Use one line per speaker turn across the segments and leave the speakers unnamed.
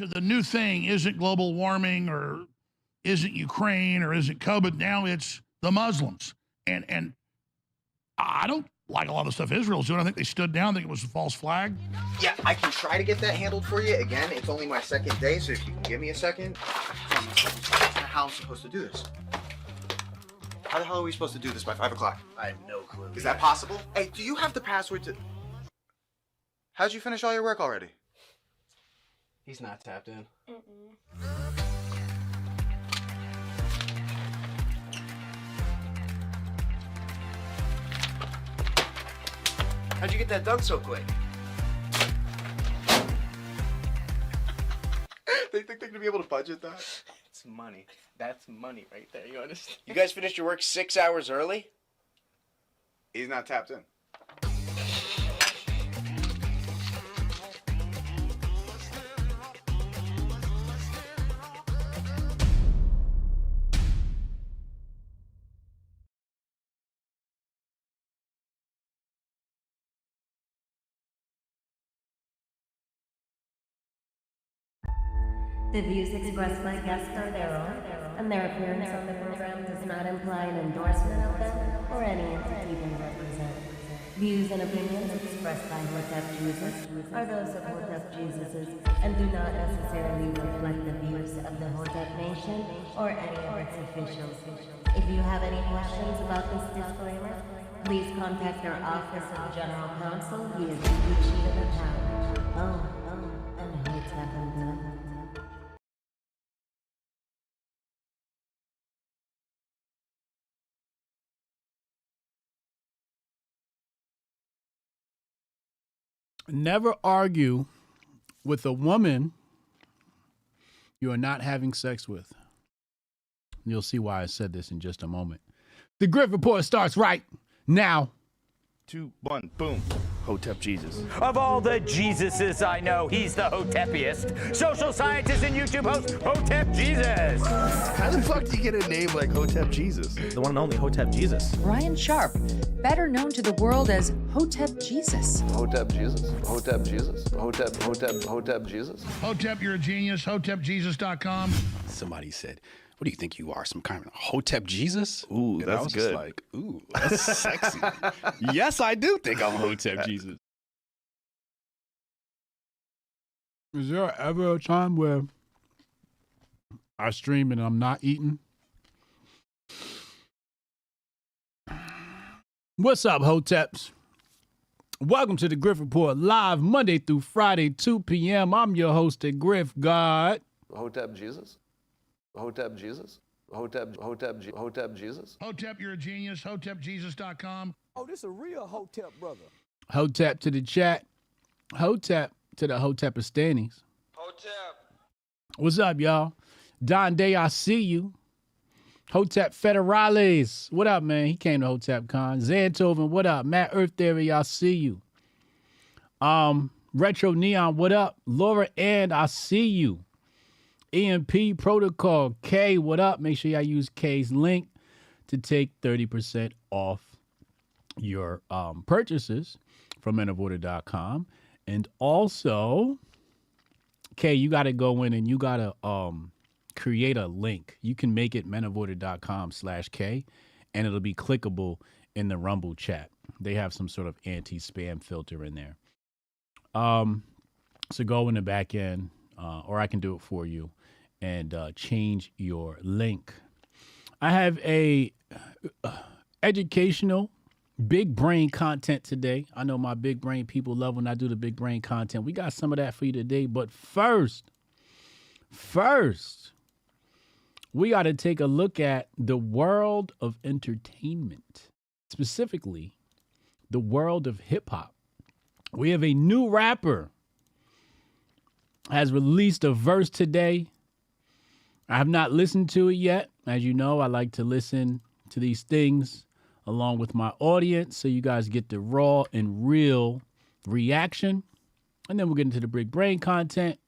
to the new thing isn't global warming or isn't Ukraine or isn't COVID. Now it's the Muslims. And I don't like a lot of the stuff Israel's doing. I think they stood down. I think it was a false flag.
Yeah, I can try to get that handled for you. Again, it's only my second day, so if you can give me a second. How I'm supposed to do this? How the hell are we supposed to do this by 5 o'clock?
I have no clue.
Is that possible? Hey, do you have the password to... How'd you finish all your work already?
He's not tapped in. How'd you get that done so quick?
They think they're gonna be able to budget that?
It's money. That's money right there, you understand? You guys finished your work 6 hours early?
He's not tapped in.
The views expressed by guests are their own, and their appearance on the program does not imply an endorsement of them or any entity they represent. Views and opinions expressed by Hotep Jesus are those of Hotep Jesus's and do not necessarily reflect the views of the Hotep Nation or any of its officials. If you have any questions about this disclaimer, please contact our Office of General Counsel via the sheet of account. And Hotep and them.
Never argue with a woman you are not having sex with. You'll see why I said this in just a moment. The Grift Report starts right now.
2, 1, boom. Hotep Jesus.
Of all the Jesuses I know, he's the Hotepiest. Social scientist and YouTube host, Hotep Jesus.
How the fuck do you get a name like Hotep Jesus?
The one and only Hotep Jesus.
Ryan Sharp, better known to the world as Hotep Jesus.
Hotep Jesus. Hotep Jesus. Hotep Jesus.
Hotep, you're a genius. HotepJesus.com.
Somebody said, what do you think you are, some kind of Hotep Jesus?
Ooh,
and
that's
I was
good.
Just like, ooh, that's sexy. Yes, I do think I'm Hotep Jesus.
Is there ever a time where I stream and I'm not eating? What's up, Hoteps? Welcome to the Grift Report, live Monday through Friday, 2 p.m. I'm your host at Grift God.
Hotep Jesus. Hotep Jesus. Hotep Jesus.
Hotep, you're a genius. HotepJesus.com.
Oh, this a real Hotep brother.
Hotep to the chat. Hotep to the Hotepistanis.
Hotep.
What's up, y'all? Don Day, I see you. Hotep Federales. What up, man? He came to Hotep Con. Xantoven, what up? Matt Earth Theory, I see you. Retro Neon, what up? Laura Ann, I see you. EMP Protocol, K, what up? Make sure y'all use K's link to take 30% off your purchases from menoforder.com. And also, K, you got to go in and you got to create a link. You can make it menoforder.com/K, and it'll be clickable in the Rumble chat. They have some sort of anti-spam filter in there. So go in the back end, or I can do it for you, and change your link. I have a educational big brain content today. I know my big brain people love when I do the big brain content. We got some of that for you today. But first, we got to take a look at the world of entertainment, specifically the world of hip hop. We have a new rapper has released a verse today. I have not listened to it yet. As you know, I like to listen to these things along with my audience so you guys get the raw and real reaction. And then we'll get into the big brain content.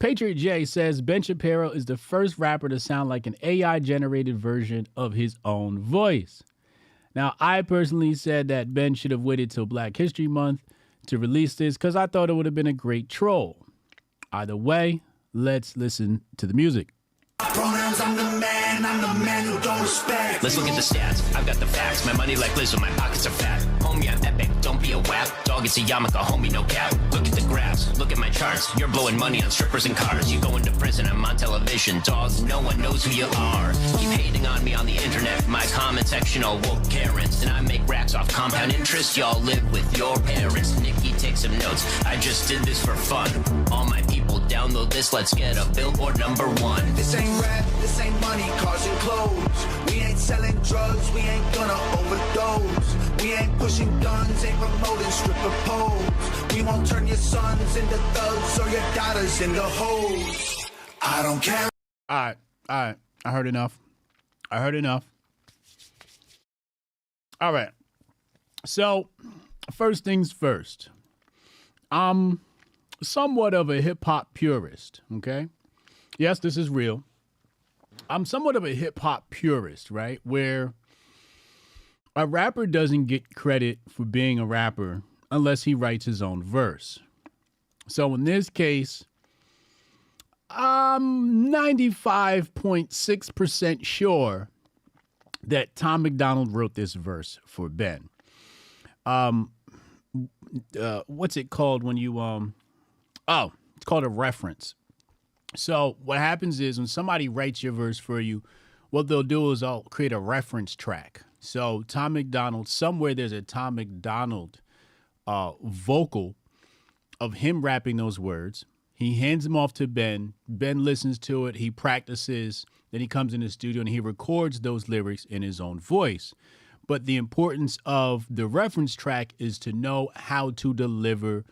Patriot J says Ben Shapiro is the first rapper to sound like an AI-generated version of his own voice. Now, I personally said that Ben should have waited till Black History Month to release this because I thought it would have been a great troll. Either way, let's listen to the music.
Pronouns, I'm the man who don't respect.
Let's look at the stats, I've got the facts. My money like Lizzo, my pockets are fat. Homie, I'm epic, don't be a whack. Dog, it's a yarmulke, homie, no cap. Look at the graphs, look at my charts. You're blowing money on strippers and cars. You going to prison, I'm on television. Dog, no one knows who you are. Keep hating on me on the internet. My comment section all woke Karens. And I make racks off compound interest. Y'all live with your parents. Nikki, take some notes, I just did this for fun. All my people, download this, let's get a billboard #1.
This ain't rap, this ain't money, cars and clothes. We ain't selling drugs, we ain't gonna overdose. We ain't pushing guns, ain't promoting stripper poles. We won't turn your sons into thugs or your daughters into hoes. I don't care.
All right. I heard enough. All right. So, first things first. I'm somewhat of a hip-hop purist, okay? Yes, this is real. I'm somewhat of a hip-hop purist, right? Where a rapper doesn't get credit for being a rapper unless he writes his own verse. So in this case, I'm 95.6% sure that Tom McDonald wrote this verse for Ben. What's it called when you it's called a reference. So what happens is when somebody writes your verse for you, what they'll do is I'll create a reference track. So Tom McDonald, somewhere there's a Tom McDonald vocal of him rapping those words. He hands them off to Ben. Ben listens to it. He practices. Then he comes in the studio and he records those lyrics in his own voice. But the importance of the reference track is to know how to deliver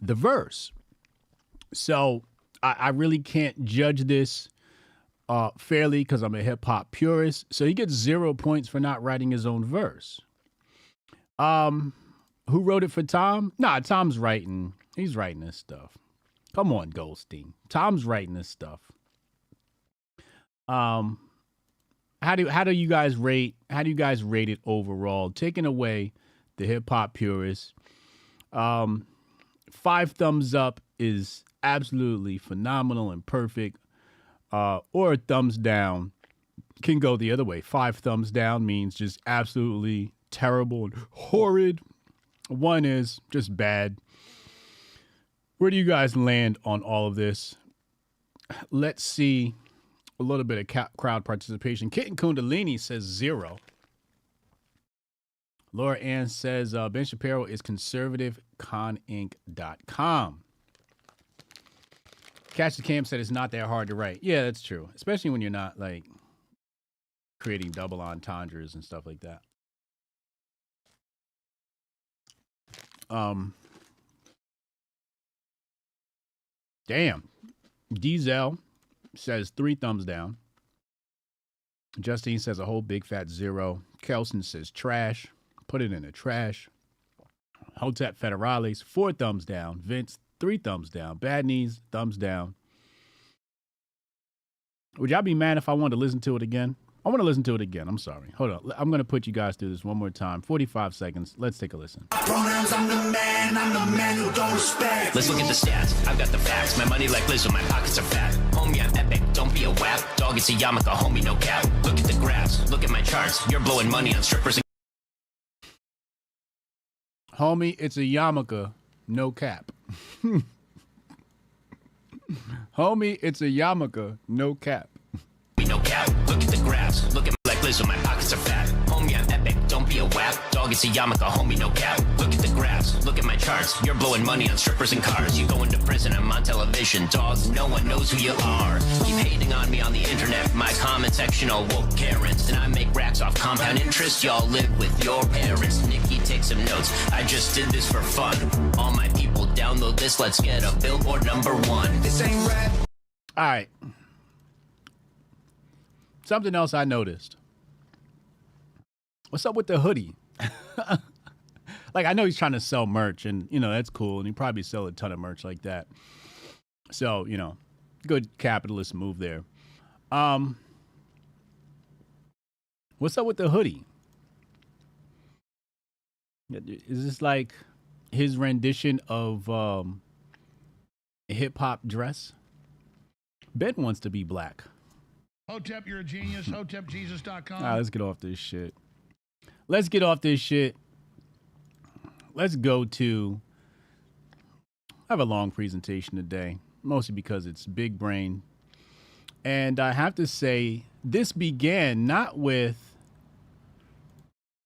the verse. So I really can't judge this fairly because I'm a hip hop purist. So he gets 0 points for not writing his own verse. Who wrote it for Tom? Nah, Tom's writing. He's writing this stuff. Come on, Goldstein. Tom's writing this stuff. How do you guys rate it overall? Taking away the hip hop purists. 5 thumbs up is absolutely phenomenal and perfect. Or a thumbs down can go the other way. 5 thumbs down means just absolutely terrible and horrid. 1 is just bad. Where do you guys land on all of this? Let's see a little bit of crowd participation. Kitten Kundalini says 0. Laura Ann says Ben Shapiro is conservativeconinc.com. Catch the Cam said it's not that hard to write. Yeah, that's true. Especially when you're not like creating double entendres and stuff like that. Damn. Diesel says 3 thumbs down. Justine says a whole big fat 0. Kelson says trash. Put it in the trash. Hotep Federales, 4 thumbs down. Vince, 3 thumbs down. Bad Knees, thumbs down. Would y'all be mad if I wanted to listen to it again? I want to listen to it again. I'm sorry. Hold on. I'm going to put you guys through this one more time. 45 seconds. Let's take a listen.
Pronouns, I'm the man who don't respect.
Let's look at the stats, I've got the facts. My money like Lizzo, my pockets are fat. Homie, I'm epic, don't be a whack. Dog, it's a yarmulke, homie, no cap. Look at the graphs, look at my charts. You're blowing money on strippers and...
Homie, it's a yarmulke, no cap. Homie, it's a yarmulke, no cap.
No cap, look at the graphs, look at me like Lizzo, my pockets are fat. Homie, I'm epic, don't be a whack. Dog, it's a yarmulke, homie, no cap. Look at the graphs, look at my charts. You're blowing money on strippers and cars. You going to prison, I'm on television. Dog, no one knows who you are. Keep hating on me on the internet. My comment section all woke Karens. And I make racks off compound interest. Y'all live with your parents. Nikki, take some notes, I just did this for fun. All my people, download this, let's get a billboard #1.
This ain't rap.
All right. Something else I noticed. What's up with the hoodie? Like, I know he's trying to sell merch, and, you know, that's cool, and he probably sell a ton of merch like that. So, you know, good capitalist move there. What's up with the hoodie? Is this like his rendition of hip hop dress? Ben wants to be black.
Hotep, you're a genius. HotepJesus.com.
All right, let's get off this shit. Let's go to. I have a long presentation today, mostly because it's big brain. And I have to say, this began not with.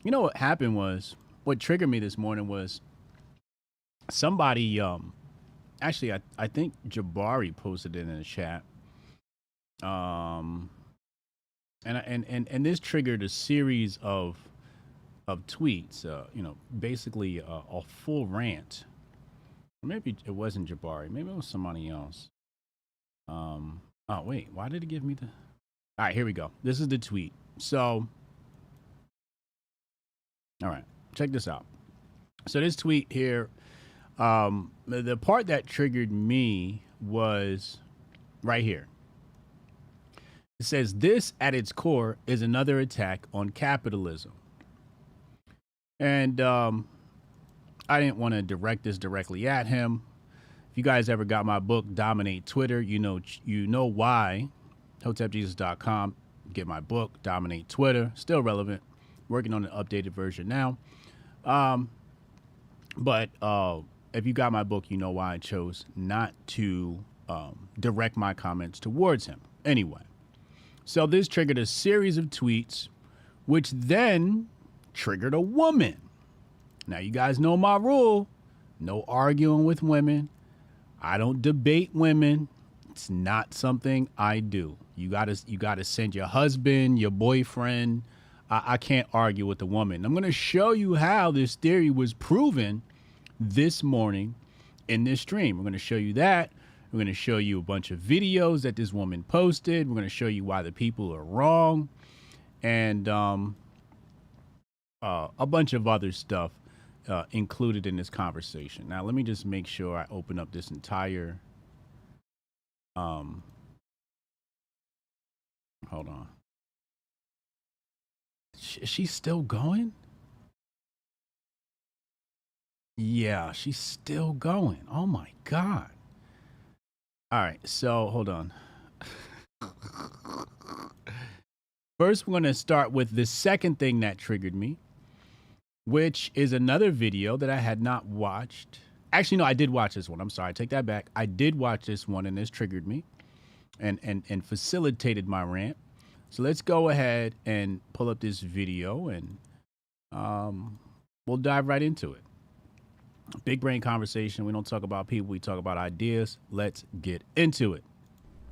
You know what happened was, what triggered me this morning was somebody, actually, I think Jabari posted it in the chat. And this triggered a series of tweets, basically a full rant. Maybe it wasn't Jabari. Maybe it was somebody else. Oh, wait, why did it give me the... All right, here we go. This is the tweet. So, all right, check this out. So this tweet here, the part that triggered me was right here. It says, this at its core is another attack on capitalism. And I didn't want to direct this directly at him. If you guys ever got my book, Dominate Twitter, you know why. HotepJesus.com. Get my book, Dominate Twitter. Still relevant. Working on an updated version now. But if you got my book, you know why I chose not to direct my comments towards him. Anyway. So this triggered a series of tweets, which then triggered a woman. Now, you guys know my rule. No arguing with women. I don't debate women. It's not something I do. You gotta send your husband, your boyfriend. I can't argue with a woman. I'm going to show you how this theory was proven this morning in this stream. We're going to show you that. We're going to show you a bunch of videos that this woman posted. We're going to show you why the people are wrong. And a bunch of other stuff included in this conversation. Now, let me just make sure I open up this entire... hold on. She's still going? Yeah, she's still going. Oh, my God. All right, so hold on. First, we're going to start with the second thing that triggered me, which is another video that I had not watched. Actually, no, I did watch this one. I'm sorry. I take that back. I did watch this one, and this triggered me and facilitated my rant. So let's go ahead and pull up this video, and we'll dive right into it. Big brain conversation. We don't talk about people. We talk about ideas. Let's get into it.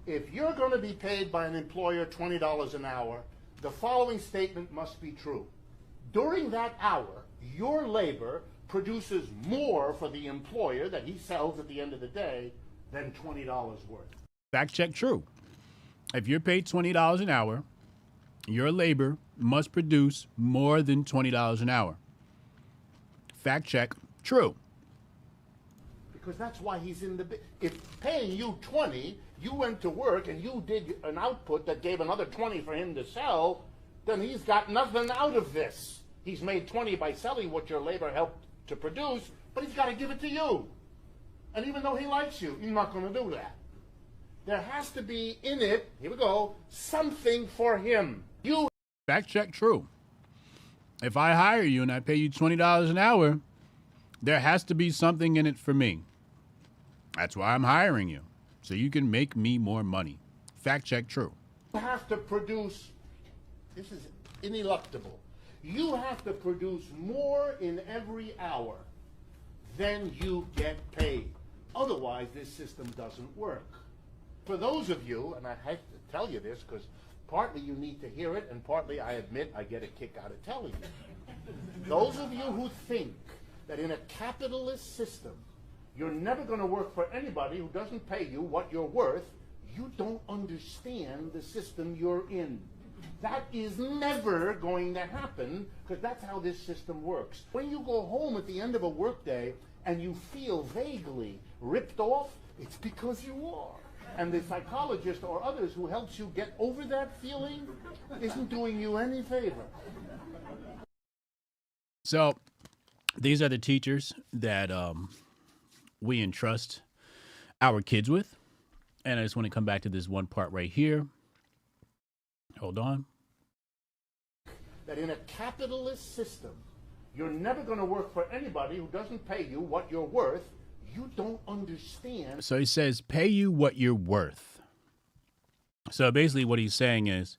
If you're going to be paid by an employer $20 an hour, the following statement must be true. During that hour, your labor produces more for the employer that he sells at the end of the day than $20 worth.
Fact check true. If you're paid $20 an hour, your labor must produce more than $20 an hour. Fact check true.
Because that's why he's in the... If paying you 20, you went to work and you did an output that gave another 20 for him to sell, then he's got nothing out of this. He's made 20 by selling what your labor helped to produce, but he's got to give it to you. And even though he likes you, he's not going to do that. There has to be in it, here we go, something for him. You...
Fact check true. If I hire you and I pay you $20 an hour, there has to be something in it for me. That's why I'm hiring you, so you can make me more money. Fact check true.
You have to produce, this is ineluctable, you have to produce more in every hour than you get paid. Otherwise, this system doesn't work. For those of you, and I have to tell you this because partly you need to hear it and partly I admit I get a kick out of telling you. Those of you who think that in a capitalist system, you're never going to work for anybody who doesn't pay you what you're worth, you don't understand the system you're in. That is never going to happen because that's how this system works. When you go home at the end of a workday and you feel vaguely ripped off, it's because you are. And the psychologist or others who helps you get over that feeling isn't doing you any favor.
So these are the teachers that we entrust our kids with. And I just want to come back to this one part right here. Hold on.
That in a capitalist system, you're never going to work for anybody who doesn't pay you what you're worth. You don't understand.
So he says, pay you what you're worth. So basically what he's saying is,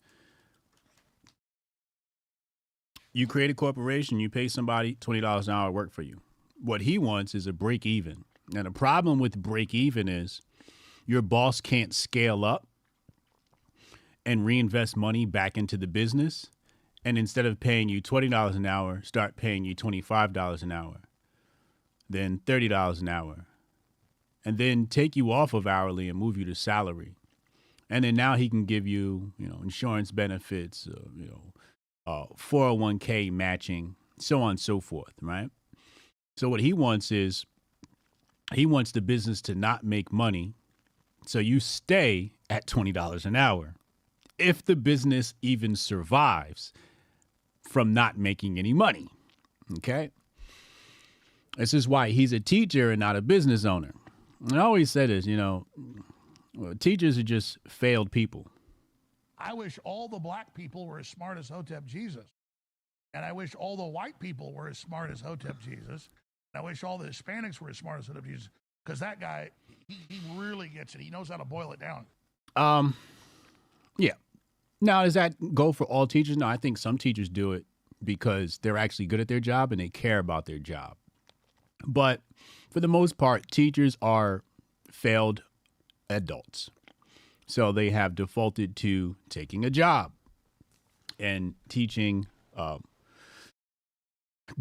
you create a corporation, you pay somebody $20 an hour to work for you. What he wants is a break even. Now, the problem with break even is your boss can't scale up and reinvest money back into the business. And instead of paying you $20 an hour, start paying you $25 an hour, then $30 an hour, and then take you off of hourly and move you to salary. And then now he can give you, insurance benefits, 401k matching, so on and so forth, right? So what he wants is, he wants the business to not make money, so you stay at $20 an hour. If the business even survives from not making any money, okay? This is why he's a teacher and not a business owner. And I always said this, teachers are just failed people.
I wish all the black people were as smart as Hotep Jesus. And I wish all the white people were as smart as Hotep Jesus. And I wish all the Hispanics were as smart as Hotep Jesus. Because that guy, he really gets it. He knows how to boil it down.
Yeah. Now, does that go for all teachers? No, I think some teachers do it because they're actually good at their job and they care about their job. But for the most part, teachers are failed adults. So they have defaulted to taking a job and teaching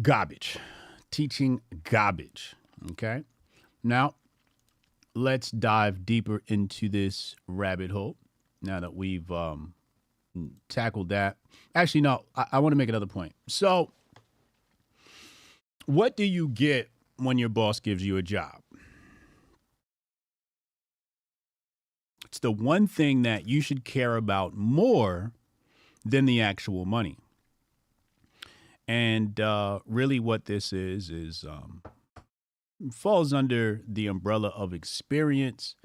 garbage. Teaching garbage. Okay? Now, let's dive deeper into this rabbit hole now that we've tackled that. Actually, no, I want to make another point. So, what do you get when your boss gives you a job? It's the one thing that you should care about more than the actual money. And really what this is falls under the umbrella of experience.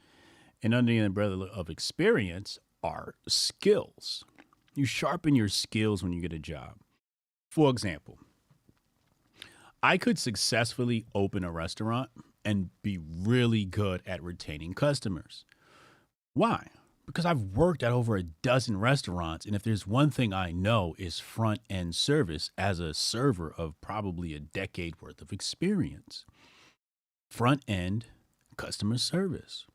And under the umbrella of experience are skills. You sharpen your skills when you get a job. For example, I could successfully open a restaurant and be really good at retaining customers. Why? Because I've worked at over a dozen restaurants, and if there's one thing I know is front-end service as a server of probably a decade worth of experience. Front-end customer service.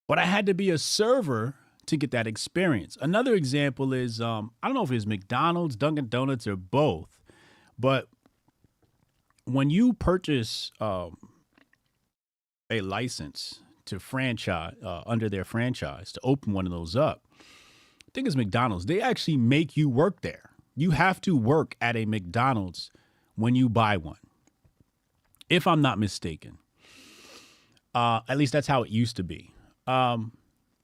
But I had to be a server to get that experience. Another example is, I don't know if it's McDonald's, Dunkin' Donuts, or both, but when you purchase a license to franchise, under their franchise, to open one of those up, I think it's McDonald's, they actually make you work there. You have to work at a McDonald's when you buy one, if I'm not mistaken. At least that's how it used to be.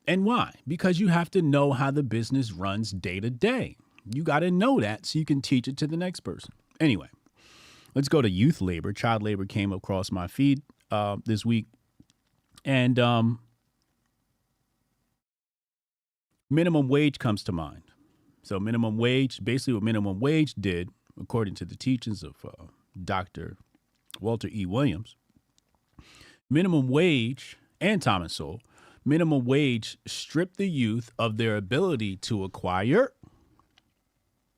And why? Because you have to know how the business runs day to day. You got to know that so you can teach it to the next person. Anyway, let's go to youth labor. Child labor came across my feed this week. And minimum wage comes to mind. So minimum wage, basically what minimum wage did, according to the teachings of Dr. Walter E. Williams, minimum wage and Thomas Sowell, minimum wage stripped the youth of their ability to acquire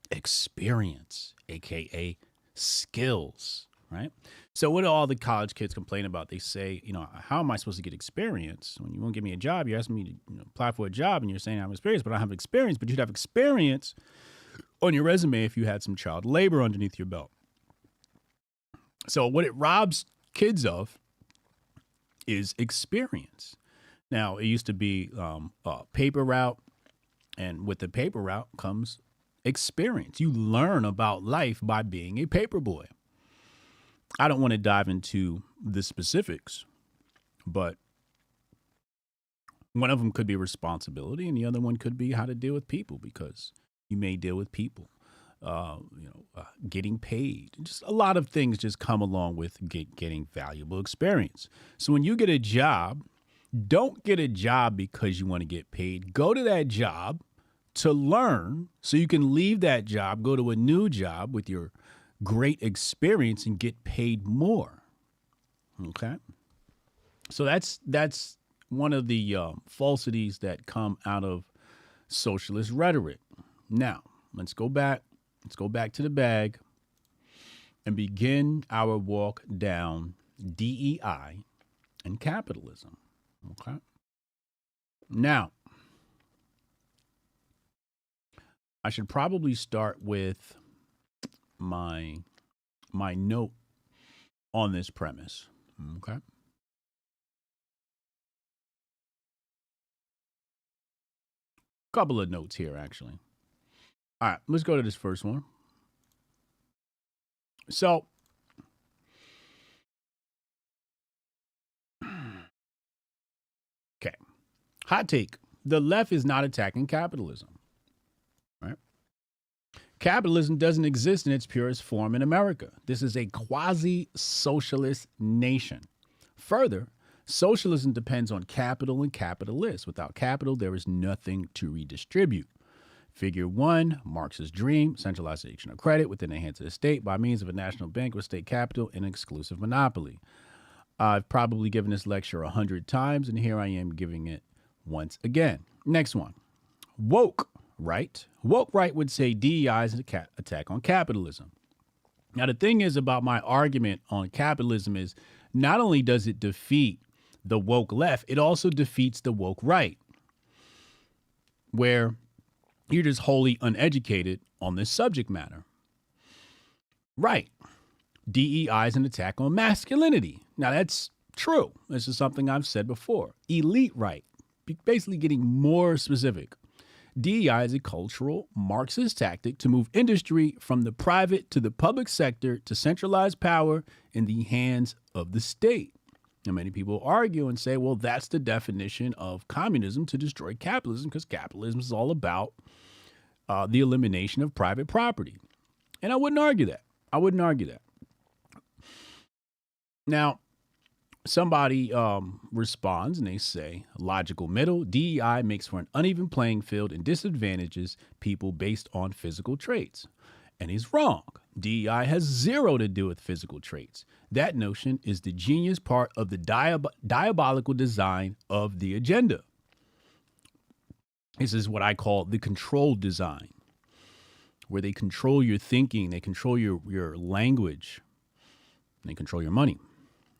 experience, aka skills, right? So what do all the college kids complain about? They say, how am I supposed to get experience? When you won't give me a job, you're asking me to apply for a job and you're saying I have experience, but I don't have experience. But you'd have experience on your resume if you had some child labor underneath your belt. So what it robs kids of is experience. Now, it used to be a paper route, and with the paper route comes experience. You learn about life by being a paper boy. I don't want to dive into the specifics, but one of them could be responsibility, and the other one could be how to deal with people, because you may deal with people. getting paid. Just a lot of things just come along with getting valuable experience. So when you get a job, don't get a job because you want to get paid. Go to that job to learn so you can leave that job, go to a new job with your great experience and get paid more. Okay? So that's one of the falsities that come out of socialist rhetoric. Now, let's go back to the bag and begin our walk down DEI and capitalism. Okay. Now, I should probably start with my note on this premise. Okay. Couple of notes here, actually. All right, let's go to this first one. So, okay. Hot take. The left is not attacking capitalism. Right? Capitalism doesn't exist in its purest form in America. This is a quasi-socialist nation. Further, socialism depends on capital and capitalists. Without capital, there is nothing to redistribute. Figure 1, Marx's dream, centralization of credit within the hands of the state by means of a national bank with state capital and exclusive monopoly. I've probably given this lecture 100 times, and here I am giving it once again. Next one. Woke right. Woke right would say DEI is an attack on capitalism. Now, the thing is about my argument on capitalism is not only does it defeat the woke left, it also defeats the woke right, where you're just wholly uneducated on this subject matter. Right. DEI is an attack on masculinity. Now, that's true. This is something I've said before. Elite right. Basically getting more specific. DEI is a cultural Marxist tactic to move industry from the private to the public sector to centralize power in the hands of the state. And many people argue and say, well, that's the definition of communism, to destroy capitalism, because capitalism is all about the elimination of private property. And I wouldn't argue that. Now, somebody responds and they say, logical middle, DEI makes for an uneven playing field and disadvantages people based on physical traits. And he's wrong. DEI has zero to do with physical traits. That notion is the genius part of the diabolical design of the agenda. This is what I call the controlled design, where they control your thinking, they control your language, and they control your money.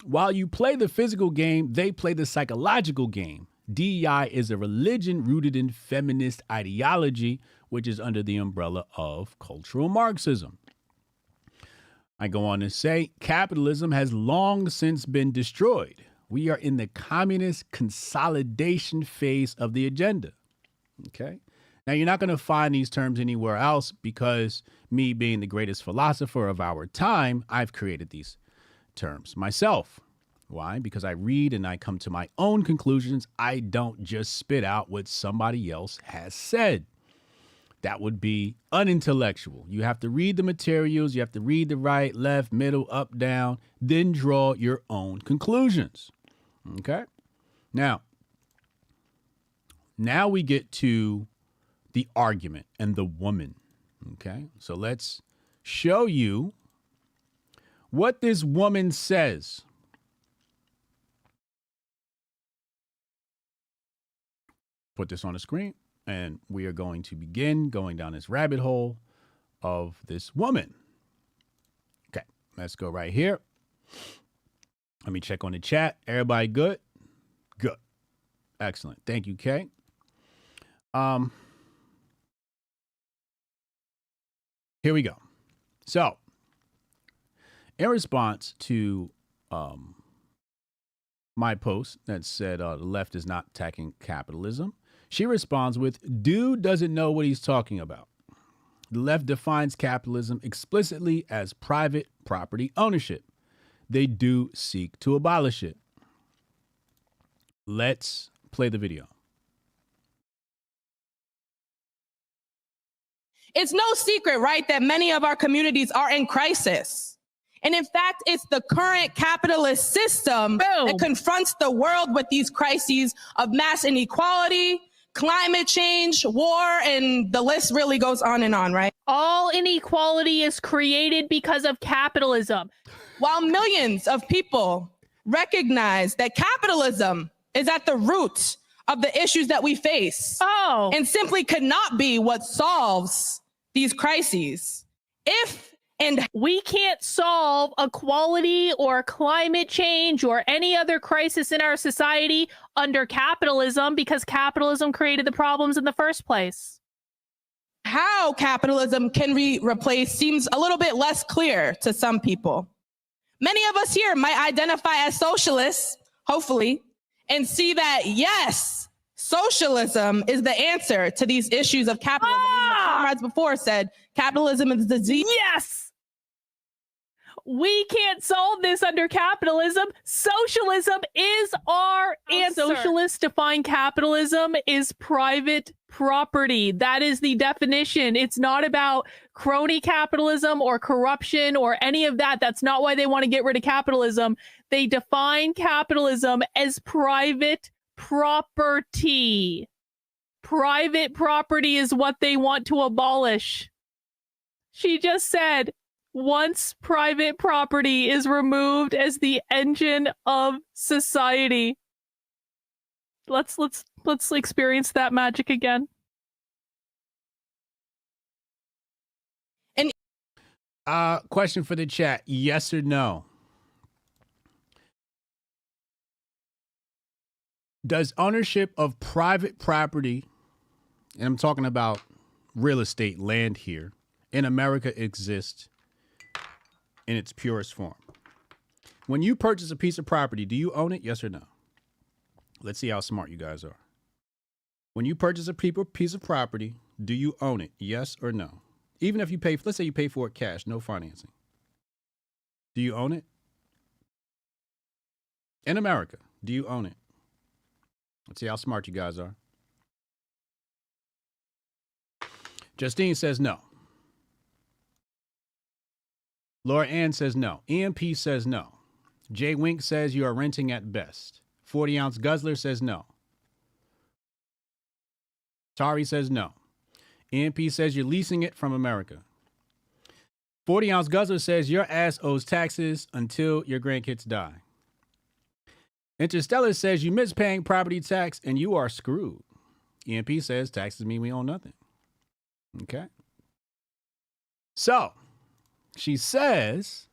While you play the physical game, they play the psychological game. DEI is a religion rooted in feminist ideology, which is under the umbrella of cultural Marxism. I go on to say, capitalism has long since been destroyed. We are in the communist consolidation phase of the agenda. Okay. Now, you're not going to find these terms anywhere else because me being the greatest philosopher of our time, I've created these terms myself. Why? Because I read and I come to my own conclusions. I don't just spit out what somebody else has said. That would be unintellectual. You have to read the materials. You have to read the right, left, middle, up, down, then draw your own conclusions. Okay. Now we get to the argument and the woman. Okay. So let's show you what this woman says. Put this on the screen, and we are going to begin going down this rabbit hole of this woman. Okay, let's go right here. Let me check on the chat. Everybody good? Good. Excellent. Thank you, Kay. Here we go. So, in response to my post that said the left is not attacking capitalism, she responds with, dude doesn't know what he's talking about. The left defines capitalism explicitly as private property ownership. They do seek to abolish it. Let's play the video.
It's no secret, right, that many of our communities are in crisis. And in fact, it's the current capitalist system that confronts the world with these crises of mass inequality, climate change, war, and the list really goes on and on, right?
All inequality is created because of capitalism.
While millions of people recognize that capitalism is at the root of the issues that we face and simply could not be what solves these crises.
We can't solve equality or climate change or any other crisis in our society under capitalism because capitalism created the problems in the first place.
How capitalism can be replaced seems a little bit less clear to some people. Many of us here might identify as socialists, hopefully, and see that, yes, socialism is the answer to these issues of capitalism. Even the comrades before said capitalism is the disease.
Yes! We can't solve this under capitalism. Socialism is our answer. Socialists define capitalism is private property. That is the definition. It's not about crony capitalism or corruption or any of that. That's not why they want to get rid of capitalism. They define capitalism as private property. Private property is what they want to abolish. She just said, once private property is removed as the engine of society. Let's experience that magic again.
And
question for the chat, yes or no? Does ownership of private property, and I'm talking about real estate, land here, in America exist in its purest form? When you purchase a piece of property, do you own it? Yes or no? Let's see how smart you guys are. When you purchase a piece of property, do you own it? Yes or no? Even if you pay, let's say you pay for it cash, no financing. Do you own it? In America, do you own it? Let's see how smart you guys are. Justine says no. Laura Ann says no. EMP says no. Jay Wink says you are renting at best. 40-ounce Guzzler says no. Tari says no. EMP says you're leasing it from America. 40-ounce Guzzler says your ass owes taxes until your grandkids die. Interstellar says you miss paying property tax and you are screwed. EMP says taxes mean we own nothing. Okay. So, she says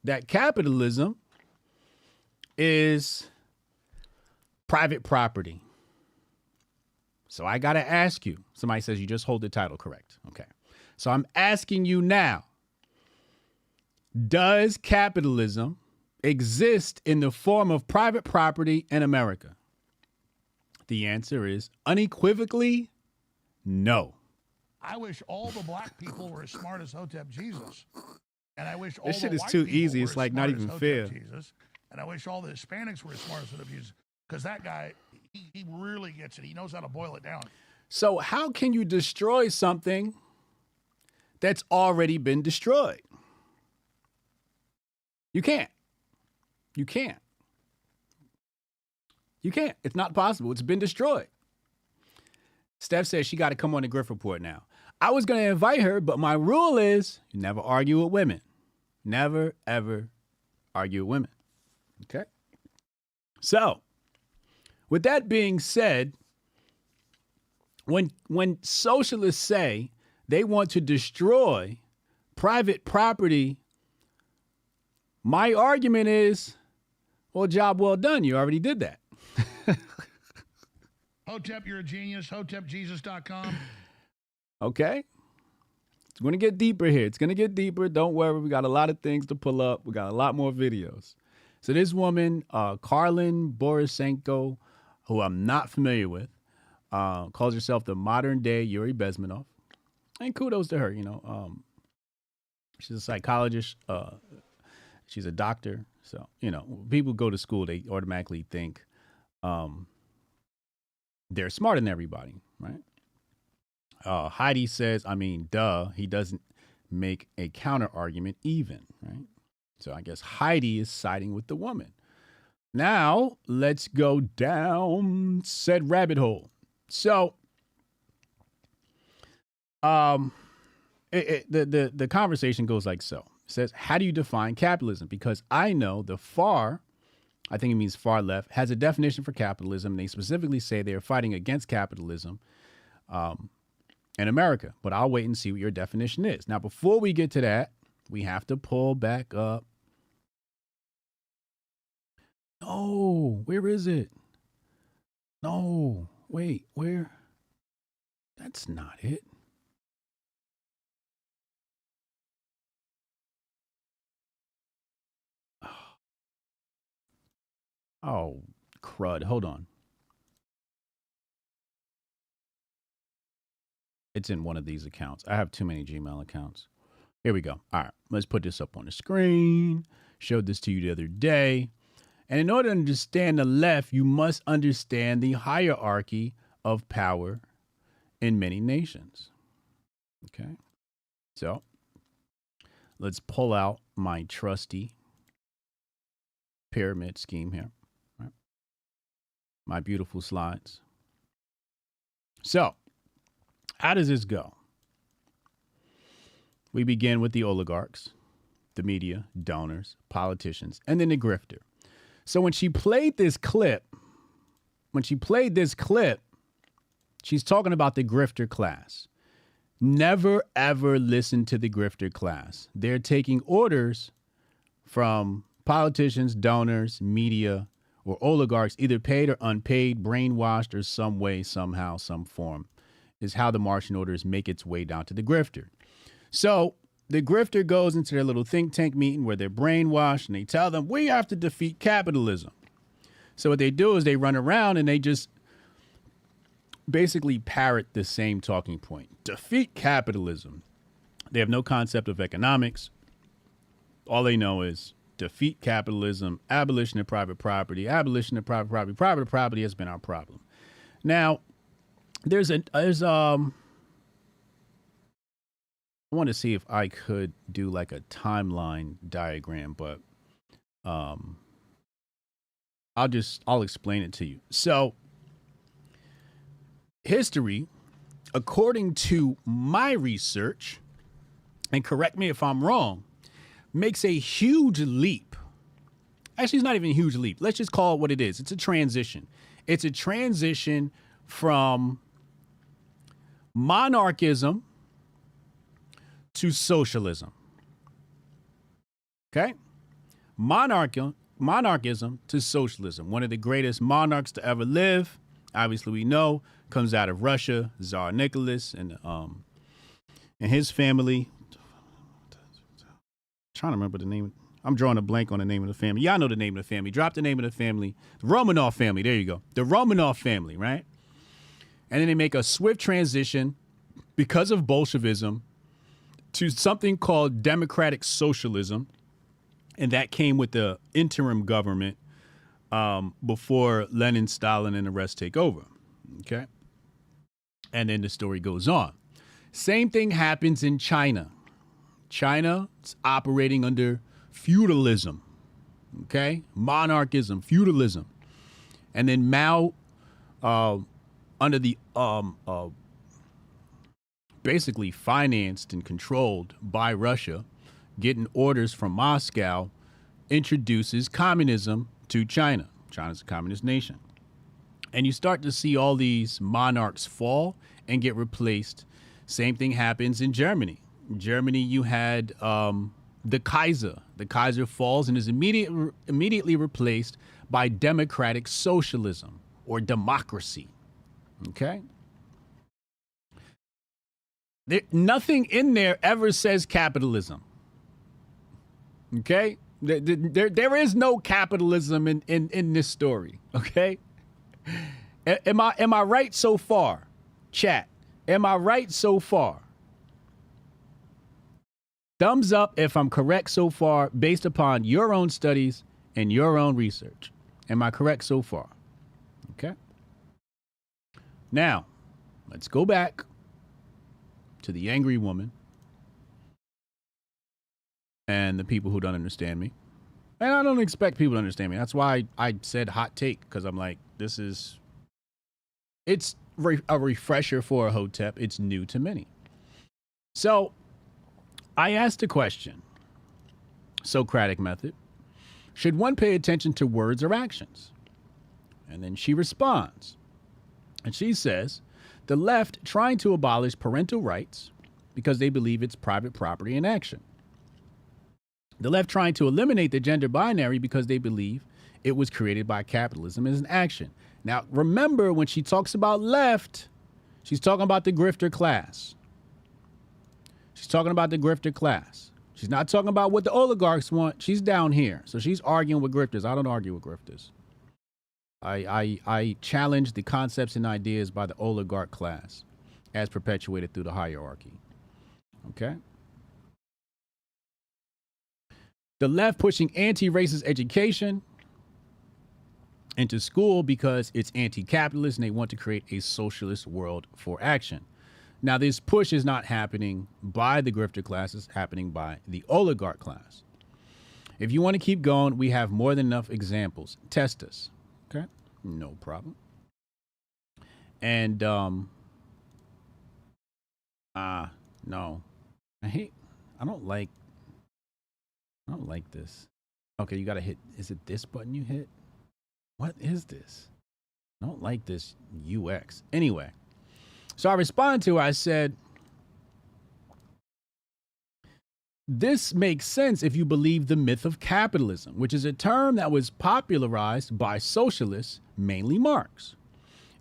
that capitalism is private property. So I got to ask you. Somebody says you just hold the title correct. Okay. So I'm asking you now. Does capitalism exist in the form of private property in America? The answer is unequivocally no.
I wish all the black people were as smart as Hotep Jesus. And I wish all
This shit
the
is
white
too
people
easy.
were
It's
as
like not
smart as
even
Hotep
fair.
Jesus. And I wish all the Hispanics were as smart as Hotep Jesus. Because that guy, he really gets it. He knows how to boil it down.
So how can you destroy something that's already been destroyed? You can't. You can't. You can't. It's not possible. It's been destroyed. Steph says she got to come on the Grift Report now. I was going to invite her, but my rule is you never argue with women. Never, ever argue with women. Okay? So, with that being said, when socialists say they want to destroy private property, my argument is, well, job well done. You already did that.
Hotep, you're a genius. HotepJesus.com.
Okay. It's going to get deeper here. It's going to get deeper. Don't worry. We got a lot of things to pull up. We got a lot more videos. So this woman, Karlin Borisenko, who I'm not familiar with, calls herself the modern day Yuri Bezmenov. And kudos to her, you know. She's a psychologist. She's a doctor. So, you know, people go to school, they automatically think they're smarter than everybody, right? Heidi says, I mean, duh, he doesn't make a counter argument even, right? So I guess Heidi is siding with the woman. Now, let's go down said rabbit hole. So, the conversation goes like so. It says, how do you define capitalism? Because I know the far, I think it means far left, has a definition for capitalism. And they specifically say they are fighting against capitalism in America. But I'll wait and see what your definition is. Now, before we get to that, we have to pull back up. No, where is it? No, wait, where? That's not it. Oh, crud. Hold on. It's in one of these accounts. I have too many Gmail accounts. Here we go. All right, let's put this up on the screen. Showed this to you the other day. And in order to understand the left, you must understand the hierarchy of power in many nations. Okay. So let's pull out my trusty pyramid scheme here. Right. My beautiful slides. So how does this go? We begin with the oligarchs, the media, donors, politicians, and then the grifter. So when she played this clip, she's talking about the grifter class. Never, ever listen to the grifter class. They're taking orders from politicians, donors, media, or oligarchs, either paid or unpaid, brainwashed, or some way, somehow, some form, is how the marching orders make its way down to the grifter. So the grifter goes into their little think tank meeting where they're brainwashed and they tell them, we have to defeat capitalism. So what they do is they run around and they just basically parrot the same talking point. Defeat capitalism. They have no concept of economics. All they know is defeat capitalism, abolition of private property, abolition of private property. Private property has been our problem. Now, I want to see if I could do like a timeline diagram, but I'll explain it to you. So history, according to my research, and correct me if I'm wrong, makes a huge leap. Actually, it's not even a huge leap. Let's just call it what it is. It's a transition. It's a transition from monarchism to socialism. Okay? Monarchism to socialism. One of the greatest monarchs to ever live, obviously we know, comes out of Russia, Tsar Nicholas and his family. Trying to remember the name. I'm drawing a blank on the name of the family. Y'all know the name of the family. Drop the name of the family. The Romanov family. There you go. The Romanov family, right? And then they make a swift transition because of Bolshevism to something called democratic socialism. And that came with the interim government before Lenin, Stalin, and the rest take over. Okay. And then the story goes on. Same thing happens in China. China is operating under feudalism. Okay. Monarchism, feudalism. And then Mao, under the basically financed and controlled by Russia, getting orders from Moscow, introduces communism to China. China's a communist nation. And you start to see all these monarchs fall and get replaced. Same thing happens in Germany. In Germany, you had the Kaiser. The Kaiser falls and is immediately replaced by democratic socialism or democracy. Okay? Nothing in there ever says capitalism. Okay? There is no capitalism in this story. Okay? Am I right so far? Chat. Am I right so far? Thumbs up if I'm correct so far based upon your own studies and your own research. Am I correct so far? Okay. Now, let's go back to the angry woman and the people who don't understand me. And I don't expect people to understand me. That's why I said hot take, because I'm like, it's a refresher for a Hotep. It's new to many. So I asked a question, Socratic method. Should one pay attention to words or actions? And then she responds. And she says, the left trying to abolish parental rights because they believe it's private property in action. The left trying to eliminate the gender binary because they believe it was created by capitalism as an action. Now, remember, when she talks about left, she's talking about the grifter class. She's talking about the grifter class. She's not talking about what the oligarchs want. She's down here. So she's arguing with grifters. I don't argue with grifters. I challenge the concepts and ideas by the oligarch class as perpetuated through the hierarchy. Okay? The left pushing anti-racist education into school because it's anti-capitalist and they want to create a socialist world for action. Now, this push is not happening by the grifter class, it's happening by the oligarch class. If you want to keep going, we have more than enough examples. Test us. Okay? No problem. And, no. I don't like this. Okay, you gotta hit, is it this button you hit? What is this? I don't like this UX. Anyway, so I responded to her, I said, this makes sense if you believe the myth of capitalism, which is a term that was popularized by socialists, mainly Marx.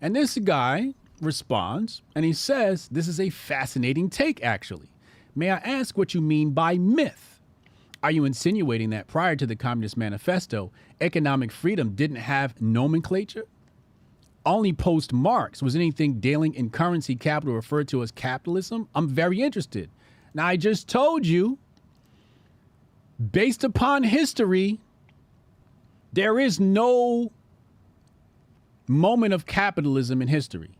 And this guy responds, and he says, this is a fascinating take, actually. May I ask what you mean by myth? Are you insinuating that prior to the Communist Manifesto, economic freedom didn't have nomenclature? Only post-Marx was anything dealing in currency capital referred to as capitalism? I'm very interested. Now, I just told you, based upon history, there is no moment of capitalism in history.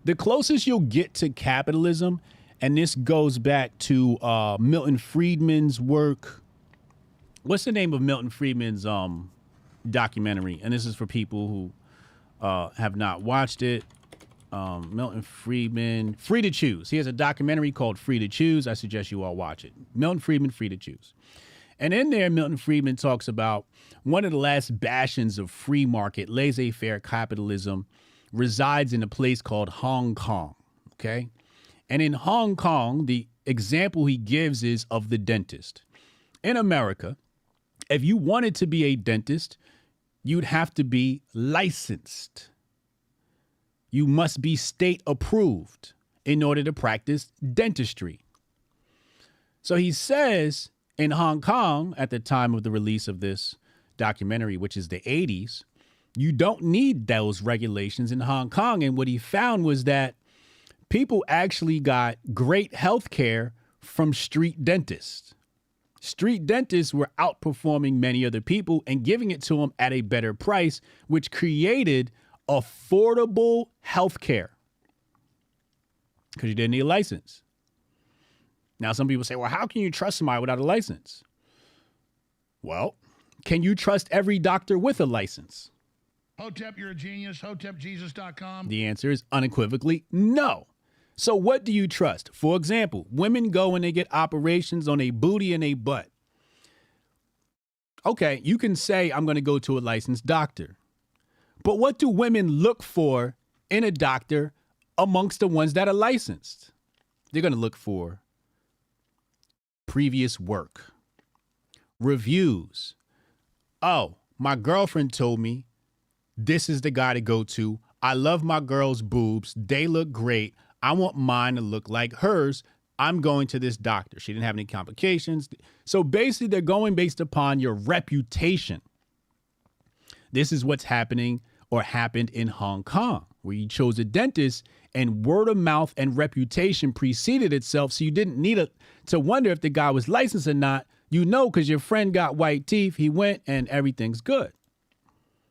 The closest you'll get to capitalism, and this goes back to Milton Friedman's work. What's the name of Milton Friedman's documentary? And this is for people who have not watched it. Milton Friedman, Free to Choose. He has a documentary called Free to Choose. I suggest you all watch it. Milton Friedman, Free to Choose. And in there, Milton Friedman talks about one of the last bastions of free market, laissez-faire capitalism resides in a place called Hong Kong, okay? And in Hong Kong, the example he gives is of the dentist. In America, if you wanted to be a dentist, you'd have to be licensed. You must be state approved in order to practice dentistry. So he says in Hong Kong, at the time of the release of this documentary, which is the 80s, you don't need those regulations in Hong Kong. And what he found was that people actually got great health care from street dentists. Street dentists were outperforming many other people and giving it to them at a better price, which created affordable health care because you didn't need a license. Now, some people say, well, how can you trust somebody without a license? Well, can you trust every doctor with a license?
Hotep, you're a genius. HotepJesus.com.
The answer is unequivocally no. So what do you trust? For example, women go and they get operations on a booty and a butt. Okay, you can say, I'm going to go to a licensed doctor. But what do women look for in a doctor amongst the ones that are licensed? They're going to look for previous work, reviews. Oh, my girlfriend told me this is the guy to go to. I love my girl's boobs. They look great. I want mine to look like hers. I'm going to this doctor. She didn't have any complications. So basically, they're going based upon your reputation. This is what's happening or happened in Hong Kong, where you chose a dentist and word of mouth and reputation preceded itself. So you didn't need to wonder if the guy was licensed or not. You know, because your friend got white teeth. He went and everything's good.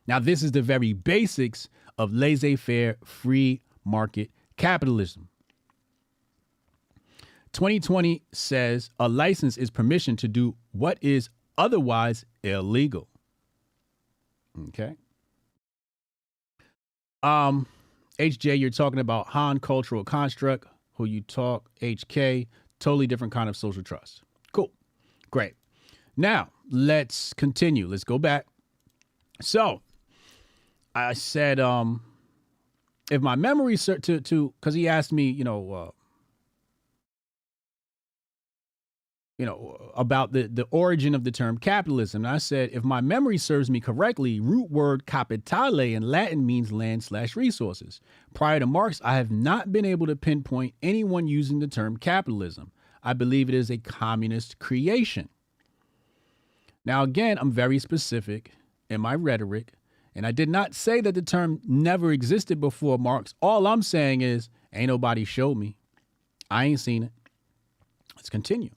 Now, this is the very basics of laissez-faire free market capitalism. 2020 says a license is permission to do what is otherwise illegal. Okay. HJ, you're talking about Han cultural construct. Who you talk, HK, totally different kind of social trust. Cool. Great. Now, let's continue. Let's go back. So, I said, if my memory because he asked me, about the origin of the term capitalism. And I said, if my memory serves me correctly, root word capitale in Latin means land/resources. Prior to Marx, I have not been able to pinpoint anyone using the term capitalism. I believe it is a communist creation. Now, again, I'm very specific in my rhetoric, and I did not say that the term never existed before Marx. All I'm saying is, ain't nobody showed me. I ain't seen it. Let's continue.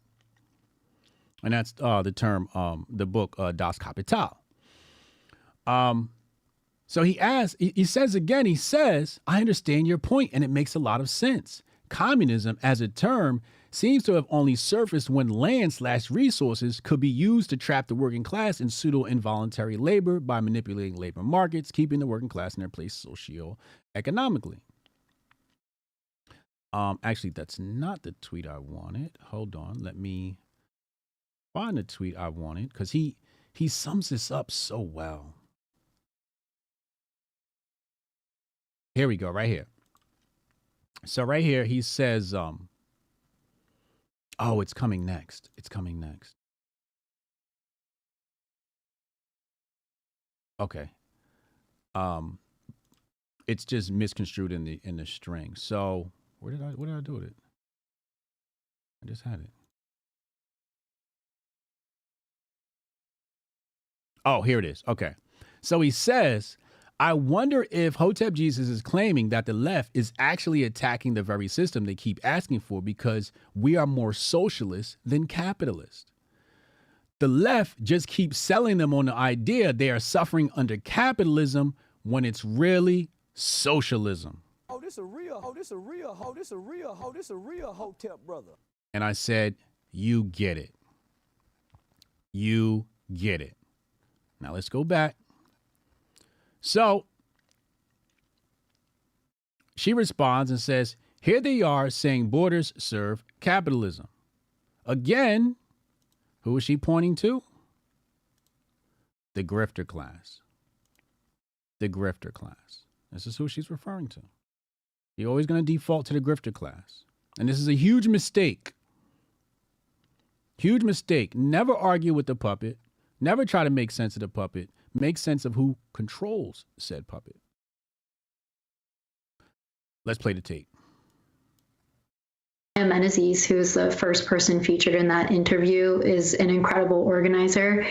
And that's the term, the book, Das Kapital. So he says again, I understand your point, and it makes a lot of sense. Communism as a term seems to have only surfaced when land/resources could be used to trap the working class in pseudo-involuntary labor by manipulating labor markets, keeping the working class in their place socio-economically. Actually, that's not the tweet I wanted. Hold on, let me find the tweet I wanted, because he sums this up so well. Here we go, right here. So right here, he says, oh, it's coming next. It's coming next. Okay. It's just misconstrued in the string. So what did I do with it? I just had it. Oh, here it is. Okay. So he says, I wonder if Hotep Jesus is claiming that the left is actually attacking the very system they keep asking for because we are more socialist than capitalist. The left just keeps selling them on the idea they are suffering under capitalism when it's really socialism.
Oh, this a real Hotep brother.
And I said, you get it. You get it. Now let's go back. So she responds and says, here they are saying borders serve capitalism. Again, who is she pointing to? The grifter class. The grifter class. This is who she's referring to. You're always going to default to the grifter class. And this is a huge mistake. Huge mistake. Never argue with the puppet. Never try to make sense of the puppet. Make sense of who controls said puppet. Let's play the tape.
Menezes, who's the first person featured in that interview, is an incredible organizer.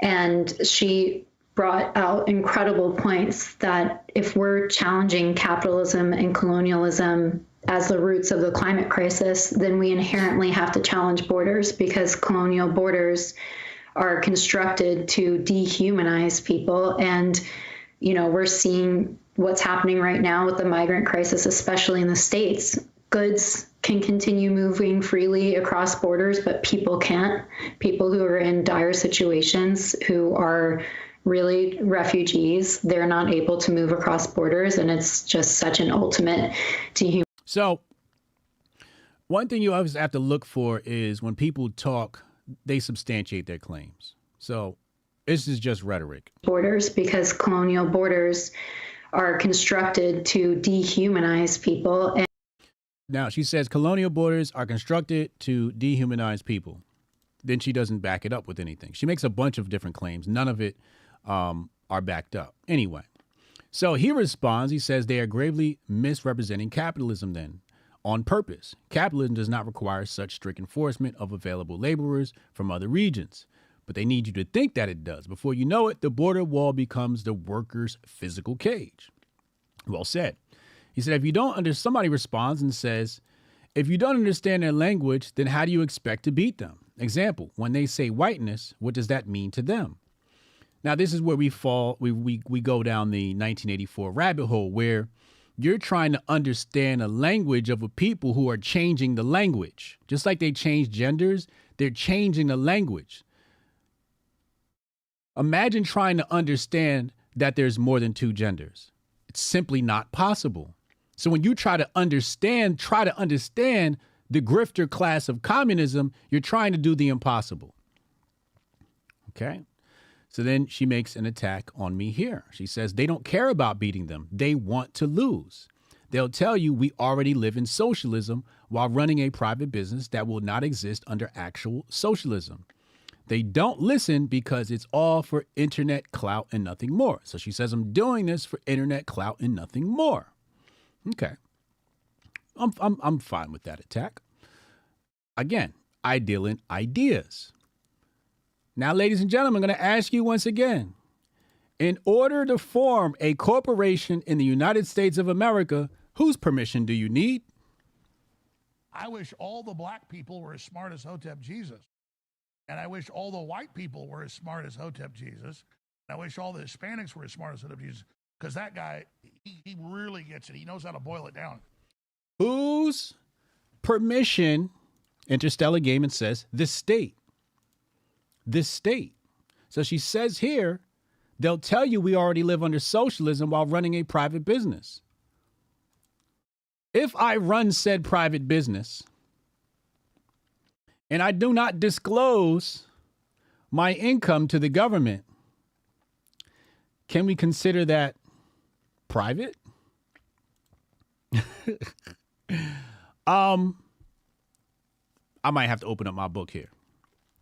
And she brought out incredible points that if we're challenging capitalism and colonialism as the roots of the climate crisis, then we inherently have to challenge borders, because colonial borders are constructed to dehumanize people. And, we're seeing what's happening right now with the migrant crisis, especially in the States. Goods can continue moving freely across borders, but people can't. People who are in dire situations, who are really refugees, they're not able to move across borders. And it's just such an ultimate dehumanization.
So one thing you always have to look for is when people talk, they substantiate their claims. So this is just rhetoric.
Borders, because colonial borders are constructed to dehumanize people. And
now she says colonial borders are constructed to dehumanize people. Then she doesn't back it up with anything. She makes a bunch of different claims. None of it are backed up. Anyway, so he responds. He says they are gravely misrepresenting capitalism then. On purpose. Capitalism does not require such strict enforcement of available laborers from other regions, but they need you to think that it does. Before you know it, the border wall becomes the worker's physical cage. Well said. He said, somebody responds and says, if you don't understand their language, then how do you expect to beat them? Example, when they say whiteness, what does that mean to them? Now, this is where we go down the 1984 rabbit hole where you're trying to understand a language of a people who are changing the language. Just like they change genders, they're changing the language. Imagine trying to understand that there's more than two genders. It's simply not possible. So when you try to understand the grifter class of communism, you're trying to do the impossible. Okay? So then she makes an attack on me here. She says they don't care about beating them. They want to lose. They'll tell you we already live in socialism while running a private business that will not exist under actual socialism. They don't listen because it's all for internet clout and nothing more. So she says, I'm doing this for internet clout and nothing more. Okay. I'm fine with that attack. Again, I deal in ideas. Now, ladies and gentlemen, I'm going to ask you once again, in order to form a corporation in the United States of America, whose permission do you need?
I wish all the black people were as smart as Hotep Jesus. And I wish all the white people were as smart as Hotep Jesus. And I wish all the Hispanics were as smart as Hotep Jesus. Because that guy, he really gets it. He knows how to boil it down.
Whose permission, Interstellar Gaming says, this state. This state. So she says here, they'll tell you we already live under socialism while running a private business. If I run said private business and I do not disclose my income to the government, can we consider that private? I might have to open up my book here.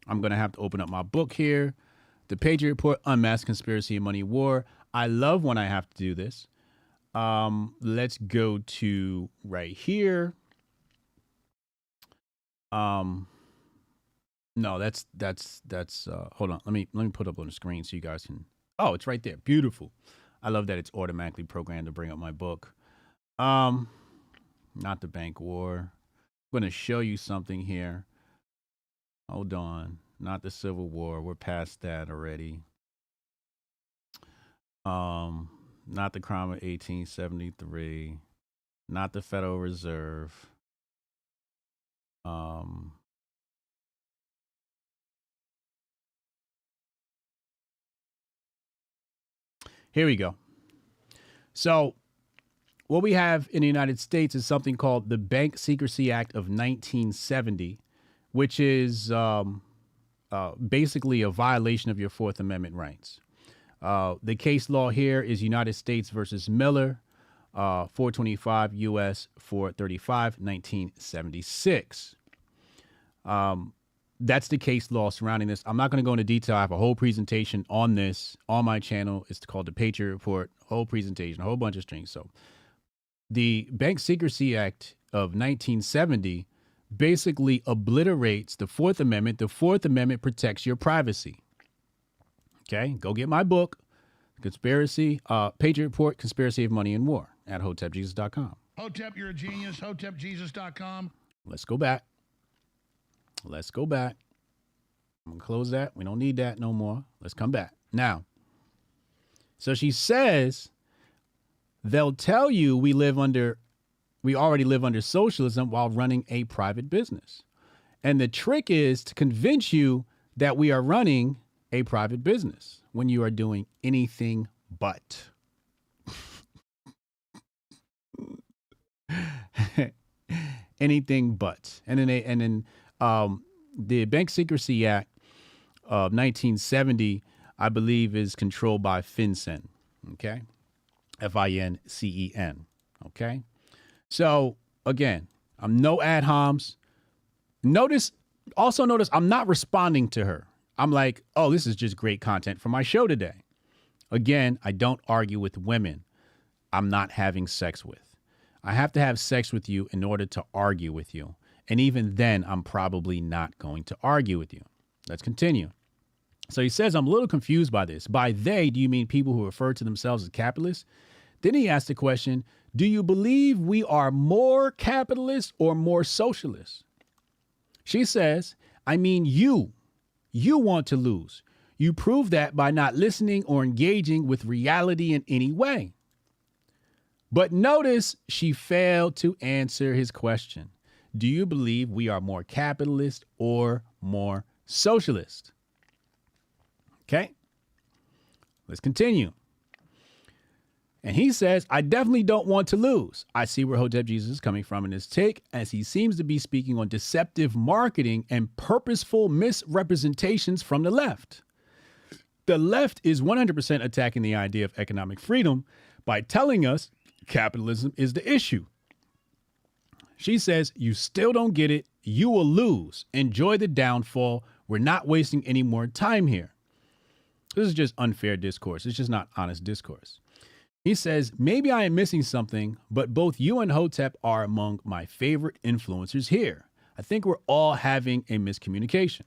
I'm going to have to open up my book here. The Patriot Report, Unmasked Conspiracy and Money War. I love when I have to do this. Let's go to right here. No, that's hold on. Let me put up on the screen so you guys can. Oh, it's right there. Beautiful. I love that it's automatically programmed to bring up my book. Not the bank war. I'm going to show you something here. Hold on. Not the Civil War. We're past that already. Not the crime of 1873. Not the Federal Reserve. Here we go. So what we have in the United States is something called the Bank Secrecy Act of 1970, which is basically a violation of your Fourth Amendment rights. The case law here is United States versus Miller, 425 U.S. 435, 1976. That's the case law surrounding this. I'm not going to go into detail. I have a whole presentation on this on my channel. It's called the Patriot Report, whole presentation, a whole bunch of strings. So the Bank Secrecy Act of 1970 basically obliterates the Fourth Amendment. The Fourth Amendment protects your privacy. Okay, go get my book, Patriot Report, Conspiracy of Money and War at HotepJesus.com.
Hotep, you're a genius. HotepJesus.com.
Let's go back. Let's go back. I'm going to close that. We don't need that no more. Let's come back. Now, so she says they'll tell you we already live under socialism while running a private business. And the trick is to convince you that we are running a private business when you are doing anything but. Anything but. And then the Bank Secrecy Act of 1970, I believe, is controlled by FinCEN. Okay, FINCEN. Okay, so again, I'm no ad homs. Notice I'm not responding to her. I'm like, oh, this is just great content for my show today. Again, I don't argue with women I'm not having sex with. I have to have sex with you in order to argue with you. And even then, I'm probably not going to argue with you. Let's continue. So he says, I'm a little confused by this. By they, do you mean people who refer to themselves as capitalists? Then he asked the question, do you believe we are more capitalist or more socialist? She says, I mean, you want to lose. You prove that by not listening or engaging with reality in any way. But notice she failed to answer his question. Do you believe we are more capitalist or more socialist? Okay, let's continue. And he says, I definitely don't want to lose. I see where Hotep Jesus is coming from in his take, as he seems to be speaking on deceptive marketing and purposeful misrepresentations from the left. The left is 100% attacking the idea of economic freedom by telling us capitalism is the issue. She says, you still don't get it. You will lose. Enjoy the downfall. We're not wasting any more time here. This is just unfair discourse. It's just not honest discourse. He says, maybe I am missing something, but both you and Hotep are among my favorite influencers here. I think we're all having a miscommunication.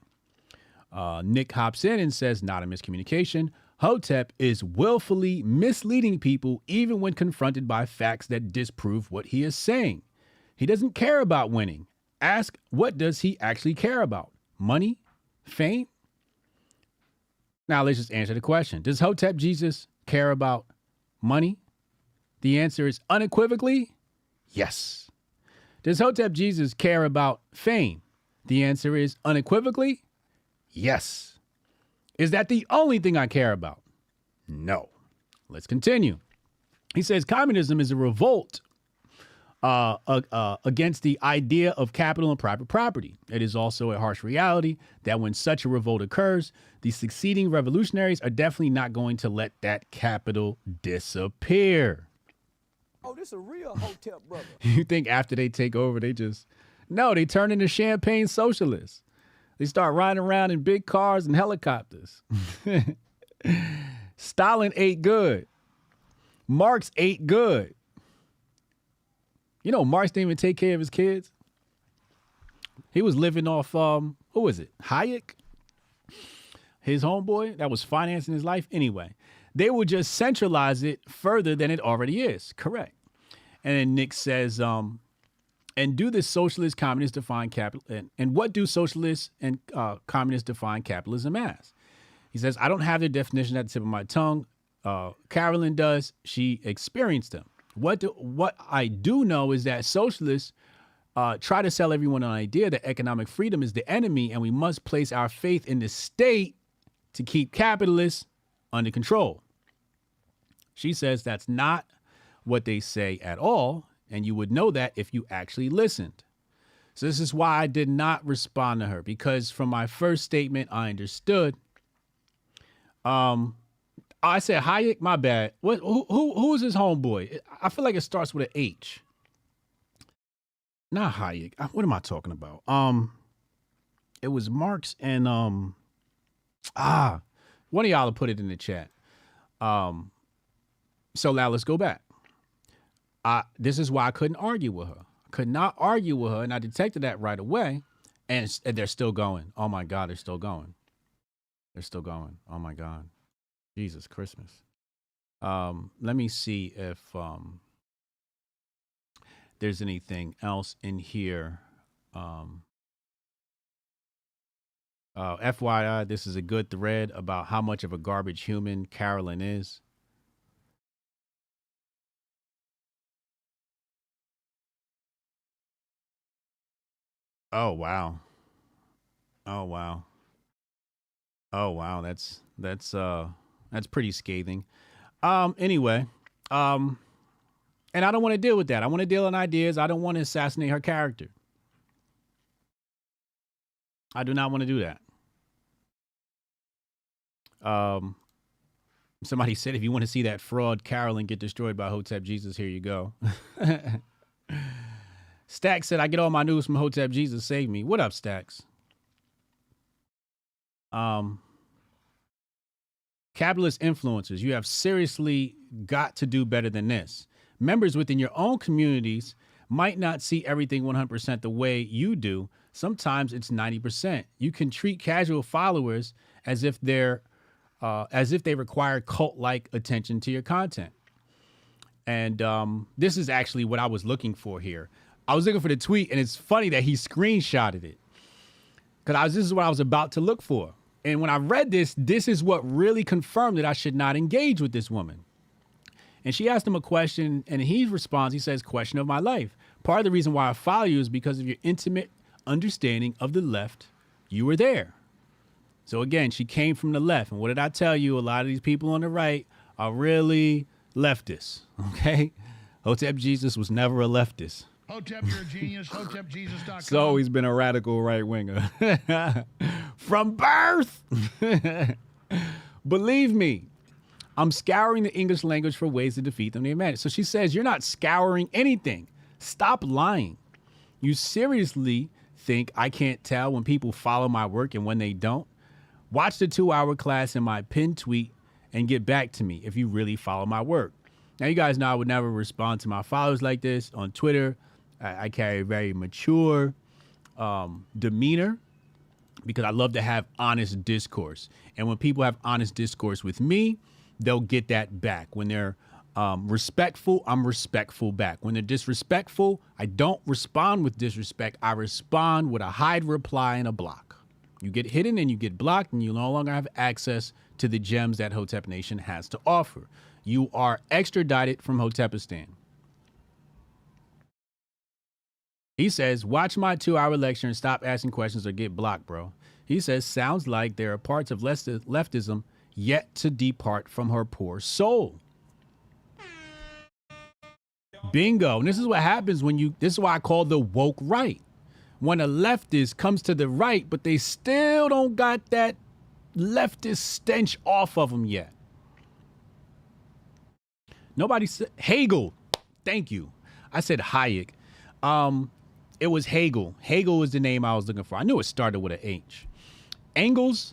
Nick hops in and says, not a miscommunication. Hotep is willfully misleading people even when confronted by facts that disprove what he is saying. He doesn't care about winning. Ask, what does he actually care about? Money? Fame? Now let's just answer the question. Does Hotep Jesus care about money? The answer is unequivocally yes. Does Hotep Jesus care about fame? The answer is unequivocally yes. Is that the only thing I care about? No. Let's continue. He says communism is a revolt against the idea of capital and private property. It is also a harsh reality that when such a revolt occurs, the succeeding revolutionaries are definitely not going to let that capital disappear.
Oh, this a real Hotep brother.
You think after they take over, they turn into champagne socialists. They start riding around in big cars and helicopters. Stalin ate good. Marx ate good. You know, Marx didn't even take care of his kids. He was living off, who was it? Hayek? His homeboy that was financing his life. Anyway, they will just centralize it further than it already is. Correct. And then Nick says, and do the socialist communists define capital? And what do socialists and communists define capitalism as? He says, I don't have their definition at the tip of my tongue. Carolyn does. She experienced them. What I do know is that socialists try to sell everyone an idea that economic freedom is the enemy and we must place our faith in the state to keep capitalists under control. She says that's not what they say at all, and you would know that if you actually listened. So this is why I did not respond to her, because from my first statement, I understood. I said Hayek, my bad. Who is his homeboy? I feel like it starts with an H. Not Hayek. What am I talking about? It was Marx and one of y'all will put it in the chat. So now let's go back. This is why I couldn't argue with her. I could not argue with her, and I detected that right away. And they're still going. Oh my God, they're still going. They're still going. Oh my God. Jesus Christmas. Let me see if there's anything else in here. FYI, this is a good thread about how much of a garbage human Carolyn is. Oh wow. Oh wow. Oh wow. That's pretty scathing. Anyway, and I don't want to deal with that. I want to deal in ideas. I don't want to assassinate her character. I do not want to do that. Somebody said, if you want to see that fraud Carolyn get destroyed by Hotep Jesus, here you go. Stax said, I get all my news from Hotep Jesus. Save me. What up, Stax? Capitalist influencers, you have seriously got to do better than this. Members within your own communities might not see everything 100% the way you do. Sometimes it's 90%. You can treat casual followers as if they require cult-like attention to your content. And this is actually what I was looking for here. I was looking for the tweet, and it's funny that he screenshotted it, because this is what I was about to look for. And when I read this, this is what really confirmed that I should not engage with this woman. And she asked him a question, and he responds, he says, question of my life. Part of the reason why I follow you is because of your intimate understanding of the left. You were there. So again, she came from the left. And what did I tell you? A lot of these people on the right are really leftists, okay? Hotep Jesus was never a leftist.
Hotep, you're a genius. HotepJesus.com.
He's always been a radical right-winger. From birth. Believe me, I'm scouring the English language for ways to defeat them. So she says, you're not scouring anything. Stop lying. You seriously think I can't tell when people follow my work and when they don't? Watch the 2-hour class in my pinned tweet and get back to me if you really follow my work. Now, you guys know I would never respond to my followers like this on Twitter. I carry a very mature demeanor because I love to have honest discourse. And when people have honest discourse with me, they'll get that back. When they're respectful, I'm respectful back. When they're disrespectful, I don't respond with disrespect. I respond with a hide reply and a block. You get hidden and you get blocked, and you no longer have access to the gems that Hotep Nation has to offer. You are extradited from Hotepistan. He says, watch my 2-hour lecture and stop asking questions or get blocked, bro. He says, sounds like there are parts of leftism yet to depart from her poor soul. Bingo. And this is what happens when this is why I call the woke right. When a leftist comes to the right, but they still don't got that leftist stench off of them yet. Nobody said Hegel. Thank you. I said Hayek. It was Hegel. Hegel was the name I was looking for. I knew it started with an H. Engels,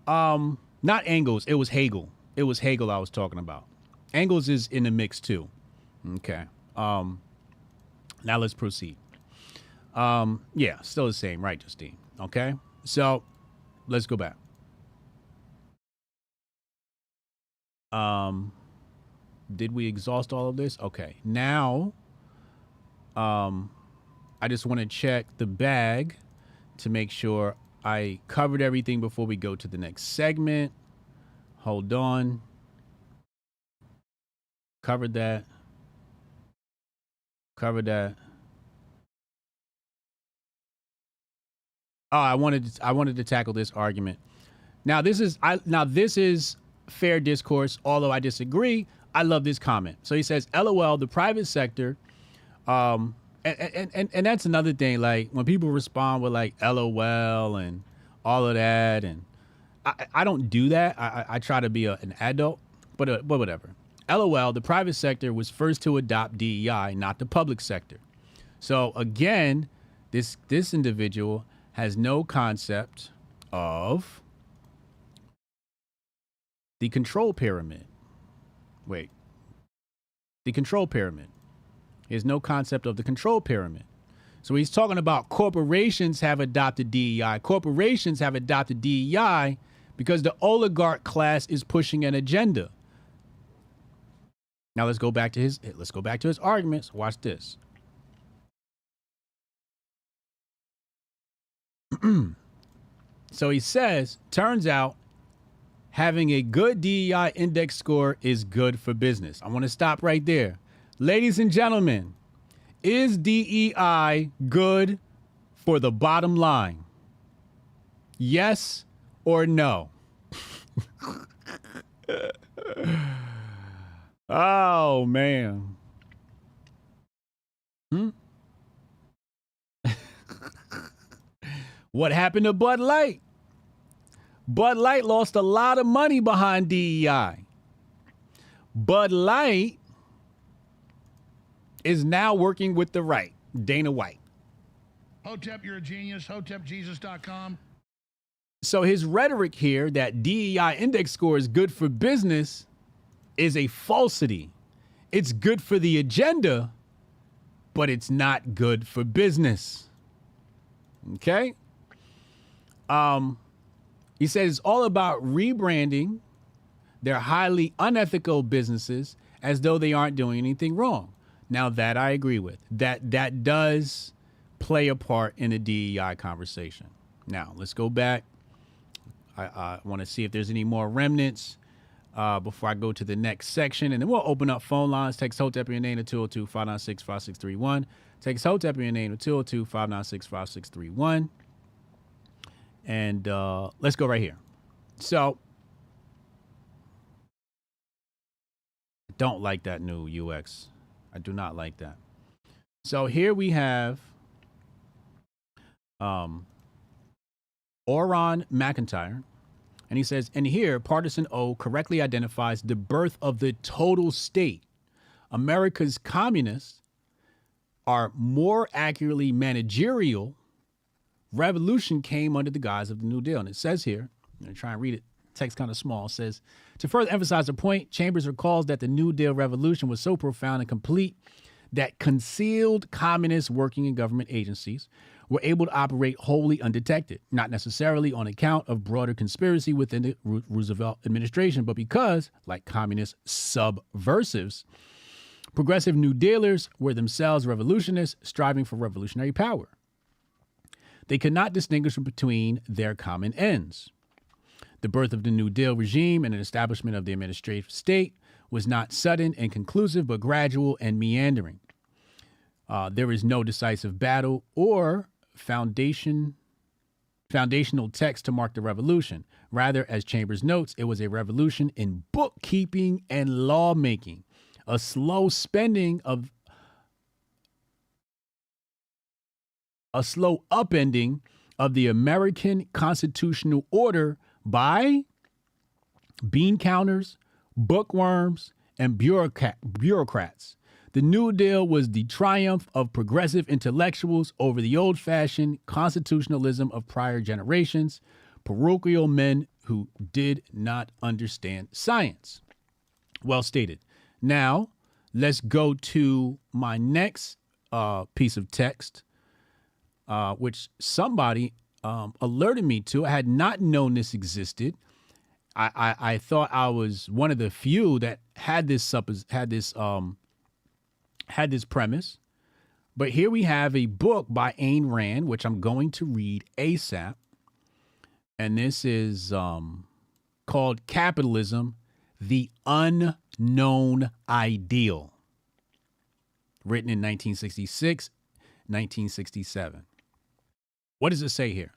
not Engels. It was Hegel. It was Hegel I was talking about. Engels is in the mix too. Okay. Now let's proceed. Yeah, still the same, right, Justine? Okay. So let's go back. Did we exhaust all of this? Okay. Now, I just want to check the bag to make sure I covered everything before we go to the next segment. Hold on. Covered that. Covered that. Oh, I wanted to tackle this argument. Now this is fair discourse, although I disagree. I love this comment. So he says, LOL, the private sector, and that's another thing, like when people respond with like LOL and all of that, and I don't do that. I try to be an adult, but whatever. LOL, the private sector was first to adopt DEI, not the public sector. So again, this individual has no concept of the control pyramid. Wait. The control pyramid. He has no concept of the control pyramid. So he's talking about corporations have adopted DEI. Corporations have adopted DEI because the oligarch class is pushing an agenda. Now let's go back to his arguments. Watch this. So he says, turns out having a good DEI index score is good for business. I want to stop right there. Ladies and gentlemen, is DEI good for the bottom line? Yes or no? Oh, man. What happened to Bud Light? Bud Light lost a lot of money behind DEI. Bud Light is now working with the right, Dana White.
Hotep, you're a genius. HotepJesus.com.
So his rhetoric here that DEI index score is good for business is a falsity. It's good for the agenda, but it's not good for business. Okay? He says it's all about rebranding their highly unethical businesses as though they aren't doing anything wrong. Now that I agree with. That does play a part in the DEI conversation. Now let's go back. I want to see if there's any more remnants. before I go to the next section. And then we'll open up phone lines. Text Hotep in your name to 202-596-5631. Text Hotep in your name to 202-596-5631. And let's go right here. So, I don't like that new UX. I do not like that. So here we have Oron McIntyre. And he says, and here, Partisan O correctly identifies the birth of the total state. America's communists are more accurately managerial. Revolution came under the guise of the New Deal. And it says here, I'm going to try and read it. Text kind of small. It says, to further emphasize the point, Chambers recalls that the New Deal revolution was so profound and complete that concealed communists working in government agencies were able to operate wholly undetected, not necessarily on account of broader conspiracy within the Roosevelt administration, but because, like communist subversives, progressive New Dealers were themselves revolutionists striving for revolutionary power. They could not distinguish between their common ends. The birth of the New Deal regime and an establishment of the administrative state was not sudden and conclusive, but gradual and meandering. There is no decisive battle or foundational text to mark the revolution. Rather, as Chambers notes, it was a revolution in bookkeeping and lawmaking, a slow upending of the American constitutional order by bean counters, bookworms, and bureaucrats. The New Deal was the triumph of progressive intellectuals over the old-fashioned constitutionalism of prior generations, parochial men who did not understand science. Well stated. Now, let's go to my next piece of text, which somebody alerted me to. I had not known this existed. I thought I was one of the few that had this premise. But here we have a book by Ayn Rand, which I'm going to read ASAP. And this is called Capitalism, the Unknown Ideal. Written in 1966, 1967. What does it say here?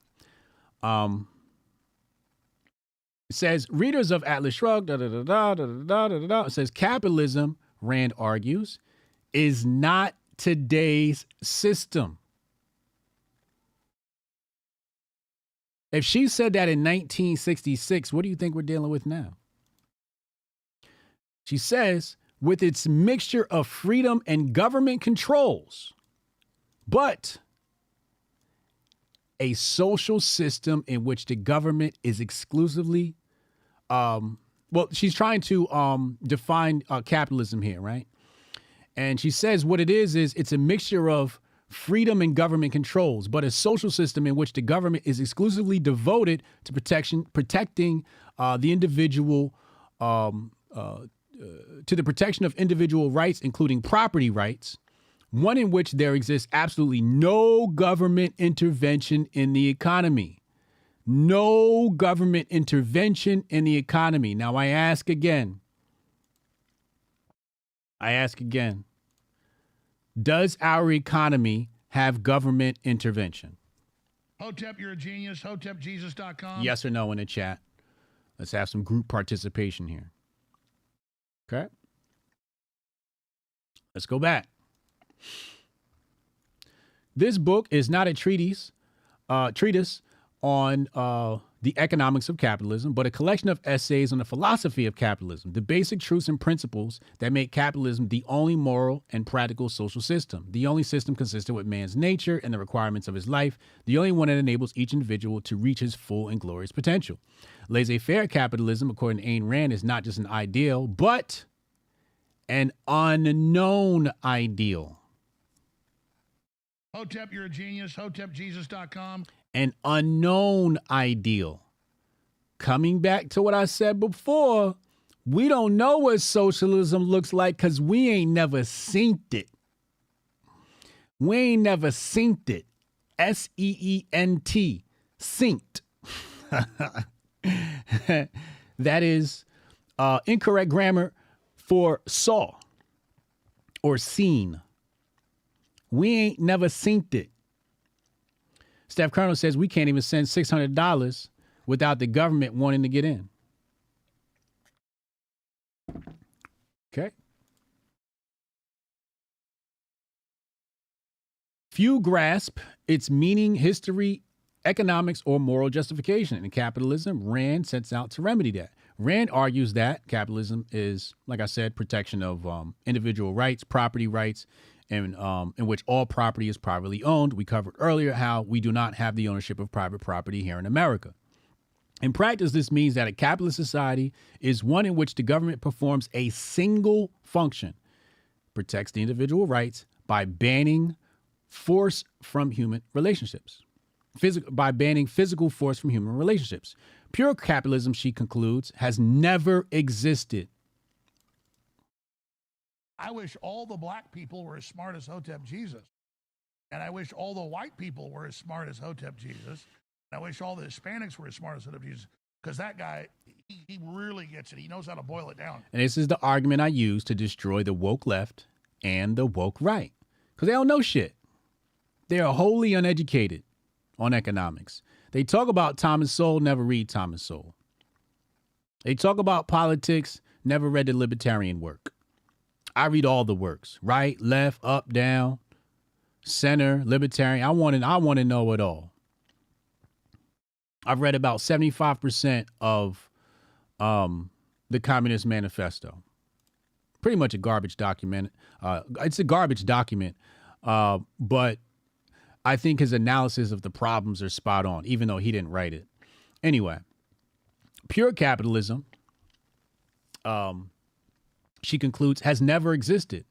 It says, readers of Atlas Shrugged, it says, capitalism, Rand argues, is not today's system. If she said that in 1966, what do you think we're dealing with now? She says, with its mixture of freedom and government controls, but a social system in which the government is exclusively, she's trying to define capitalism here, right? And she says what it is it's a mixture of freedom and government controls, but a social system in which the government is exclusively devoted to protecting the individual, to the protection of individual rights, including property rights, one in which there exists absolutely no government intervention in the economy. No government intervention in the economy. Now, I ask again, does our economy have government intervention?
Hotep, you're a genius. HotepJesus.com.
Yes or no in the chat. Let's have some group participation here. Okay. Let's go back. This book is not a treatise on the economics of capitalism, but a collection of essays on the philosophy of capitalism, the basic truths and principles that make capitalism the only moral and practical social system, the only system consistent with man's nature and the requirements of his life, the only one that enables each individual to reach his full and glorious potential. Laissez-faire capitalism, according to Ayn Rand, is not just an ideal, but an unknown ideal.
Hotep, you're a genius. HotepJesus.com.
An unknown ideal. Coming back to what I said before, we don't know what socialism looks like because we ain't never seen it. We ain't never seen it. S-E-E-N-T. Synced. That is Incorrect grammar for saw or seen. We ain't never seen it. Steph Colonel says we can't even send $600 without the government wanting to get in. Okay. Few grasp its meaning, history, economics, or moral justification. In capitalism, Rand sets out to remedy that. Rand argues that capitalism is, like I said, protection of individual rights, property rights, and in which all property is privately owned. We covered earlier how we do not have the ownership of private property here in America. In practice, this means that a capitalist society is one in which the government performs a single function, protects the individual rights by banning force from human relationships, by banning physical force from human relationships. Pure capitalism, she concludes, has never existed.
I wish all the black people were as smart as Hotep Jesus. And I wish all the white people were as smart as Hotep Jesus. And I wish all the Hispanics were as smart as Hotep Jesus. Because that guy, he really gets it. He knows how to boil it down.
And this is the argument I use to destroy the woke left and the woke right. Because they don't know shit. They are wholly uneducated on economics. They talk about Thomas Sowell, never read Thomas Sowell. They talk about politics, never read the libertarian work. I read all the works, right, left, up, down, center, libertarian. I want to know it all. I've read about 75% of the Communist Manifesto. Pretty much a garbage document. It's a garbage document, but I think his analysis of the problems are spot on, even though he didn't write it. Anyway, pure capitalism, she concludes, has never existed.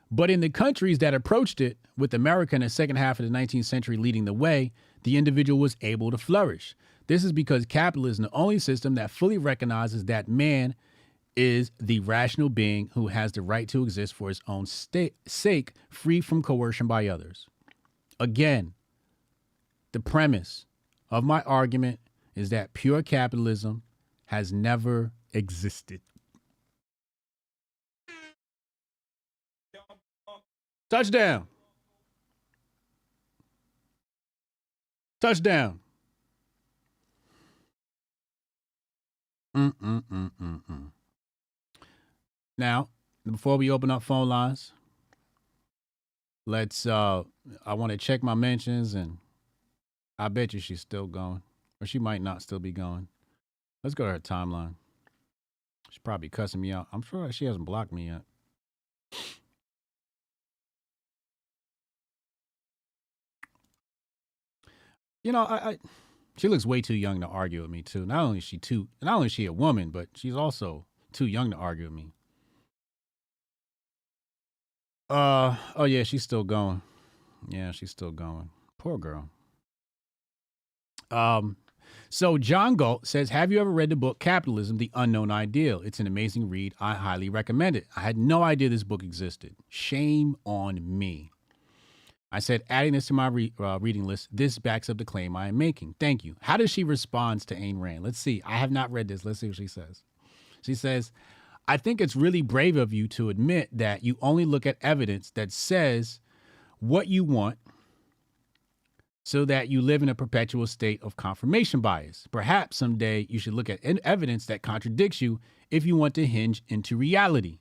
But in the countries that approached it, with America in the second half of the 19th century leading the way, the individual was able to flourish. This is because capitalism is the only system that fully recognizes that man is the rational being who has the right to exist for his own sake, free from coercion by others. Again, the premise of my argument is that pure capitalism has never existed. Touchdown. Touchdown. Now, before we open up phone lines, let's, I want to check my mentions, and I bet you she's still going, or she might not still be going. Let's go to her timeline. She's probably cussing me out. I'm sure she hasn't blocked me yet. You know, she looks way too young to argue with me too. Not only is she a woman, but she's also too young to argue with me. Oh yeah, she's still going. Yeah, she's still going. Poor girl. So John Galt says, have you ever read the book Capitalism, the Unknown Ideal? It's an amazing read. I highly recommend it. I had no idea this book existed. Shame on me. I said, adding this to my reading list, this backs up the claim I am making. Thank you. How does she respond to Ayn Rand? Let's see. I have not read this. Let's see what she says. She says, I think it's really brave of you to admit that you only look at evidence that says what you want so that you live in a perpetual state of confirmation bias. Perhaps someday you should look at evidence that contradicts you if you want to hinge into reality.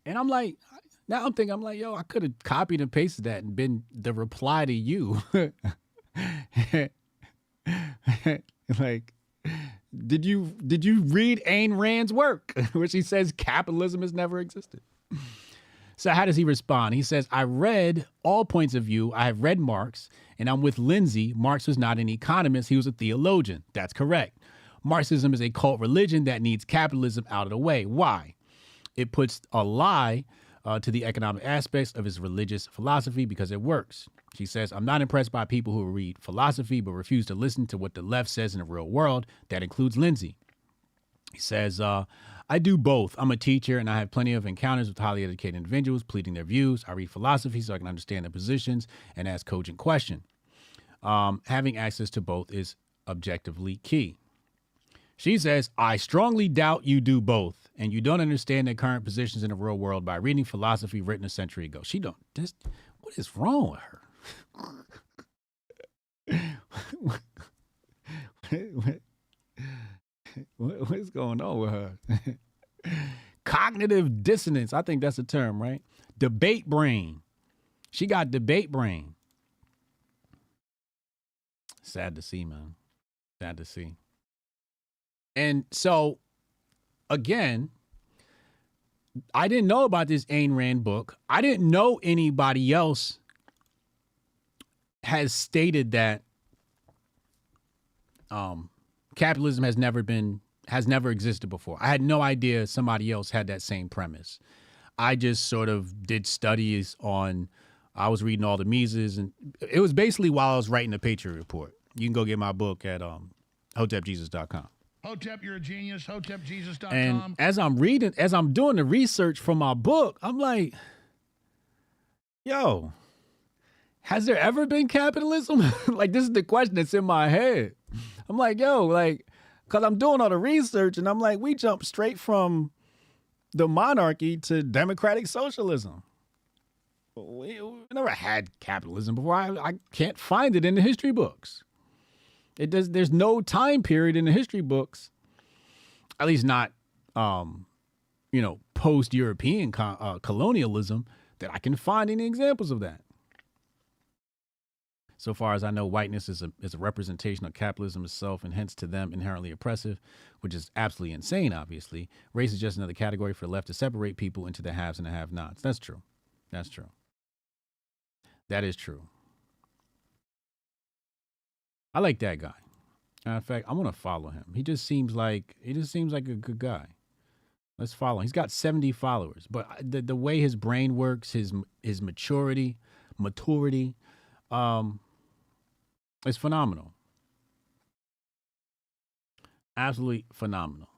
And I'm like, now I'm thinking, yo, I could have copied and pasted that and been the reply to you. Like, did you read Ayn Rand's work where she says capitalism has never existed? So how does he respond? He says, I read all points of view. I have read Marx, and I'm with Lindsay. Marx was not an economist. He was a theologian. That's correct. Marxism is a cult religion that needs capitalism out of the way. Why? It puts a lie to the economic aspects of his religious philosophy because it works. She says, I'm not impressed by people who read philosophy but refuse to listen to what the left says in the real world. That includes Lindsay. He says, I do both. I'm a teacher and I have plenty of encounters with highly educated individuals pleading their views. I read philosophy so I can understand their positions and ask cogent questions. Having access to both is objectively key. She says, I strongly doubt you do both, and you don't understand their current positions in the real world by reading philosophy written a century ago. She don't. What is wrong with her? What is going on with her? Cognitive dissonance. I think that's a term, right? Debate brain. She got debate brain. Sad to see, man. Sad to see. And so, again, I didn't know about this Ayn Rand book. I didn't know anybody else has stated that capitalism has never existed before. I had no idea somebody else had that same premise. I just sort of did studies on, I was reading all the Mises, and it was basically while I was writing the Patriot Report. You can go get my book at HotepJesus.com.
Hotep, you're a genius. HotepJesus.com.
And as I'm doing the research for my book, I'm like, yo, has there ever been capitalism? Like, this is the question that's in my head. I'm like, yo, like, because I'm doing all the research, and I'm like, we jumped straight from the monarchy to democratic socialism. We never had capitalism before. I can't find it in the history books. There's no time period in the history books, at least not, post-European colonialism, that I can find any examples of that. So far as I know, whiteness is a representation of capitalism itself, and hence to them inherently oppressive, which is absolutely insane, obviously. Race is just another category for the left to separate people into the haves and the have-nots. That's true. That's true. That is true. I like that guy. In fact, I want to follow him. He just seems like a good guy. Let's follow him. He's got 70 followers, but the way his brain works, his maturity, is phenomenal. Absolutely phenomenal.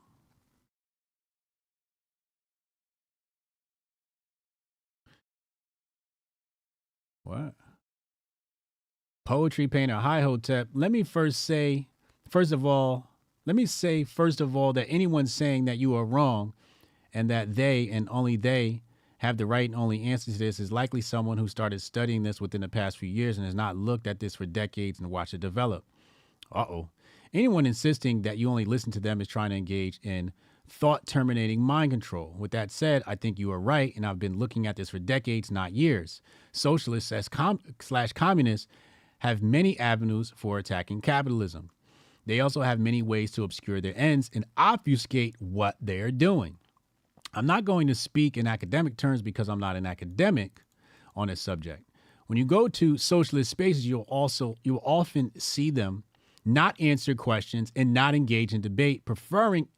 What? Poetry painter, hi Hotep. Let me say, first of all, that anyone saying that you are wrong and that they and only they have the right and only answer to this is likely someone who started studying this within the past few years and has not looked at this for decades and watched it develop. Anyone insisting that you only listen to them is trying to engage in thought-terminating mind control. With that said, I think you are right, and I've been looking at this for decades, not years. Socialists slash communists have many avenues for attacking capitalism. They also have many ways to obscure their ends and obfuscate what they're doing. I'm not going to speak in academic terms because I'm not an academic on this subject. When you go to socialist spaces, you'll often see them not answer questions and not engage in debate, preferring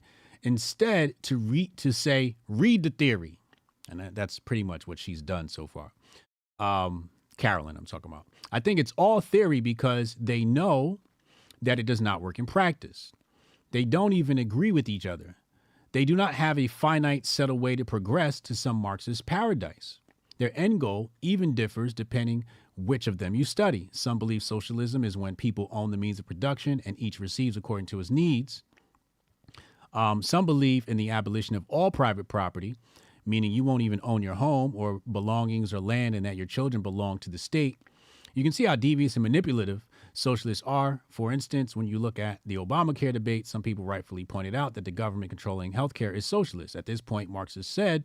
instead to read the theory. And that's pretty much what she's done so far. Carolyn, I'm talking about. I think it's all theory because they know that it does not work in practice. They don't even agree with each other. They do not have a finite, settled way to progress to some Marxist paradise. Their end goal even differs depending which of them you study. Some believe socialism is when people own the means of production and each receives according to his needs. Some believe in the abolition of all private property, meaning you won't even own your home or belongings or land and that your children belong to the state. You can see how devious and manipulative socialists are. For instance, when you look at the Obamacare debate, some people rightfully pointed out that the government controlling healthcare is socialist. At this point, Marxists said,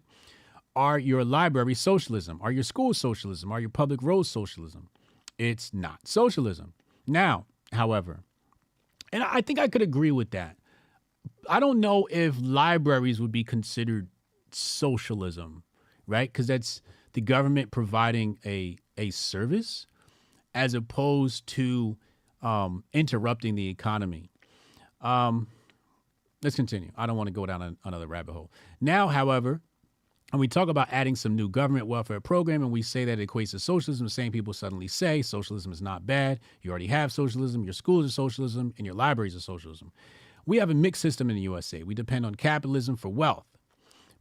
are your libraries socialism? Are your schools socialism? Are your public roads socialism? It's not socialism. Now, however, and I think I could agree with that. I don't know if libraries would be considered socialism, right? Because that's the government providing a service as opposed to interrupting the economy. Let's continue. I don't want to go down another rabbit hole. Now, however, when we talk about adding some new government welfare program and we say that it equates to socialism, the same people suddenly say socialism is not bad. You already have socialism. Your schools are socialism and your libraries are socialism. We have a mixed system in the USA. We depend on capitalism for wealth,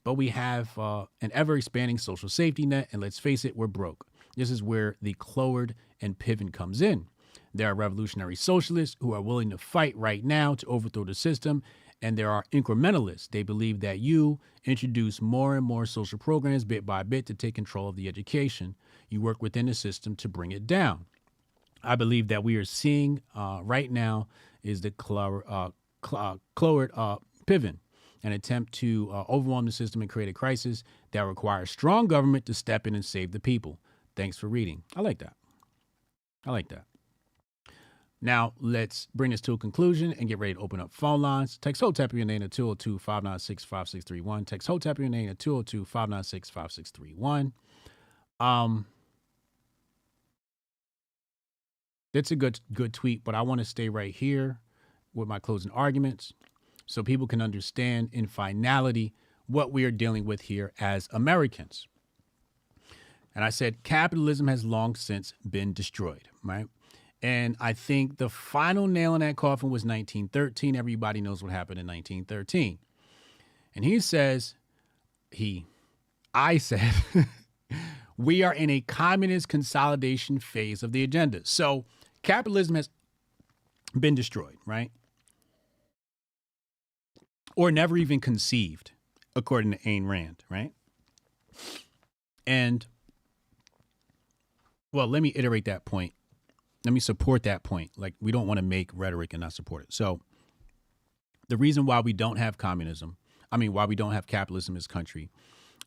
but we have an ever-expanding social safety net, and let's face it, we're broke. This is where the Cloward and Piven comes in. There are revolutionary socialists who are willing to fight right now to overthrow the system And there are incrementalists. They believe that you introduce more and more social programs bit by bit to take control of the education. You work within the system to bring it down. I believe that we are seeing right now is the Cloward Piven, an attempt to overwhelm the system and create a crisis that requires strong government to step in and save the people. Thanks for reading. I like that. I like that. Now, let's bring this to a conclusion and get ready to open up phone lines. Text HOTEP your name at 202-596-5631. Text HOTEP your name at 202-596-5631. It's a good tweet, but I want to stay right here with my closing arguments so people can understand in finality what we are dealing with here as Americans. And I said capitalism has long since been destroyed, right? And I think the final nail in that coffin was 1913. Everybody knows what happened in 1913. And I said, we are in a communist consolidation phase of the agenda. So capitalism has been destroyed, right? Or never even conceived, according to Ayn Rand, right? And, well, let me iterate that point. Let me support that point. Like, we don't want to make rhetoric and not support it. So the reason why we don't have why we don't have capitalism in this country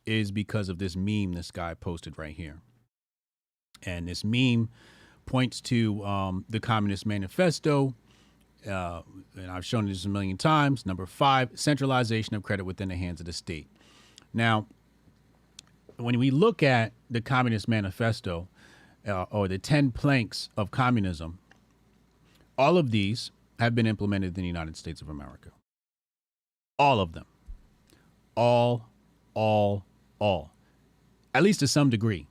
is because of this meme this guy posted right here. And this meme points to the Communist Manifesto. And I've shown this a million times. Number 5, centralization of credit within the hands of the state. Now, when we look at the Communist Manifesto, or the 10 planks of communism, all of these have been implemented in the United States of America. All of them. All. At least to some degree.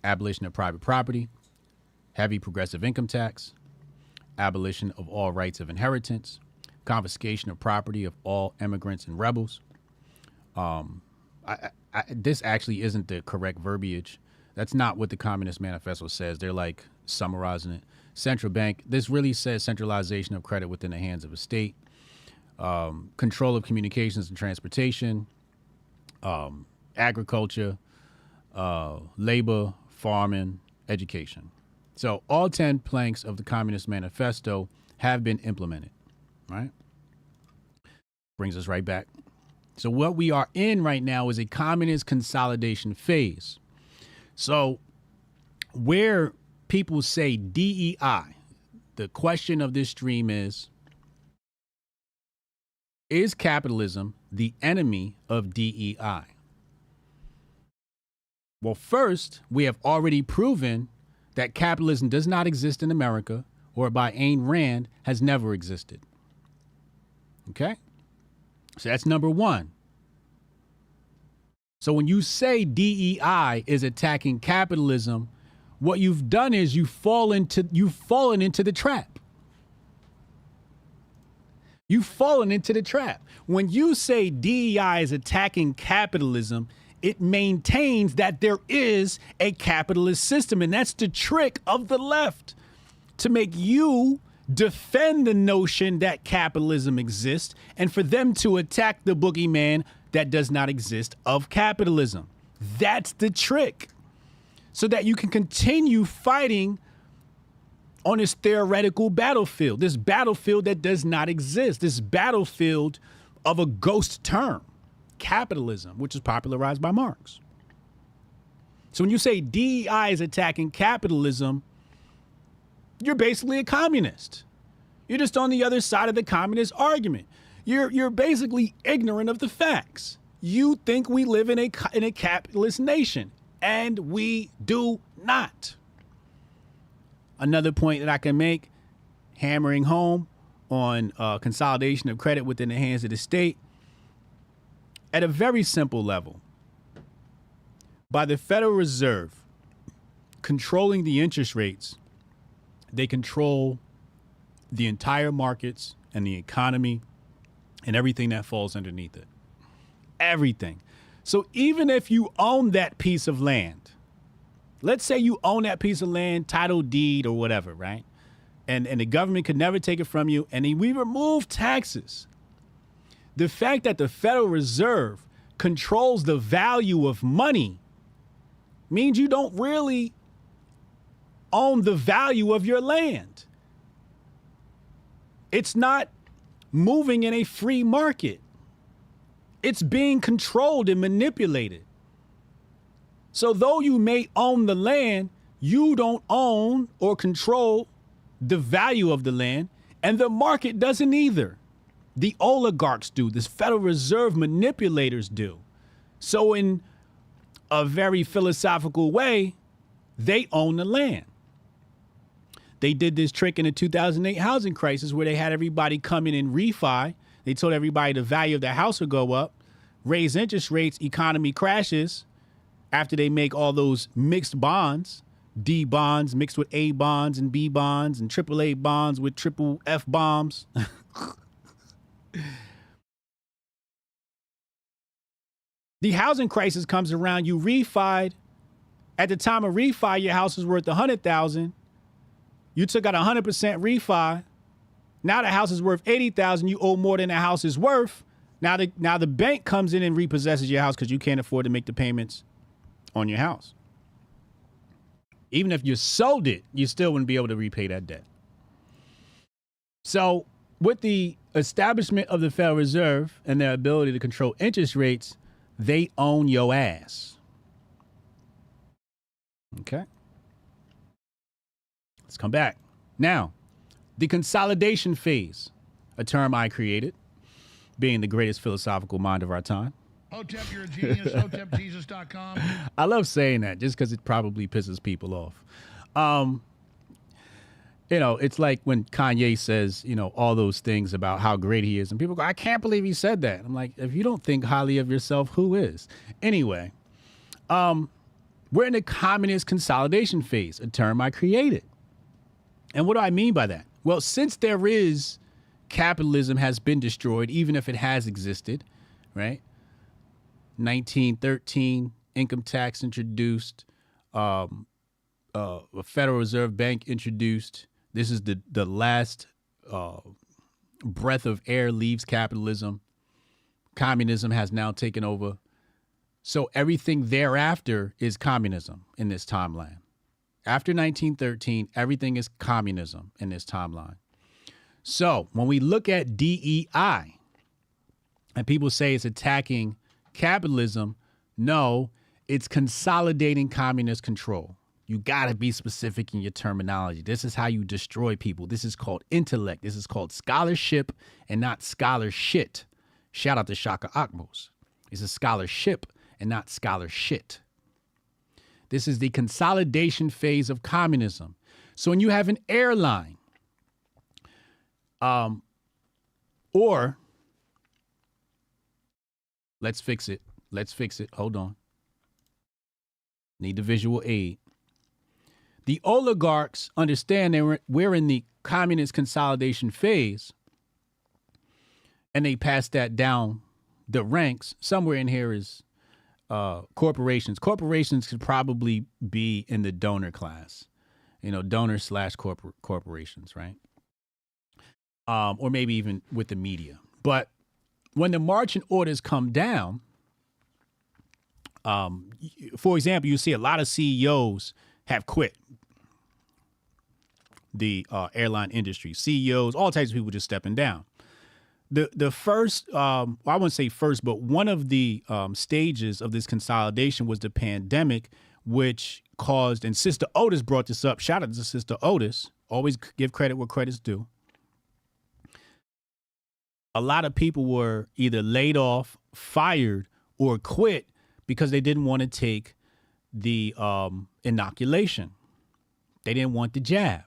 Abolition of private property, heavy progressive income tax, abolition of all rights of inheritance, confiscation of property of all immigrants and rebels. This actually isn't the correct verbiage. That's not what the Communist Manifesto says. They're like summarizing it. Central bank. This really says centralization of credit within the hands of a state. Control of communications and transportation. Agriculture. Labor, farming, education. So all 10 planks of the Communist Manifesto have been implemented. Right? Brings us right back. So what we are in right now is a communist consolidation phase. So where people say DEI, the question of this stream is capitalism the enemy of DEI? Well, first, we have already proven that capitalism does not exist in America, or by Ayn Rand, has never existed. Okay? So that's number 1. So when you say DEI is attacking capitalism, what you've done is you've fallen into the trap. You've fallen into the trap. When you say DEI is attacking capitalism, it maintains that there is a capitalist system. And that's the trick of the left, to make you defend the notion that capitalism exists and for them to attack the boogeyman that does not exist of capitalism. That's the trick. So that you can continue fighting on this theoretical battlefield, this battlefield that does not exist, this battlefield of a ghost term, capitalism, which is popularized by Marx. So when you say DEI is attacking capitalism, you're basically a communist. You're just on the other side of the communist argument. You're basically ignorant of the facts. You think we live in a capitalist nation, and we do not. Another point that I can make, hammering home on consolidation of credit within the hands of the state, at a very simple level, by the Federal Reserve controlling the interest rates, they control the entire markets and the economy and everything that falls underneath it. Everything. So even if you own that piece of land, let's say you own that piece of land, title deed or whatever, right? and the government could never take it from you. And then we remove taxes. The fact that the Federal Reserve controls the value of money means you don't really own the value of your land. It's not moving in a free market. It's being controlled and manipulated. So though you may own the land, you don't own or control the value of the land, and the market doesn't either. The oligarchs do. The Federal Reserve manipulators do. So in a very philosophical way, they own the land. They did this trick in the 2008 housing crisis where they had everybody come in and refi. They told everybody the value of their house would go up, raise interest rates, economy crashes after they make all those mixed bonds, D bonds mixed with A bonds and B bonds and triple A bonds with triple F bombs. The housing crisis comes around, you refied. At the time of refi, your house was worth $100,000. You took out 100% refi. Now the house is worth $80,000. You owe more than the house is worth. Now the bank comes in and repossesses your house because you can't afford to make the payments on your house. Even if you sold it, you still wouldn't be able to repay that debt. So with the establishment of the Federal Reserve and their ability to control interest rates, they own your ass. Okay. Let's come back. Now, the consolidation phase, a term I created, being the greatest philosophical mind of our time.
Hotep, you're a genius. HotepJesus.com.
I love saying that just because it probably pisses people off. It's like when Kanye says, all those things about how great he is. And people go, I can't believe he said that. I'm like, if you don't think highly of yourself, who is? Anyway, we're in the communist consolidation phase, a term I created. And what do I mean by that? Well, since capitalism has been destroyed, even if it has existed, right? 1913, income tax introduced, a Federal Reserve Bank introduced. This is the last breath of air leaves capitalism. Communism has now taken over. So everything thereafter is communism in this timeline. After 1913, everything is communism in this timeline. So when we look at DEI, and people say it's attacking capitalism, no, it's consolidating communist control. You got to be specific in your terminology. This is how you destroy people. This is called intellect. This is called scholarship and not scholarshit. Shout out to Shaka Akmos. It's a scholarship and not scholarshit. This is the consolidation phase of communism. So when you have an airline, or let's fix it. Hold on. Need the visual aid. The oligarchs understand that we're in the communist consolidation phase, and they pass that down the ranks. Somewhere in here is corporations. Corporations could probably be in the donor class, donor/corporations, right? Or maybe even with the media. But when the marching orders come down, for example, you see a lot of CEOs have quit the airline industry. CEOs, all types of people just stepping down. The first, I wouldn't say first, but one of the stages of this consolidation was the pandemic, which caused, and Sister Otis brought this up. Shout out to Sister Otis. Always give credit where credit's due. A lot of people were either laid off, fired, or quit because they didn't want to take the inoculation. They didn't want the jab.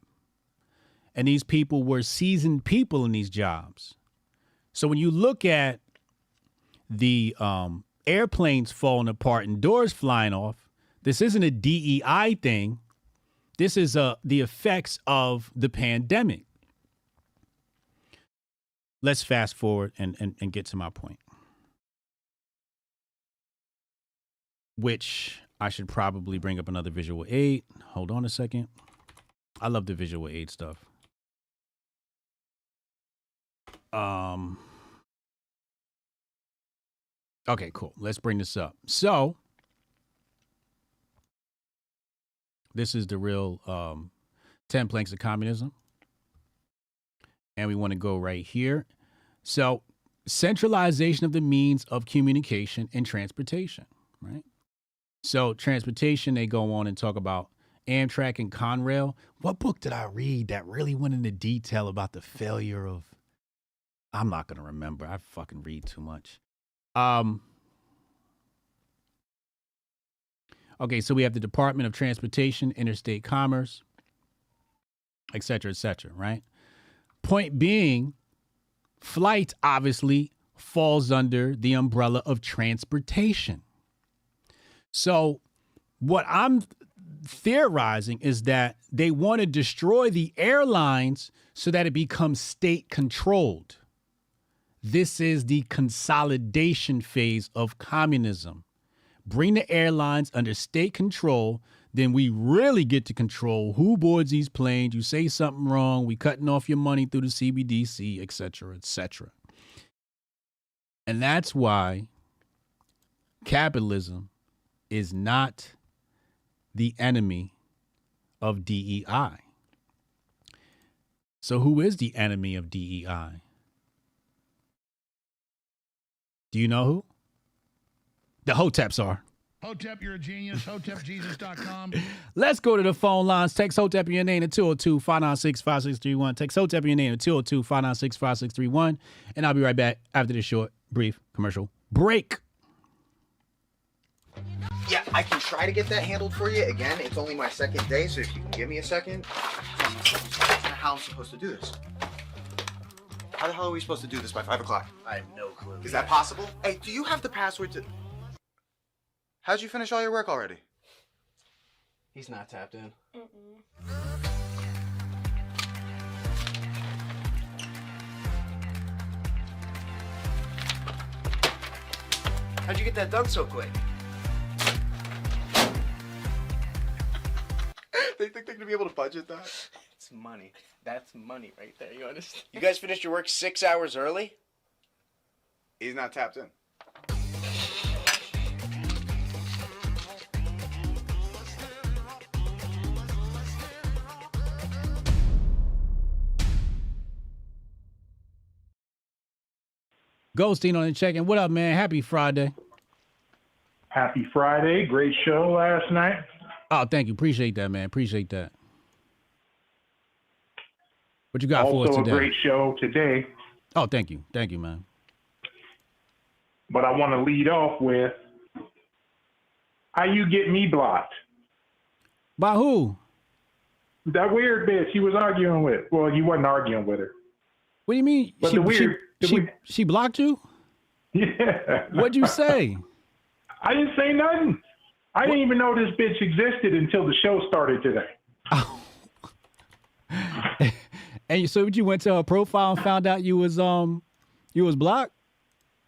And these people were seasoned people in these jobs. So when you look at the airplanes falling apart and doors flying off, this isn't a DEI thing. This is the effects of the pandemic. Let's fast forward and get to my point, which I should probably bring up another visual aid. Hold on a second. I love the visual aid stuff. Okay, cool. Let's bring this up. So this is the real 10 planks of communism. And we want to go right here. So centralization of the means of communication and transportation, right? So transportation, they go on and talk about Amtrak and Conrail. What book did I read that really went into detail about the failure of, I'm not going to remember. I fucking read too much. Okay, so we have the Department of Transportation, Interstate Commerce, et cetera, right? Point being, flight obviously falls under the umbrella of transportation. So what I'm theorizing is that they want to destroy the airlines so that it becomes state controlled. This is the consolidation phase of communism. Bring the airlines under state control, then we really get to control who boards these planes. You say something wrong, we cutting off your money through the CBDC, et cetera, et cetera. And that's why capitalism is not the enemy of DEI. So who is the enemy of DEI? Do you know who? The Hoteps are.
Hotep, you're a genius. HotepJesus.com.
Let's go to the phone lines. Text Hotep in your name at 202-596-5631. Text Hotep in your name at 202-596-5631. And I'll be right back after this short, brief commercial break.
Yeah, I can try to get that handled for you. Again, it's only my second day, so if you can give me a second. How am I supposed to do this? How the hell are we supposed to do this by 5 o'clock?
I have no clue.
Is that possible? Hey, do you have the password to... How'd you finish all your work already?
He's not tapped in. How'd you get that done so quick?
They think they're gonna be able to budget that?
It's money. That's money right there. You understand? You guys finished your work 6 hours early?
He's not tapped in.
Goldstein on the check-in. What up, man? Happy Friday.
Happy Friday. Great show last night.
Oh, thank you. Appreciate that, man. Appreciate that. What you got for us today?
Also a great show today.
Oh, thank you. Thank you, man.
But I want to lead off with how you get me blocked.
By who?
That weird bitch you was arguing with. Well, you wasn't arguing with her.
What do you mean?
But
She blocked you?
Yeah.
What'd you say?
I didn't say nothing. I didn't even know this bitch existed until the show started today.
Oh. And so you went to her profile and found out you was blocked?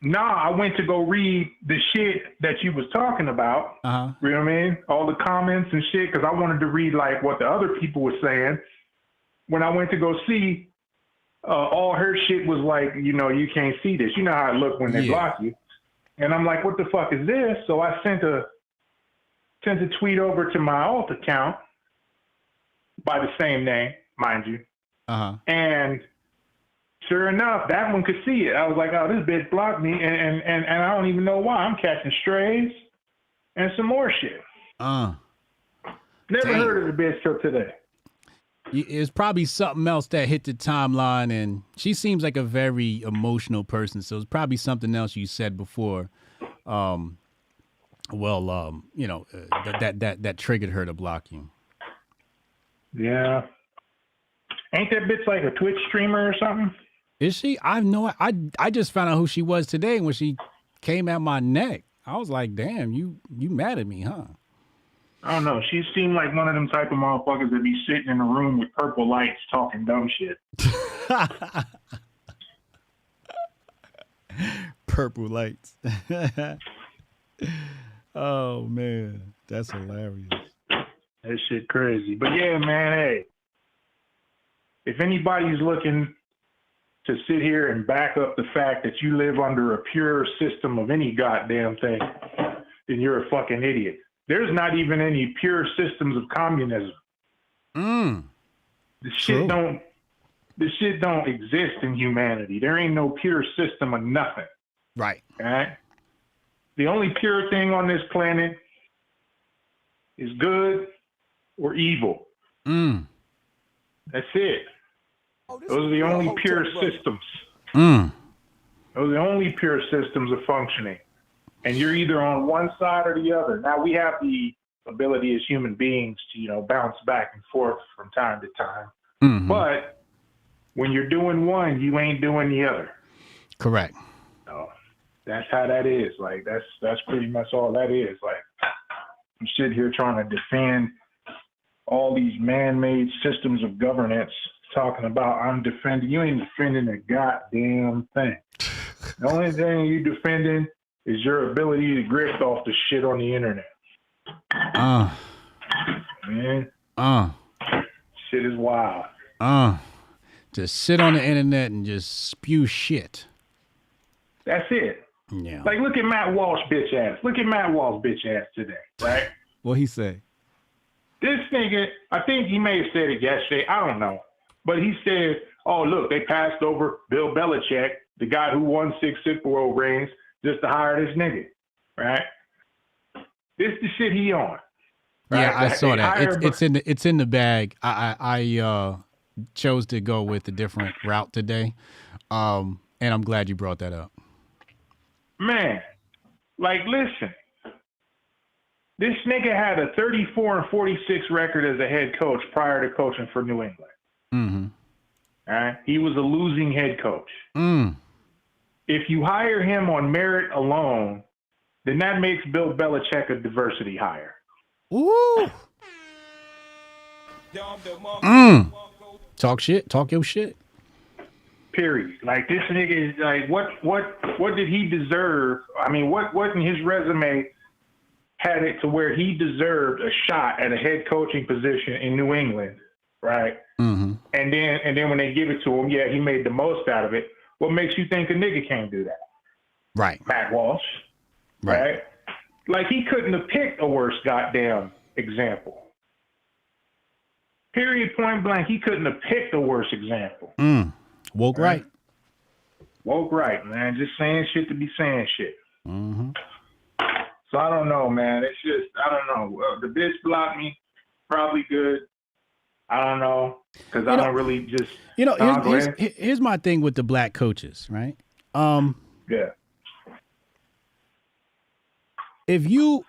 Nah, I went to go read the shit that you was talking about.
Uh-huh.
You know what I mean? All the comments and shit, because I wanted to read like what the other people were saying. When I went to go see, all her shit was like, you know, you can't see this. You know how it look when they block you. And I'm like, what the fuck is this? So I sent a tweet over to my alt account by the same name, mind you.
Uh-huh.
And sure enough, that one could see it. I was like, oh, this bitch blocked me, and I don't even know why. I'm catching strays and some more shit. Never heard of the bitch till today.
It's probably something else that hit the timeline, and she seems like a very emotional person, so it's probably something else you said before. You know, that triggered her to block you.
Yeah. Ain't that bitch like a Twitch streamer or something?
Is she? I just found out who she was today when she came at my neck. I was like, damn, you mad at me, huh?
I don't know. She seemed like one of them type of motherfuckers that be sitting in a room with purple lights talking dumb shit.
Purple lights. Oh, man. That's hilarious.
That shit crazy. But yeah, man, hey. If anybody's looking to sit here and back up the fact that you live under a pure system of any goddamn thing, then you're a fucking idiot. There's not even any pure systems of communism. The shit don't exist in humanity. There ain't no pure system of nothing.
Right.
All right? The only pure thing on this planet is good or evil. That's it. Those are the only pure systems. Those are the only pure systems of functioning. And you're either on one side or the other. Now, we have the ability as human beings to, you know, bounce back and forth from time to time. But when you're doing one, you ain't doing the other.
Correct.
So that's how that is. Like, that's pretty much all that is. Like, you sit here trying to defend all these man-made systems of governance, talking about I'm defending. You ain't defending a goddamn thing. The only thing you defending is your ability to grift off the shit on the internet. Man. Shit is wild.
Just sit on the internet and just spew shit.
That's it.
Yeah.
Like, look at Matt Walsh bitch ass. Look at Matt Walsh bitch ass today, right?
What he say?
This nigga, I think he may have said it yesterday. I don't know. But he said, oh, look, they passed over Bill Belichick, the guy who won 6 Super Bowl rings, just to hire this nigga, right? This the shit he on. Right?
Yeah, I saw that. It's in the bag. I chose to go with a different route today, and I'm glad you brought that up.
Man, like, listen. This nigga had a 34-46 record as a head coach prior to coaching for New England. All right? He was a losing head coach. If you hire him on merit alone, then that makes Bill Belichick a diversity hire.
Ooh. Talk shit. Talk your shit.
Period. Like, this nigga is like, what did he deserve? I mean, what in his resume had it to where he deserved a shot at a head coaching position in New England, right? And then when they give it to him, yeah, he made the most out of it. What makes you think a nigga can't do that?
Right.
Matt Walsh. Right? Like, he couldn't have picked a worse goddamn example. Period, point blank. He couldn't have picked a worse example.
Woke right.
Woke right, man. Just saying shit to be saying shit. So I don't know, man. It's just, I don't know. The bitch blocked me. Probably good. I don't know. Because I don't really just.
You know, here's my thing with the black coaches, right?
Yeah.
If you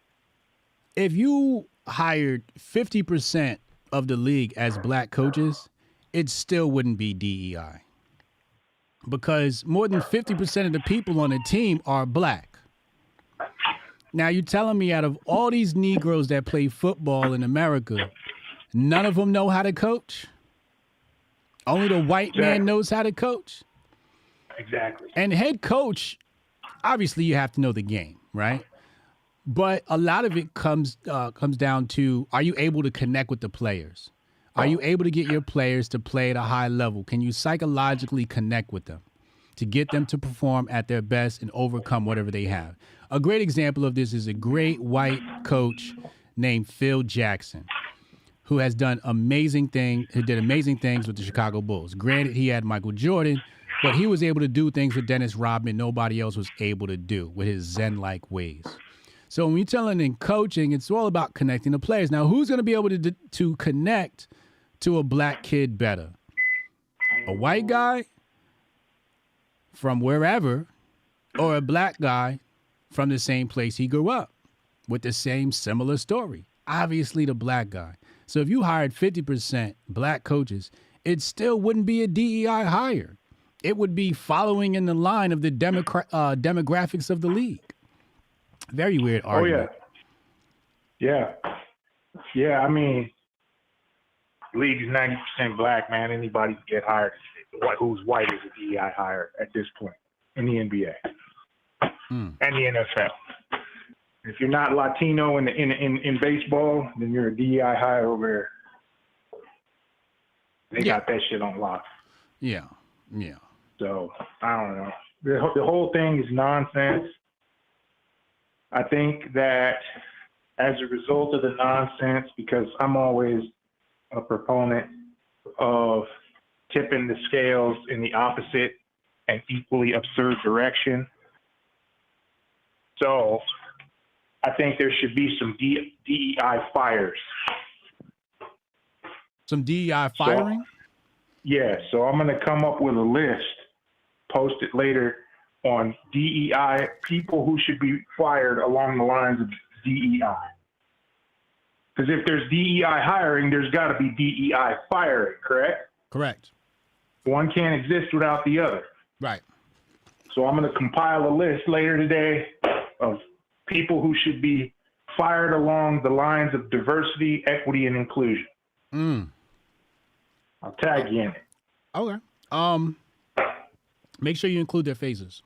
hired 50% of the league as black coaches, it still wouldn't be DEI. Because more than 50% of the people on the team are black. Now, you're telling me out of all these Negroes that play football in America, none of them know how to coach? Only the white man knows how to coach?
Exactly.
And head coach, obviously you have to know the game, right? But a lot of it comes down to, are you able to connect with the players? Are you able to get your players to play at a high level? Can you psychologically connect with them to get them to perform at their best and overcome whatever they have? A great example of this is a great white coach named Phil Jackson, who has done amazing things with the Chicago Bulls. Granted, he had Michael Jordan, but he was able to do things with Dennis Rodman nobody else was able to do with his Zen-like ways. So when you're telling in coaching, it's all about connecting the players. Now, who's going to be able to connect to a black kid better? A white guy from wherever, or a black guy from the same place he grew up with the same similar story? Obviously the black guy. So if you hired 50% black coaches, it still wouldn't be a DEI hire. It would be following in the line of the demographics of the league. Very weird argument.
Yeah. I mean, the league is 90% black, man. Anybody can get hired who's white is a DEI hire at this point in the NBA and the NFL. If you're not Latino in baseball, then you're a DEI hire over there. They got that shit on lock.
Yeah.
So I don't know. The whole thing is nonsense. I think that as a result of the nonsense, because I'm always a proponent of tipping the scales in the opposite and equally absurd direction. So I think there should be some DEI fires.
Some DEI firing?
So I'm going to come up with a list, post it later on DEI, people who should be fired along the lines of DEI. Because if there's DEI hiring, there's got to be DEI firing, correct?
Correct.
One can't exist without the other.
Right.
So I'm going to compile a list later today of people who should be fired along the lines of diversity, equity, and inclusion. I'll tag you in it.
Okay. Make sure you include their faces.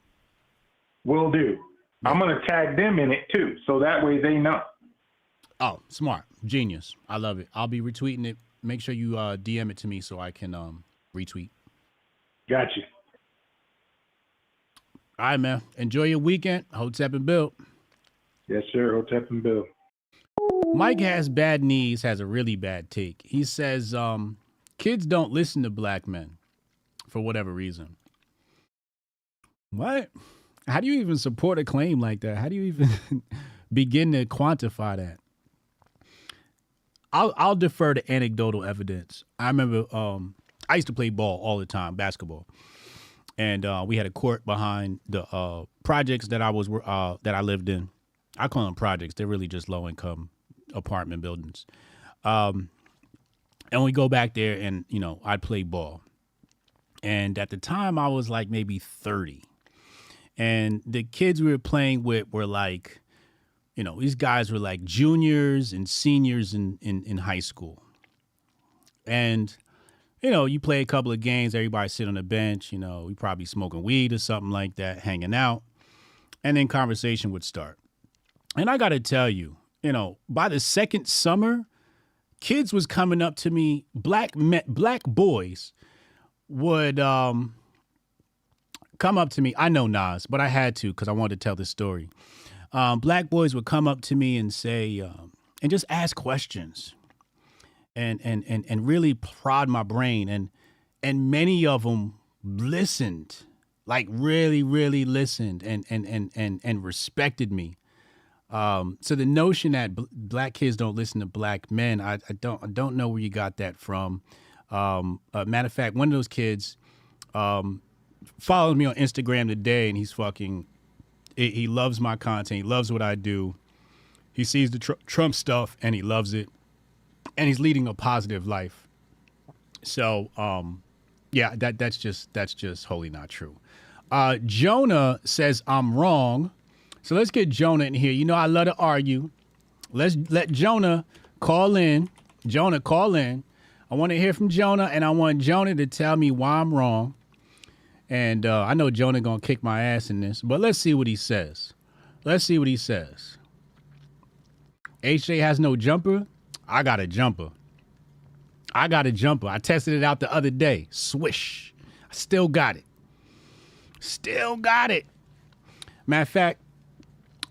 Will do. I'm going to tag them in it too, so that way they know.
Oh, smart. Genius. I love it. I'll be retweeting it. Make sure you DM it to me so I can retweet.
Gotcha.
All right, man. Enjoy your weekend. Hotep and Bill.
Yes, sir. Hotep and Bill.
Mike Has Bad Knees has a really bad take. He says kids don't listen to black men for whatever reason. What? How do you even support a claim like that? How do you even begin to quantify that? I'll defer to anecdotal evidence. I remember I used to play ball all the time, basketball, and we had a court behind the projects that I lived in. I call them projects. They're really just low income apartment buildings. And we go back there, and I'd play ball. And at the time, I was like maybe 30, and the kids we were playing with were like, these guys were like juniors and seniors in high school. And, you play a couple of games, everybody sit on the bench, we probably smoking weed or something like that, hanging out. And then conversation would start. And I got to tell you, by the second summer, kids was coming up to me, black boys would come up to me. I know Nas, but I had to because I wanted to tell this story. Black boys would come up to me and say, and just ask questions, and really prod my brain, and many of them listened, like really, really listened, and respected me. So the notion that black kids don't listen to black men, I don't know where you got that from. Matter of fact, one of those kids followed me on Instagram today, and he's fucking. He loves my content. He loves what I do. He sees the Trump stuff and he loves it. And he's leading a positive life. So, yeah, that's just wholly not true. Jonah says I'm wrong. So let's get Jonah in here. I love to argue. Let's let Jonah call in. Jonah, call in. I want to hear from Jonah, and I want Jonah to tell me why I'm wrong. And I know Jonah going to kick my ass in this, but let's see what he says. Let's see what he says. HJ has no jumper. I got a jumper. I tested it out the other day. Swish. I still got it. Matter of fact,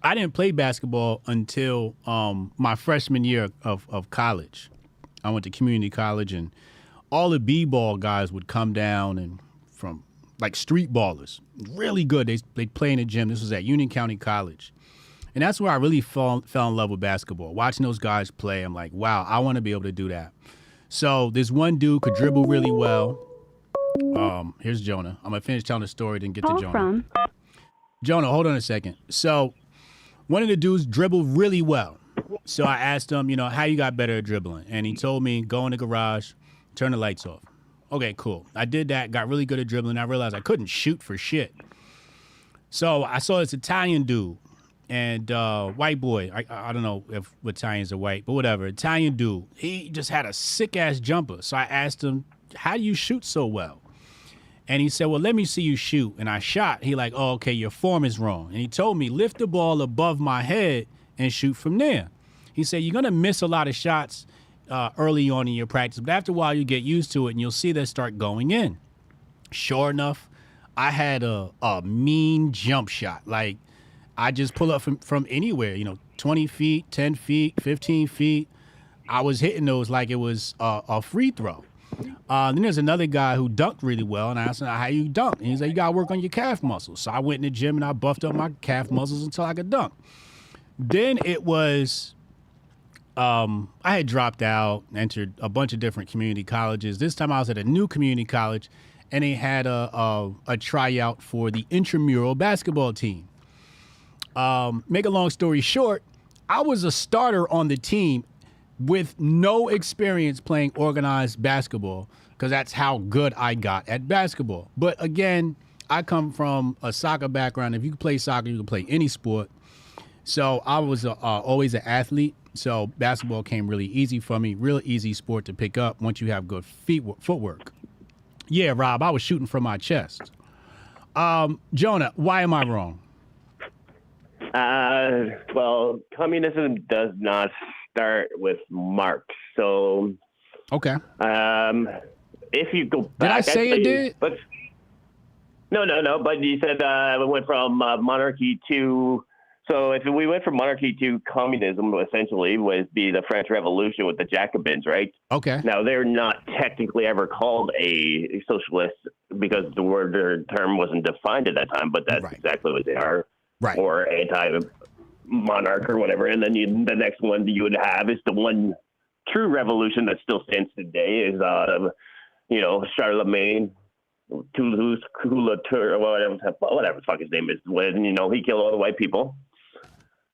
I didn't play basketball until my freshman year of college. I went to community college, and all the b-ball guys would come down and from like street ballers, really good. They play in the gym. This was at Union County College. And that's where I really fell in love with basketball. Watching those guys play, I'm like, wow, I want to be able to do that. So this one dude could dribble really well. Here's Jonah. I'm going to finish telling the story, then get to Jonah. Jonah, hold on a second. So one of the dudes dribbled really well. So I asked him, how you got better at dribbling? And he told me, go in the garage, turn the lights off. Okay, cool. I did that, got really good at dribbling. I realized I couldn't shoot for shit. So I saw this Italian dude and white boy. I don't know if Italians are white, but whatever. Italian dude. He just had a sick-ass jumper. So I asked him, how do you shoot so well? And he said, well, let me see you shoot. And I shot. He like, oh, okay, your form is wrong. And he told me, lift the ball above my head and shoot from there. He said, you're going to miss a lot of shots early on in your practice, but after a while you get used to it and you'll see that start going in. Sure enough, I had a mean jump shot. Like, I just pull up from anywhere, 20 feet, 10 feet, 15 feet. I was hitting those like it was a free throw. Then there's another guy who dunked really well, and I asked him, how you dunk? And he's like, you got to work on your calf muscles. So I went in the gym, and I buffed up my calf muscles until I could dunk. Then it was, I had dropped out, entered a bunch of different community colleges. This time I was at a new community college, and they had a tryout for the intramural basketball team. Make a long story short, I was a starter on the team with no experience playing organized basketball, because that's how good I got at basketball. But again, I come from a soccer background. If you can play soccer, you can play any sport. So I was always an athlete. So basketball came really easy for me, real easy sport to pick up once you have good footwork. Yeah, Rob, I was shooting from my chest. Jonah, why am I wrong?
Well, communism does not start with Marx. So,
okay.
If you go back,
did I say it did?
But no. But you said we went from monarchy to. So if we went from monarchy to communism, essentially would be the French Revolution with the Jacobins, right?
Okay.
Now they're not technically ever called a socialist because the word or term wasn't defined at that time, but that's exactly what they are.
Right.
Or anti-monarch or whatever. And then the next one you would have is the one true revolution that still stands today is, Charlemagne, Toulouse, whatever the fuck his name is, when, he killed all the white people.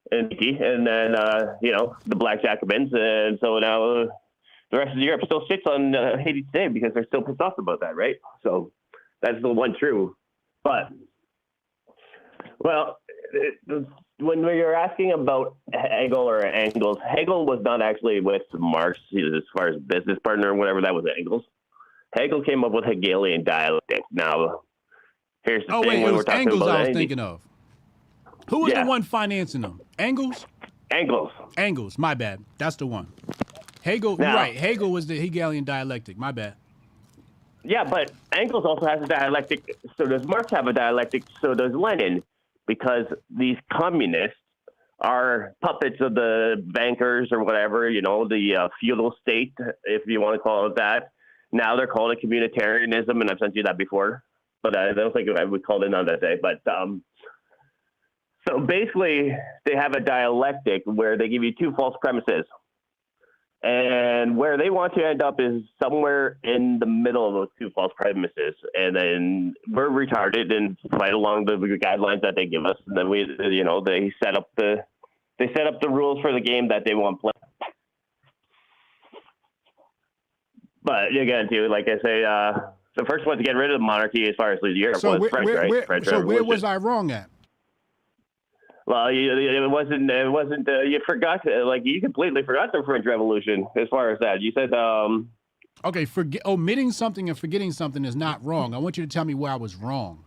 And then, the Black Jacobins. And so now the rest of Europe still sits on Haiti today because they're still pissed off about that, right? So that's the one true. But, well, when you're asking about Hegel or Engels, Hegel was not actually with Marx as far as business partner or whatever. That was Engels. Hegel came up with Hegelian dialectic. Now, here's the thing.
It was Engels I was thinking of. Who was the one financing them? Engels? Engels, my bad. That's the one. Hegel, you're right. Hegel was the Hegelian dialectic. My bad.
Yeah, but Engels also has a dialectic. So does Marx have a dialectic? So does Lenin. Because these communists are puppets of the bankers or whatever, the feudal state, if you want to call it that. Now they're called a communitarianism, and I've sent you that before, but I don't think I would call it on that day. But so basically, they have a dialectic where they give you two false premises. And where they want to end up is somewhere in the middle of those two false premises. And then we're retarded and fight along the guidelines that they give us. And then they set up the rules for the game that they want to play. But again, too, like I say, the first one to get rid of the monarchy as far as Europe was French, right? French Revolution.
Where was I wrong at?
Well, it wasn't. You forgot. You completely forgot the French Revolution. As far as that, you said.
Okay, omitting something and forgetting something is not wrong. I want you to tell me where I was wrong.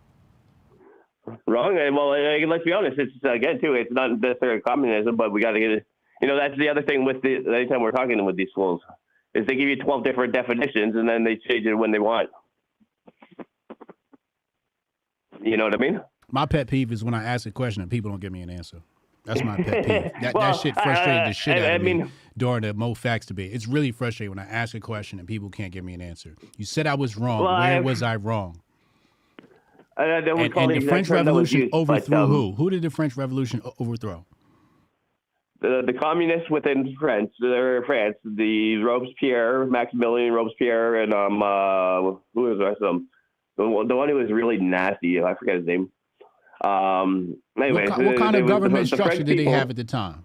Wrong? Well, let's be honest. It's again too. It's not necessarily communism, but we got to get it. That's the other thing with anytime we're talking with these schools is they give you 12 different definitions and then they change it when they want. You know what I mean?
My pet peeve is when I ask a question and people don't give me an answer. That's my pet peeve. That shit frustrated the shit out of me during the Mo Facts debate. It's really frustrating when I ask a question and people can't give me an answer. You said I was wrong. Where was I wrong? And the French Revolution overthrew who? Who did the French Revolution overthrow?
The communists within France, the Robespierre, Maximilian Robespierre, and who was the rest of them? The one who was really nasty, I forget his name. Anyways,
what kind of government structure did they have at the time?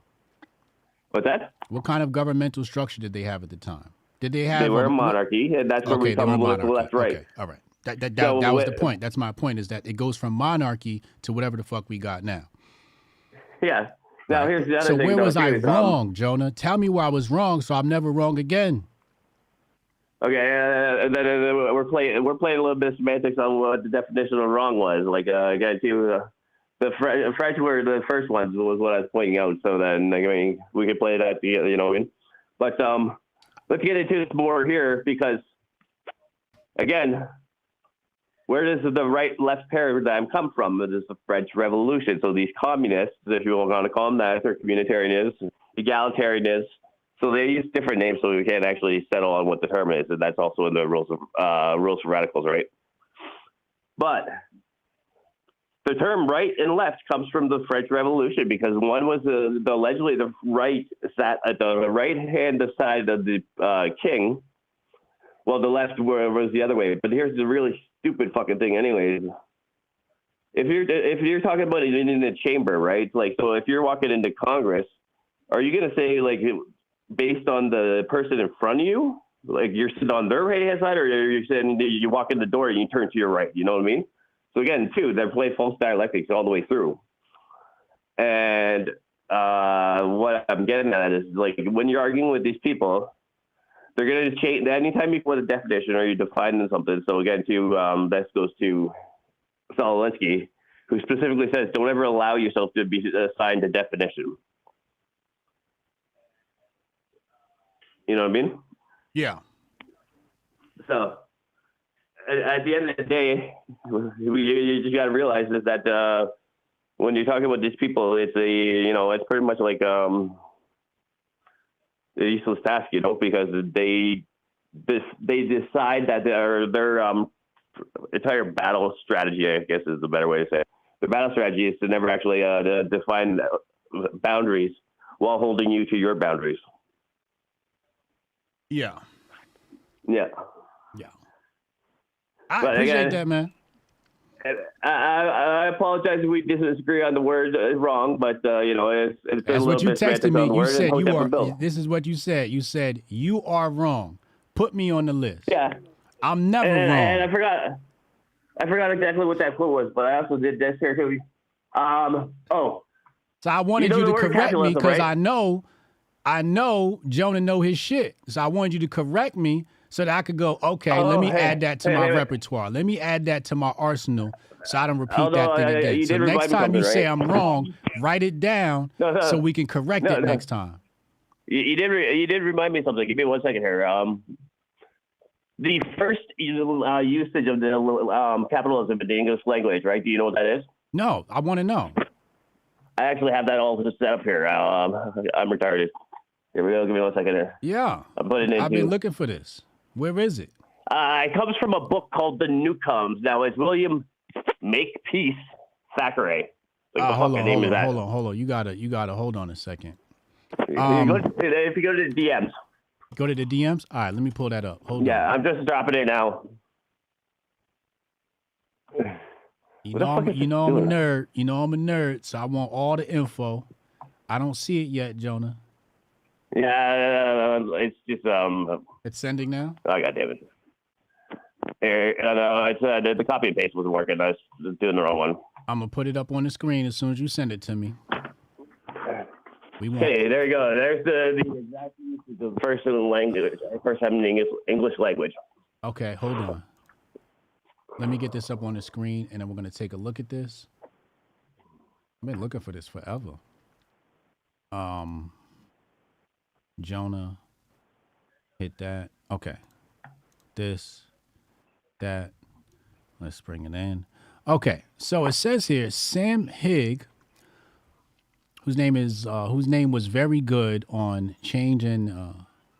What's that?
What kind of governmental structure did they have at the time? Did they have?
They were a monarchy, and that's where we come left, right.
Okay, all right. That was the point. That's my point. Is that it goes from monarchy to whatever the fuck we got now.
Yeah. Now here's the other thing.
So where was I wrong, Jonah? Tell me where I was wrong, so I'm never wrong again.
Okay, then we're playing a little bit of semantics on what the definition of wrong was. Like again, too, the French were the first ones was what I was pointing out. So then we could play that together, you know what I mean? But let's get into this more here because again, Where does the right-left paradigm come from? It is the French Revolution. So these communists, if you want to call them that, they're communitarianists, egalitarianists. So they use different names, so we can't actually settle on what the term is, and that's also in the rules for radicals, right? But the term right and left comes from the French Revolution because one was allegedly the right sat at the right-hand side of the king, while the left was the other way. But here's the really stupid fucking thing anyways. If you're talking about it in the chamber, right? Like, so if you're walking into Congress, are you going to say, like, based on the person in front of you, like you're sitting on their right-hand side, or you're sitting, you walk in the door and you turn to your right, you know what I mean? So again, too, they're playing false dialectics all the way through. And what I'm getting at is, like, when you're arguing with these people, they're going to change anytime you put a definition or you define something. So again, too, this goes to Solinsky, who specifically says, don't ever allow yourself to be assigned a definition. You know what I mean?
Yeah.
So at the end of the day, you just got to realize is that when you're talking about these people, it's it's pretty much like a useless task, because they decide that their entire battle strategy, I guess is the better way to say it. The battle strategy is to never actually define boundaries while holding you to your boundaries.
Yeah.
Yeah.
Yeah. I appreciate that, man.
I apologize if we disagree on the word wrong, but it's
That's what you texted me. You said you are.
Bill.
This is what you said. You said you are wrong. Put me on the list.
Yeah.
I'm never wrong.
And I forgot exactly what that quote was, but I also did this here too. So
I wanted you to correct me because
right?
I know Jonah know his shit. So I wanted you to correct me so that I could go, okay, let me add that to my repertoire. Let me add that to my arsenal so I don't repeat that thing again. So next time you say I'm wrong, write it down so we can correct it next time.
You did remind me of something. Give me 1 second here. The first usage of the capitalism in the English language, right? Do you know what that is?
No, I want to know.
I actually have that all set up here. I'm retarded. Here we go. Give me 1 second here.
Yeah.
I'm putting it
I've been looking for this. Where is it?
It comes from a book called The Newcomes. Now, it's William Makepeace Thackeray.
Hold on. You gotta hold on a second.
If you go to the DMs.
Go to the DMs? All right, let me pull that up. Hold on.
Yeah, I'm just dropping it now.
I'm a nerd. You know I'm a nerd, so I want all the info. I don't see it yet, Jonah.
Yeah, it's just
It's sending now.
Oh, God damn it! It's the copy and paste wasn't working. I was doing the wrong one.
I'm gonna put it up on the screen as soon as you send it to me.
Okay, there you go. There's the exact usage of the first language, first time in English language.
Okay, hold on. Let me get this up on the screen, and then we're gonna take a look at this. I've been looking for this forever. Jonah, hit that. Okay, that. Let's bring it in. Okay, so it says here, Sam Higg, whose name was very good on change in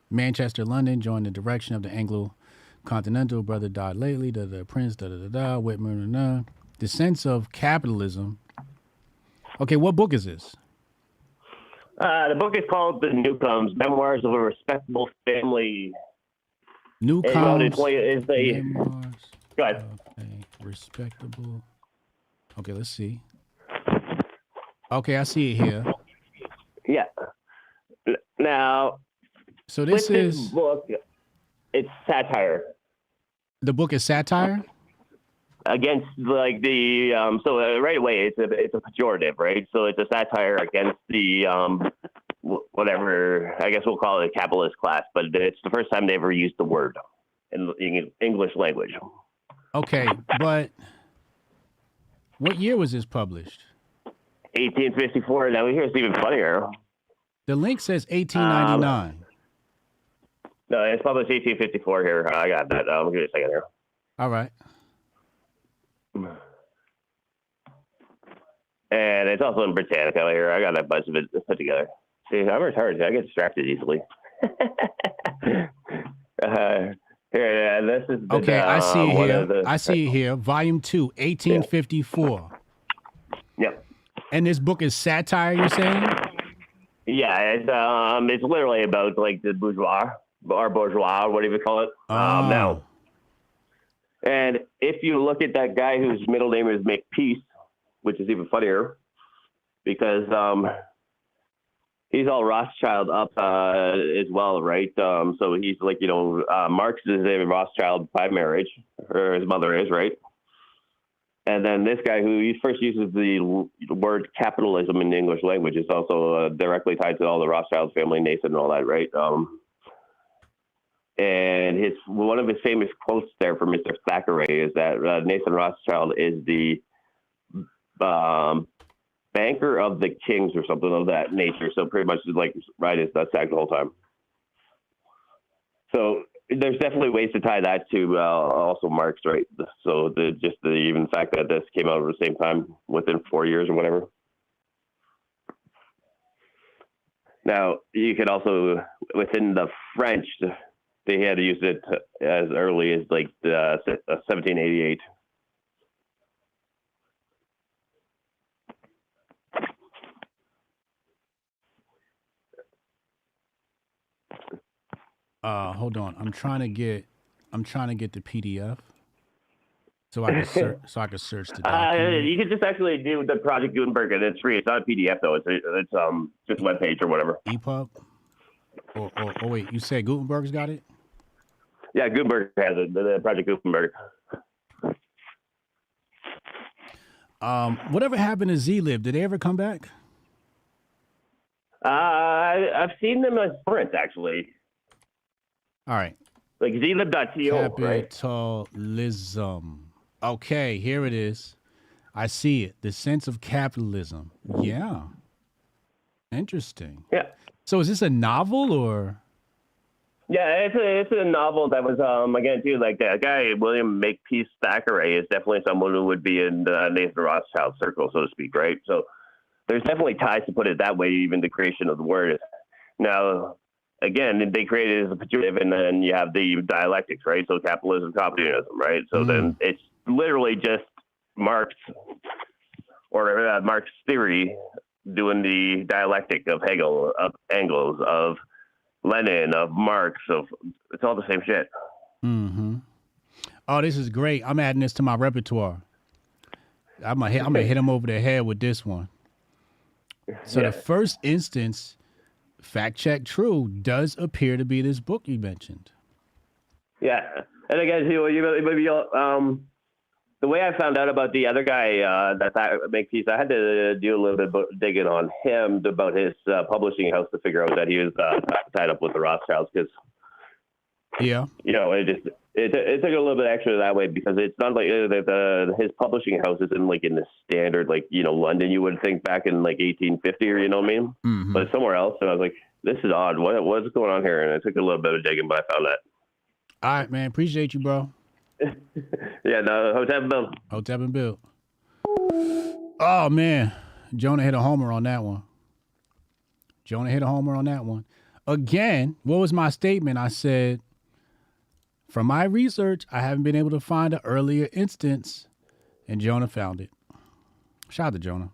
Manchester, London, joined the direction of the Anglo-Continental. Brother died lately. The Prince. Whitmer. The Sense of Capitalism. Okay, what book is this?
The book is called The Newcomes: Memoirs of a Respectable Family.
Newcomes.
Go ahead.
Okay, respectable. Okay, let's see. Okay, I see it here.
Yeah. Now,
so this is
book. It's satire.
The book is satire
against like the so right away it's a pejorative, right? So it's a satire against the whatever, I guess we'll call it a capitalist class, but it's the first time they ever used the word in English language.
Okay, but what year was this published?
1854. Now here's even funnier.
The link says 1899.
No, it's published 1854 here. I got that. Give me a second here.
All right.
And it's also in Britannica here. I got a bunch of it put together. See, I'm retarded. I get distracted easily. Here, this is
Okay, I see it here. I see it here. Volume 2, 1854.
Yep.
And this book is satire, you're saying?
Yeah, it's literally about like the bourgeois, or whatever you call it. Now, and if you look at that guy whose middle name is McPeace, which is even funnier, because he's all Rothschild up as well, right? So he's like, Marx is a Rothschild by marriage, or his mother is, right? And then this guy who he first uses the word capitalism in the English language is also directly tied to all the Rothschild family, Nathan and all that, right? And one of his famous quotes there from Mr. Thackeray is that Nathan Rothschild is the banker of the kings or something of that nature. So pretty much like right as that sack the whole time. So there's definitely ways to tie that to also Marx, right? So the even fact that this came out at the same time within 4 years or whatever. Now you could also within the French, they had used it as early as like 1788.
Hold on. I'm trying to get the PDF so I can search the document.
You can just actually do the Project Gutenberg, and it's free. It's not a PDF though. It's just a web page or whatever.
EPUB. Oh wait, you said Gutenberg's got it?
Yeah, Gutenberg has it. The Project Gutenberg.
Whatever happened to Z-Lib? Did they ever come back?
I've seen them as print actually.
All right.
Like zlib.to, right?
Capitalism. Okay, here it is. I see it. The sense of capitalism. Yeah. Interesting.
Yeah.
So is this a novel or?
Yeah, it's a novel that was again too like that guy William Makepeace Thackeray is definitely someone who would be in the Nathan Rothschild circle, so to speak, right? So there's definitely ties to put it that way, even the creation of the word. Now, again, they created it as a pejorative, and then you have the dialectics, right? So capitalism, communism, right? So then it's literally just Marx or Marx theory doing the dialectic of Hegel, of Engels, of Lenin, of Marx, it's all the same shit.
Mm-hmm. Oh, this is great. I'm adding this to my repertoire. I'm gonna hit him over the head with this one. So the first instance, fact check true, does appear to be this book you mentioned.
Yeah, and again, the way I found out about the other guy that Makepeace, I had to do a little bit of digging on him about his publishing house to figure out that he was tied up with the Rothschilds because, it took a little bit extra that way because it's not like his publishing house isn't like in the standard London you would think back in like 1850 or you know what I mean, but it's somewhere else. And I was like, this is odd. What's going on here? And it took a little bit of digging, but I found that.
All right, man. Appreciate you, bro.
Yeah, no, Hotep and Bill.
Hotep and Bill. Oh, man. Jonah hit a homer on that one. Again, what was my statement? I said, from my research, I haven't been able to find an earlier instance, and Jonah found it. Shout out to Jonah.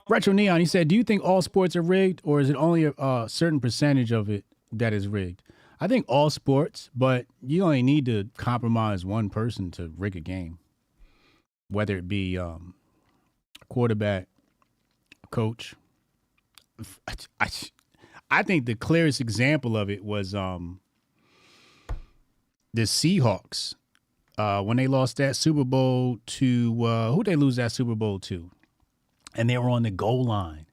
Retro Neon, he said, do you think all sports are rigged, or is it only a certain percentage of it that is rigged? I think all sports, but you only need to compromise one person to rig a game, whether it be a quarterback, a coach. I think the clearest example of it was the Seahawks when they lost that Super Bowl to who they lose that Super Bowl to, and they were on the goal line,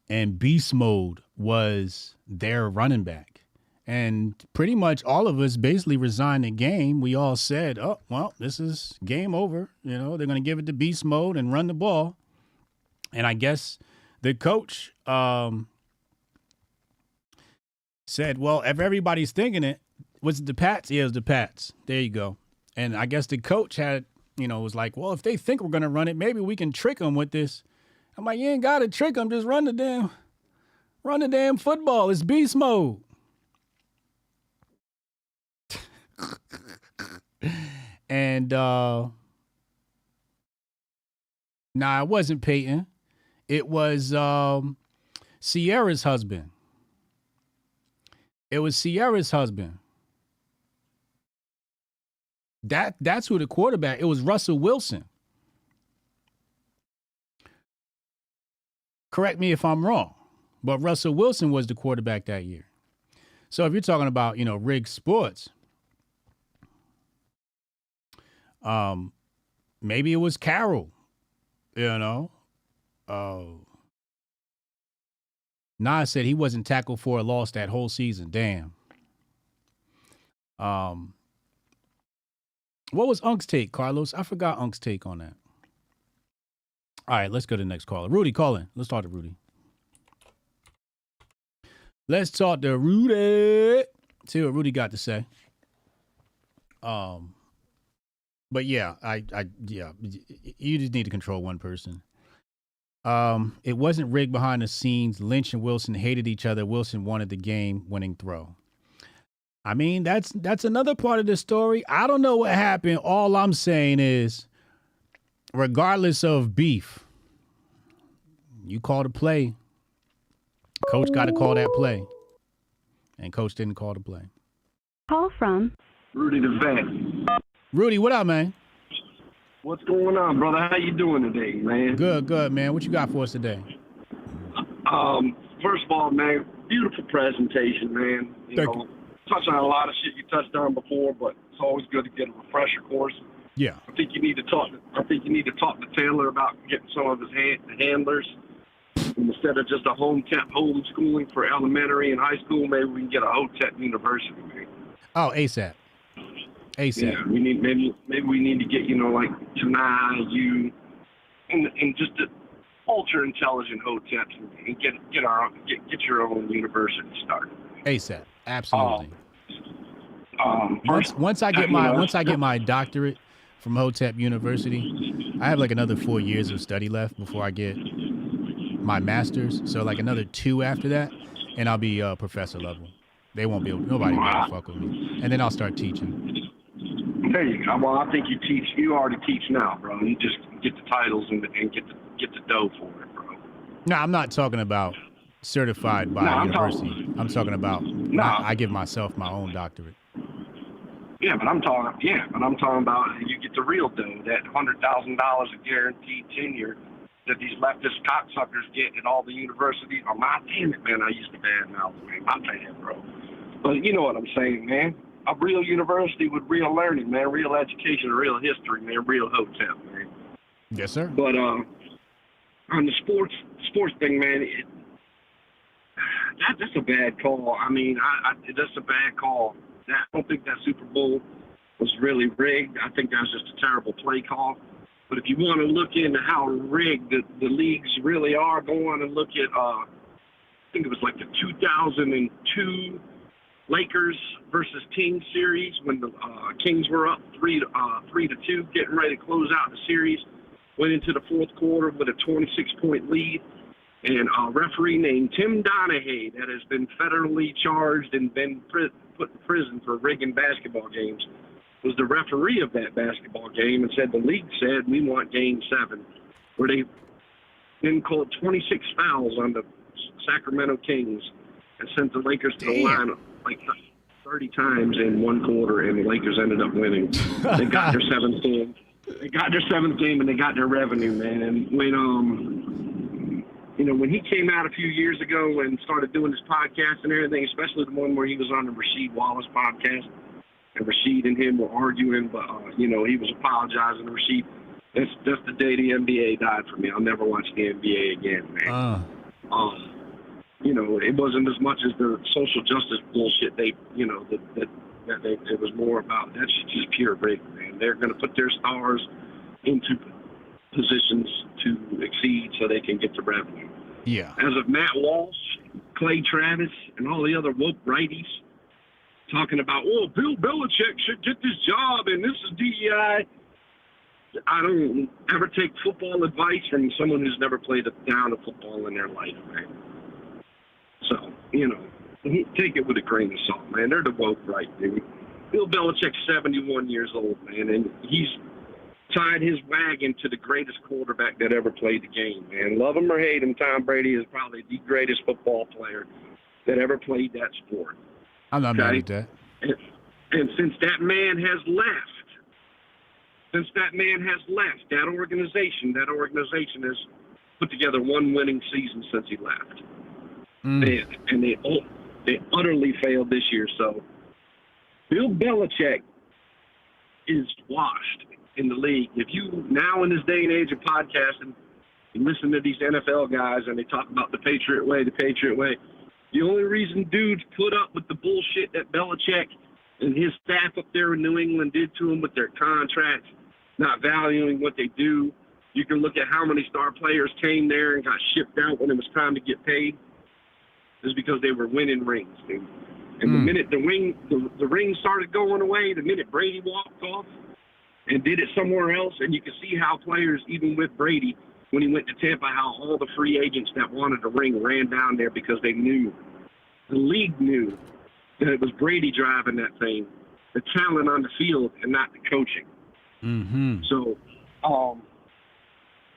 and beast mode was their running back. And pretty much all of us basically resigned the game. We all said, oh, well, this is game over. They're going to give it to beast mode and run the ball. And I guess the coach said, well, if everybody's thinking it, was it the Pats? Yeah, it was the Pats. There you go. And I guess the coach had, was like, well, if they think we're going to run it, maybe we can trick them with this. I'm like, you ain't got to trick them. Just run the damn football. It's beast mode. And nah, it wasn't Peyton. It was Sierra's husband. It was Sierra's husband. That's who the quarterback. It was Russell Wilson. Correct me if I'm wrong, but Russell Wilson was the quarterback that year. So if you're talking about, rigged sports, maybe it was Carroll, Nas said he wasn't tackled for a loss that whole season. Damn. What was Unk's take, Carlos? I forgot Unk's take on that. All right, let's go to the next caller. Rudy, call in. Let's talk to Rudy. Let's talk to Rudy. See what Rudy got to say. But yeah, yeah, you just need to control one person. It wasn't rigged behind the scenes. Lynch and Wilson hated each other. Wilson wanted the game-winning throw. I mean, that's another part of the story. I don't know what happened. All I'm saying is, regardless of beef, you call the play. Coach got to call that play. And Coach didn't call the play.
Call from
Rudy the Vet.
Rudy, what up, man?
What's going on, brother? How you doing today, man?
Good, man. What you got for us today?
First of all, man, beautiful presentation, man.
Thank you.
Touched on a lot of shit you touched on before, but it's always good to get a refresher course.
Yeah.
I think you need to talk to Taylor about getting some of his handlers. Instead of just a homeschooling for elementary and high school, maybe we can get a Hotep University, man.
Oh, ASAP.
Yeah, we need maybe we need to get like Tanai, you, and just the ultra intelligent Hoteps and get your own university started.
ASAP, absolutely.
First,
once I get my doctorate from Hotep University, I have like another 4 years of study left before I get my master's. So like another 2 after that, and I'll be professor level. They won't be able. Nobody will be able to fuck with me. And then I'll start teaching.
There you go. Well, I think you already teach now, bro. You just get the titles and get the dough for it, bro.
No, I'm not talking about certified by a university. I'm talking about I give myself my own doctorate.
Yeah, but I'm talking about you get the real dough, that $100,000 a guaranteed tenure that these leftist cocksuckers get at all the universities. Oh, my damn it, man, I used to badmouth them, man. My bad, bro. But you know what I'm saying, man. A real university with real learning, man, real education, real history, man, real Hotep, man.
Yes, sir.
But on the sports thing, man, that's a bad call. I mean, that's a bad call. I don't think that Super Bowl was really rigged. I think that was just a terrible play call. But if you want to look into how rigged the leagues really are, go on and look at, I think it was like the 2002 Lakers versus Kings series when the Kings were up 3-2, getting ready to close out the series. Went into the fourth quarter with a 26-point lead. And a referee named Tim Donahue that has been federally charged and been put in prison for rigging basketball games was the referee of that basketball game and said the league said we want Game 7, where they then called 26 fouls on the Sacramento Kings and sent the Lakers to the line like 30 times in one quarter, and the Lakers ended up winning. They got their seventh game. They got their seventh game, and they got their revenue, man. And when he came out a few years ago and started doing his podcast and everything, especially the one where he was on the Rasheed Wallace podcast, and Rasheed and him were arguing, but he was apologizing to Rasheed. That's the day the NBA died for me. I'll never watch the NBA again, man. It wasn't as much as the social justice bullshit it was more about. That's just pure rig, man. They're going to put their stars into positions to exceed so they can get the revenue.
Yeah.
As of Matt Walsh, Clay Travis, and all the other woke righties talking about, oh, Bill Belichick should get this job and this is DEI. I don't ever take football advice from someone who's never played a down of football in their life, man. So, you know, take it with a grain of salt, man. They're the woke right, dude. Bill Belichick's 71 years old, man, and he's tied his wagon to the greatest quarterback that ever played the game, man. Love him or hate him, Tom Brady is probably the greatest football player that ever played that sport.
I'm not mad at that.
And since that man has left, that organization has put together one winning season since he left. And they utterly failed this year. So Bill Belichick is washed in the league. If you now in this day and age of podcasting, you listen to these NFL guys and they talk about the Patriot way, the only reason dudes put up with the bullshit that Belichick and his staff up there in New England did to them with their contracts, not valuing what they do. You can look at how many star players came there and got shipped out when it was time to get paid. Is because they were winning rings, dude. And the minute the ring started going away, the minute Brady walked off and did it somewhere else, and you can see how players, even with Brady, when he went to Tampa, how all the free agents that wanted a ring ran down there because they knew, the league knew that it was Brady driving that thing, the talent on the field and not the coaching. So,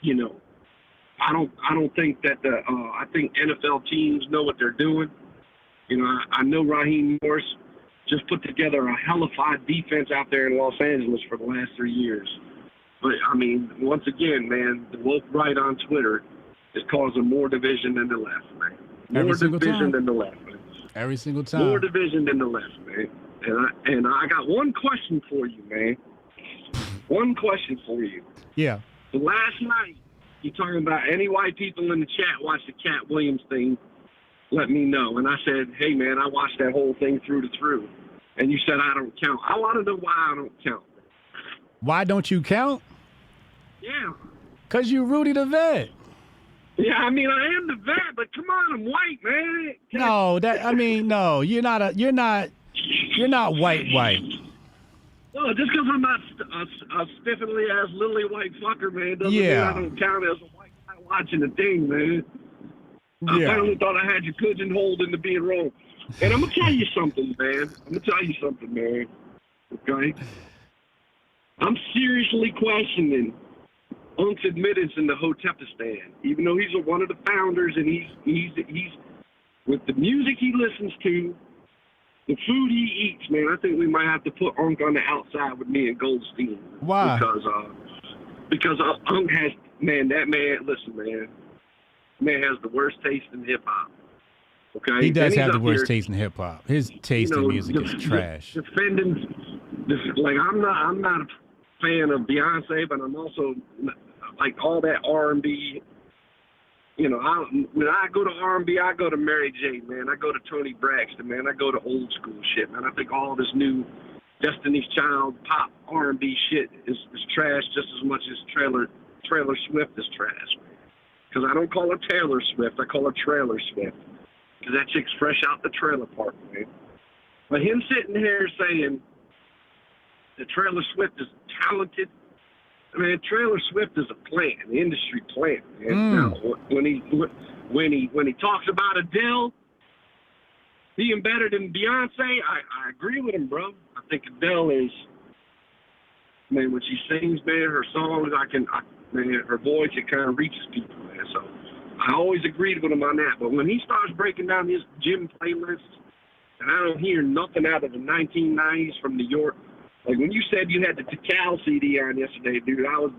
you know, I don't think that I think NFL teams know what they're doing. You know, I know Raheem Morris just put together a hellified defense out there in Los Angeles for the last 3 years. But I mean, once again, man, the woke right on Twitter is causing more division than the left, man. More division than the left, man.
Every single time.
More division than the left, man. And I got one question for you, man. One question for you.
Yeah.
So last night, you talking about any white people in the chat watch the Cat Williams thing, let me know. And I said, hey, man, I watched that whole thing through to through. And you said I don't count. I want to know why I don't count.
Why don't you count?
Yeah.
Because you Rudy the Vet.
Yeah, I mean, I am the vet, but come on, I'm white, man.
No, no, you're not white.
No, just because I'm not a stiffly ass lily white fucker, man, doesn't mean I don't count as a white guy watching the thing, man. I finally thought I had you pigeonholed into being wrong. And I'm going to tell you something, man. Okay? I'm seriously questioning Unk's admittance in the Hotepistan, even though he's one of the founders and he's with the music he listens to, the food he eats, man. I think we might have to put Unk on the outside with me and Goldstein.
Why?
Because Unk has, man, that man. Listen, man has the worst taste in hip hop. Okay,
he does have the worst taste in hip hop. His taste in music is trash.
Defending this, like I'm not a fan of Beyonce, but I'm also like all that R&B. You know, when I go to R&B, I go to Mary J, man. I go to Toni Braxton, man. I go to old school shit, man. I think all this new Destiny's Child pop R&B shit is trash just as much as Taylor Swift is trash. Because I don't call her Taylor Swift, I call her Trailer Swift. Because that chick's fresh out the trailer park, man. But him sitting here saying that Taylor Swift is talented, I mean, Taylor Swift is a plant, an industry plant, man. Now, when he talks about Adele being better than Beyonce, I agree with him, bro. I think Adele is, man, when she sings, man, her songs, man, her voice, it kind of reaches people, man. So I always agreed with him on that. But when he starts breaking down his gym playlists, and I don't hear nothing out of the 1990s from New York. Like when you said you had the Tikal CD on yesterday, dude, I was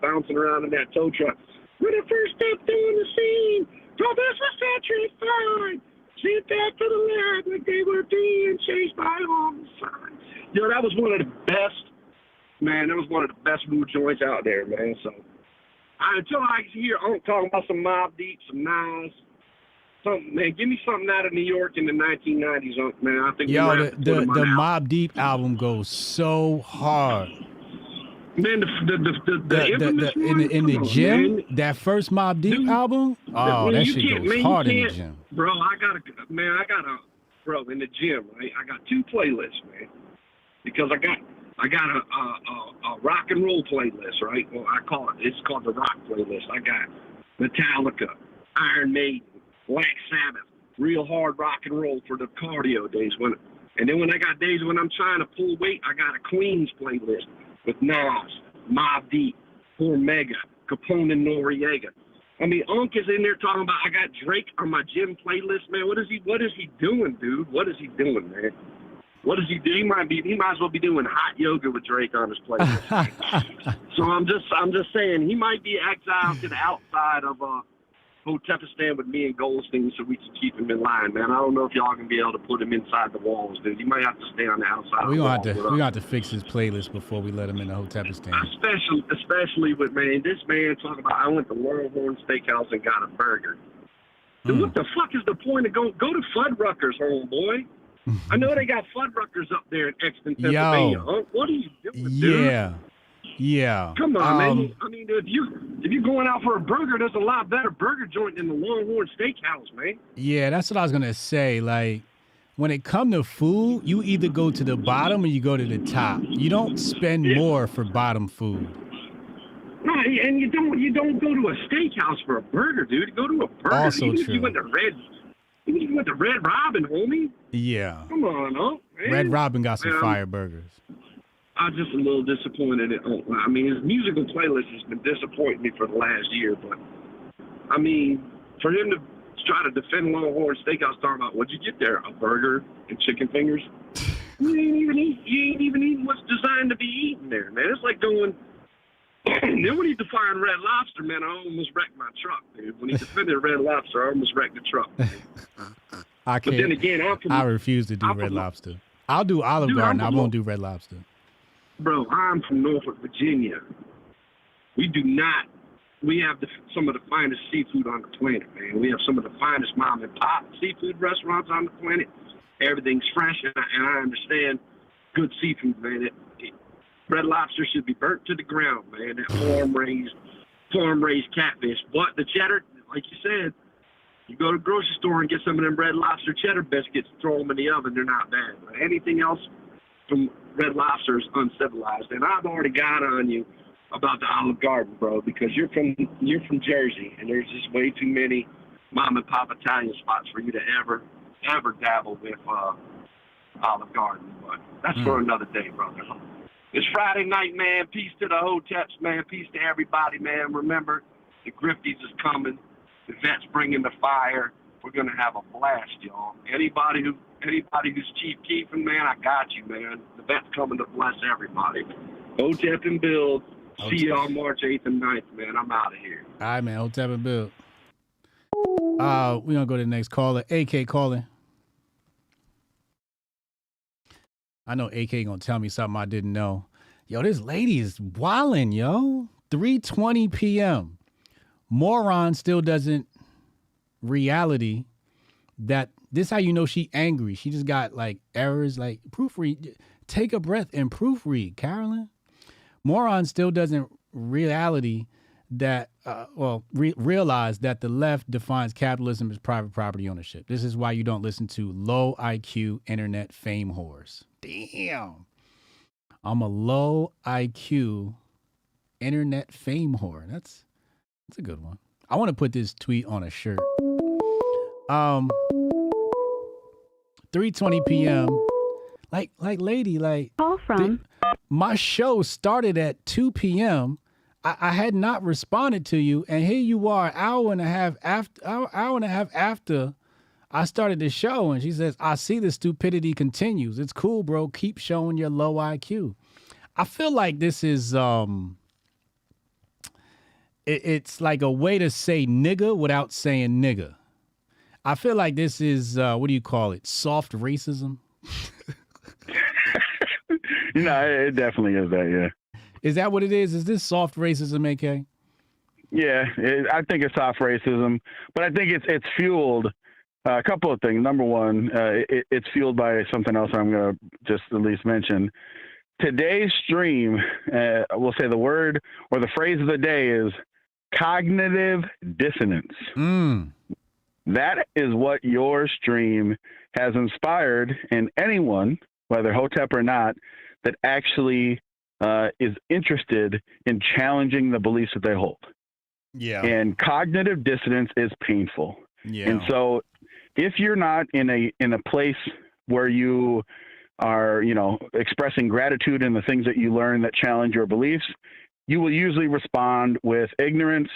bouncing around in that tow truck. When I first stepped on the scene, Professor Satrified, sent back to the lab like they were being chased by homicide. Yo, that was one of the best, man, that was one of the best mood joints out there, man. So until I hear Unk talking about some Mobb Deep, some Nas, something, man, give me something out of New York in the 1990s, Unk, man. I think
the Mobb Deep album goes so hard.
Man, the infamous
in the gym, man. That first Mobb Deep album, that shit goes hard in the gym.
Bro, I gotta bro, in the gym, right? I got 2 playlists, man, because I got a rock and roll playlist, right? Well, it's called the rock playlist. I got Metallica, Iron Maiden, Black Sabbath, real hard rock and roll for the cardio days. And then when I got days when I'm trying to pull weight, I got a Queens playlist with Nas, Mobb Deep, Mega, Capone and Noriega. I mean, Unc is in there talking about I got Drake on my gym playlist, man. What is he doing, dude? What is he doing, man? What does he do? He might as well be doing hot yoga with Drake on his playlist. So I'm just saying he might be exiled to the outside of Hotepistan with me and Goldstein so we can keep him in line, man. I don't know if y'all can be able to put him inside the walls, dude. You might have to stay on the outside.
We're gonna have to fix his playlist before we let him in the Hotepistan.
Especially with this man talking about I went to Longhorn Steakhouse and got a burger. Dude, what the fuck is the point of go to Fuddruckers, homeboy? I know they got Fuddruckers up there in Exton, Pennsylvania. Huh? What are you doing, dude?
Yeah.
Come on, man. I mean, if you're going out for a burger, there's a lot better burger joint than the Longhorn Steakhouse, man.
Yeah, that's what I was gonna say. Like, when it comes to food, you either go to the bottom or you go to the top. You don't spend more for bottom food.
No, and you don't go to a steakhouse for a burger, dude. You go to a burger.
Also
Even
true.
If you went to Red Robin, homie.
Yeah.
Come on, huh? Man.
Red Robin got some
Man,
fire burgers.
I'm just a little disappointed. I mean, his musical playlist has been disappointing me for the last year, but I mean, for him to try to defend Longhorn Steakhouse, talking about what'd you get there? A burger and chicken fingers? You ain't even eating what's designed to be eaten there, man. It's like going. Then when he defined Red Lobster, man, I almost wrecked my truck, dude. When he defended Red Lobster, I almost wrecked the truck.
I can't.
But then again,
I refuse to do Red Lobster. I'll do Olive Garden. I won't do Red Lobster.
Bro, I'm from Norfolk, Virginia. We have some of the finest seafood on the planet, man. We have some of the finest mom and pop seafood restaurants on the planet. Everything's fresh, and I understand good seafood, man. Red Lobster should be burnt to the ground, man. That farm-raised catfish. But the cheddar, like you said, you go to the grocery store and get some of them Red Lobster cheddar biscuits, throw them in the oven, they're not bad. But anything else from Red Lobster is uncivilized. And I've already got on you about the Olive Garden, bro, because you're from Jersey, and there's just way too many mom and pop Italian spots for you to ever dabble with Olive Garden. But that's for another day, brother. It's Friday night, man. Peace to the Hoteps, man. Peace to everybody, man. Remember, the Grifties is coming. The vets bringing the fire. We're gonna have a blast, y'all. Anybody who's Chief Keefing, man, I got you, man. The vet's coming to bless everybody. Hotep and Build. See y'all March 8th and 9th, man. I'm out of here.
All right, man. Hotep and Build. We're gonna go to the next caller. AK calling. I know AK gonna tell me something I didn't know. Yo, this lady is wildin', yo. 3:20 p.m. Moron still doesn't reality that this how you know she angry. She just got like errors, like proofread. Take a breath and proofread, Carolyn. Moron still doesn't reality that realize that the left defines capitalism as private property ownership. This is why you don't listen to low IQ internet fame whores. Damn. I'm a low IQ internet fame whore. That's a good one. I want to put this tweet on a shirt. 3:20 p.m. Like lady, like
call from.
My show started at 2 p.m. I had not responded to you, and here you are, hour and a half after I started the show, and she says, "I see the stupidity continues. It's cool, bro. Keep showing your low IQ." I feel like this is it's like a way to say nigga without saying nigga. I feel like this is what do you call it? Soft racism.
It definitely is that, yeah.
Is that what it is? Is this soft racism, AK?
Yeah, I think it's soft racism, but I think it's fueled a couple of things. Number one, it's fueled by something else I'm going to just at least mention. Today's stream, we'll say the word or the phrase of the day is cognitive dissonance. That is what your stream has inspired in anyone, whether Hotep or not, that actually is interested in challenging the beliefs that they hold.
Yeah.
And cognitive dissonance is painful.
Yeah.
And so if you're not in a place where you are, expressing gratitude in the things that you learn that challenge your beliefs, you will usually respond with ignorance,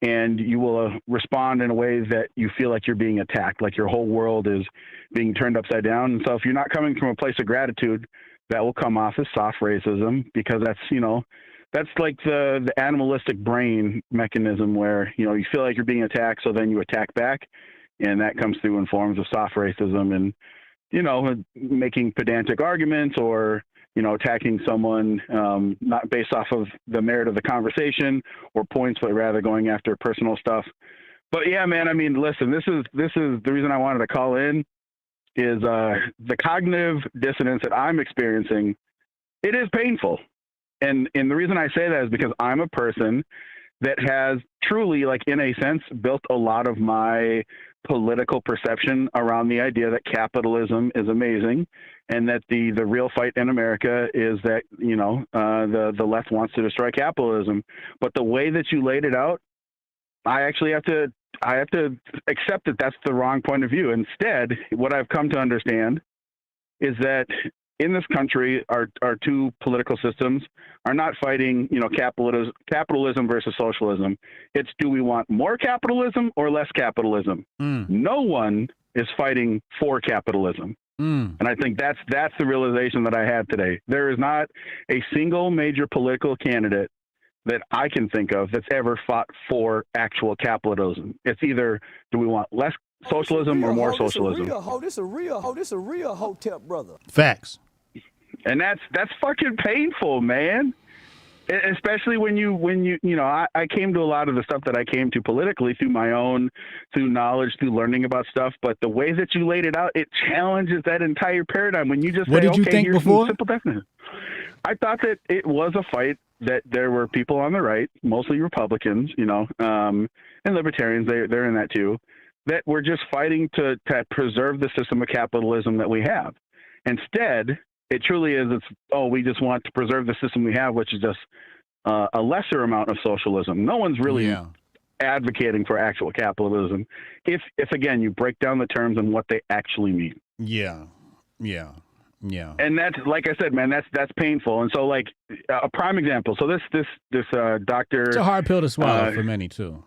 and you will respond in a way that you feel like you're being attacked, like your whole world is being turned upside down. And so if you're not coming from a place of gratitude, that will come off as soft racism, because that's like the animalistic brain mechanism where, you feel like you're being attacked, so then you attack back. And that comes through in forms of soft racism and, making pedantic arguments or, attacking someone not based off of the merit of the conversation or points, but rather going after personal stuff. But yeah, man, I mean, listen, this is the reason I wanted to call in is the cognitive dissonance that I'm experiencing. It is painful. And the reason I say that is because I'm a person that has truly, like, in a sense, built a lot of my political perception around the idea that capitalism is amazing and that the real fight in America is that, the left wants to destroy capitalism. But the way that you laid it out, I actually have to accept that that's the wrong point of view. Instead, what I've come to understand is that in this country, our two political systems are not fighting, capitalism versus socialism. It's, do we want more capitalism or less capitalism? No one is fighting for capitalism. And I think that's the realization that I had today. There is not a single major political candidate that I can think of that's ever fought for actual capitalism. It's either, do we want less socialism or more socialism?
This a real Hotep brother.
Facts.
And that's fucking painful, man. Especially when I came to a lot of the stuff that I came to politically through knowledge, through learning about stuff. But the way that you laid it out, it challenges that entire paradigm. When you just
what
say,
did you think before?
Simple definition. I thought that it was a fight, that there were people on the right, mostly Republicans, and libertarians. They're in that too. That we're just fighting to preserve the system of capitalism that we have. Instead, it truly is. We just want to preserve the system we have, which is just a lesser amount of socialism. No one's really advocating for actual capitalism. If again, you break down the terms and what they actually mean.
Yeah.
And that's, like I said, man, that's painful. And so, like, a prime example. So this doctor.
It's a hard pill to swallow for many too.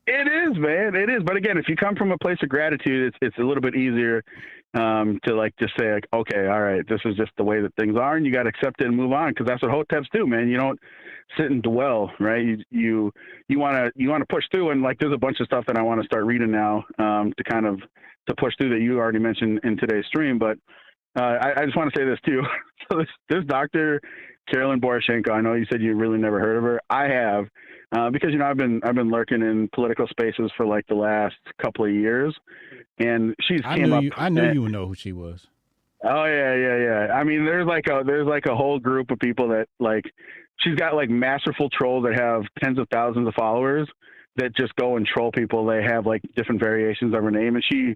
It is, man. It is. But again, if you come from a place of gratitude, it's a little bit easier to, like, just say, like, okay, all right, this is just the way that things are, and you got to accept it and move on, because that's what Hoteps do, man. You don't sit and dwell, right? You want to push through, and, like, there's a bunch of stuff that I want to start reading now to push through that you already mentioned in today's stream. But I just want to say this too. So this Dr. Carolyn Boroshenko, I know you said you really never heard of her. I have. Because I've been lurking in political spaces for like the last couple of years, and
I knew you would know who she was.
Oh yeah. I mean, there's like a whole group of people that, like, she's got like masterful trolls that have tens of thousands of followers that just go and troll people. They have like different variations of her name, and she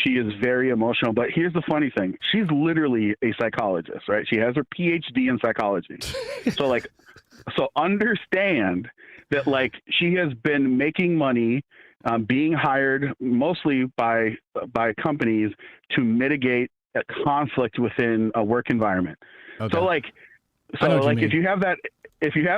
is very emotional. But here's the funny thing: she's literally a psychologist, right? She has her PhD in psychology. So understand that, like, she has been making money, being hired mostly by companies to mitigate a conflict within a work environment. Okay. So if you have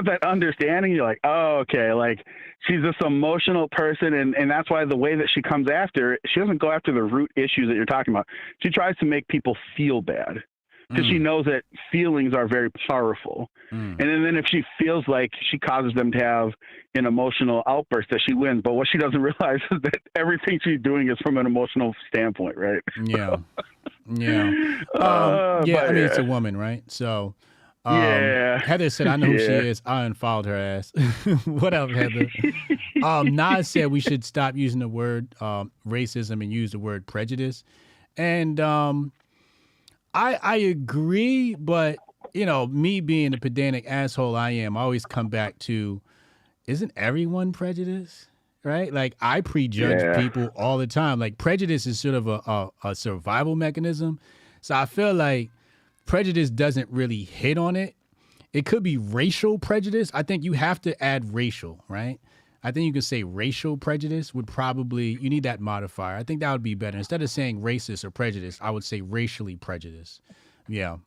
that understanding, you're like, oh, okay, like, she's this emotional person, and that's why the way that she comes after, she doesn't go after the root issues that you're talking about. She tries to make people feel bad, because she knows that feelings are very powerful. And then if she feels like she causes them to have an emotional outburst, that she wins. But what she doesn't realize is that everything she's doing is from an emotional standpoint, right?
Yeah. I mean, it's a woman, right? So Heather said, I know who she is. I unfollowed her ass. What up, Heather? Nas said we should stop using the word racism and use the word prejudice. And I agree, but, me being the pedantic asshole I am, I always come back to, isn't everyone prejudiced? right? Like I prejudge people all the time. Like prejudice is sort of a survival mechanism. So I feel like prejudice doesn't really hit on it. It could be racial prejudice. I think you have to add racial, right? I think you can say racial prejudice would probably, you need that modifier. I think that would be better. Instead of saying racist or prejudice, I would say racially prejudiced. Yeah.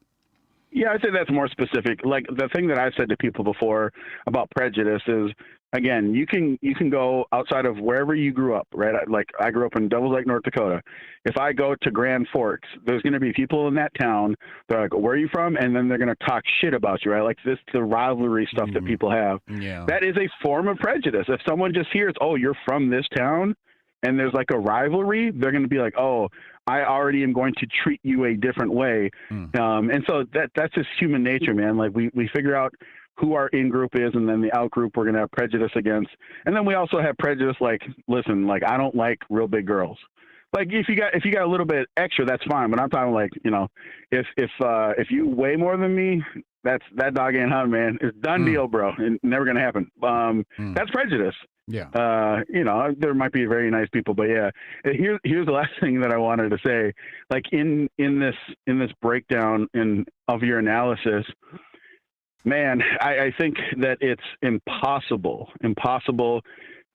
Yeah, I'd say that's more specific. Like the thing that I've said to people before about prejudice is, again, you can go outside of wherever you grew up, right? Like I grew up in Devils Lake, North Dakota. If I go to Grand Forks, there's going to be people in that town. They're like, "Where are you from?" And then they're going to talk shit about you, right? Like the rivalry stuff that people have.
Yeah.
That is a form of prejudice. If someone just hears, "Oh, you're from this town," and there's like a rivalry, they're going to be like, "Oh, I already am going to treat you a different way." And so that's just human nature, man. Like we figure out who our in-group is, and then the out-group we're going to have prejudice against. And then we also have prejudice like, listen, like I don't like real big girls. Like if you got a little bit extra, that's fine. But I'm talking like, you know, if you weigh more than me, that dog ain't hunting, man. It's done deal, bro. It's never going to happen. That's prejudice.
Yeah.
You know, there might be very nice people, but yeah, here's the last thing that I wanted to say. Like in this breakdown of your analysis, man, I think that it's impossible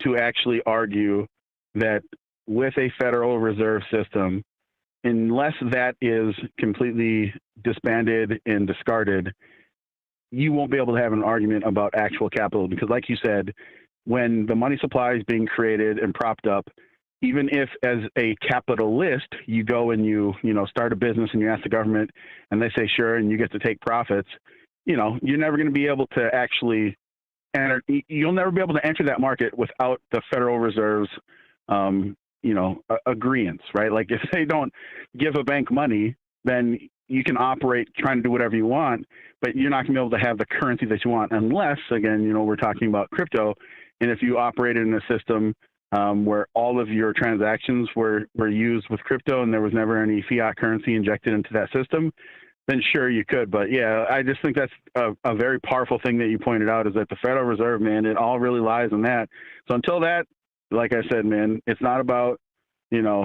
to actually argue that with a Federal Reserve System, unless that is completely disbanded and discarded, you won't be able to have an argument about actual capitalism. Because like you said, when the money supply is being created and propped up, even if as a capitalist, you go and you start a business and you ask the government and they say, sure, and you get to take profits, you know, you're never going to be able to actually enter. You'll never be able to enter that market without the Federal Reserve's, agreeance, right? Like if they don't give a bank money, then you can operate trying to do whatever you want, but you're not going to be able to have the currency that you want unless, again, you know, we're talking about crypto. And if you operated in a system where all of your transactions were used with crypto and there was never any fiat currency injected into that system, then sure you could. But yeah, I just think that's a very powerful thing that you pointed out, is that the Federal Reserve, man, it all really lies in that. So until that, like I said, man, it's not about, you know,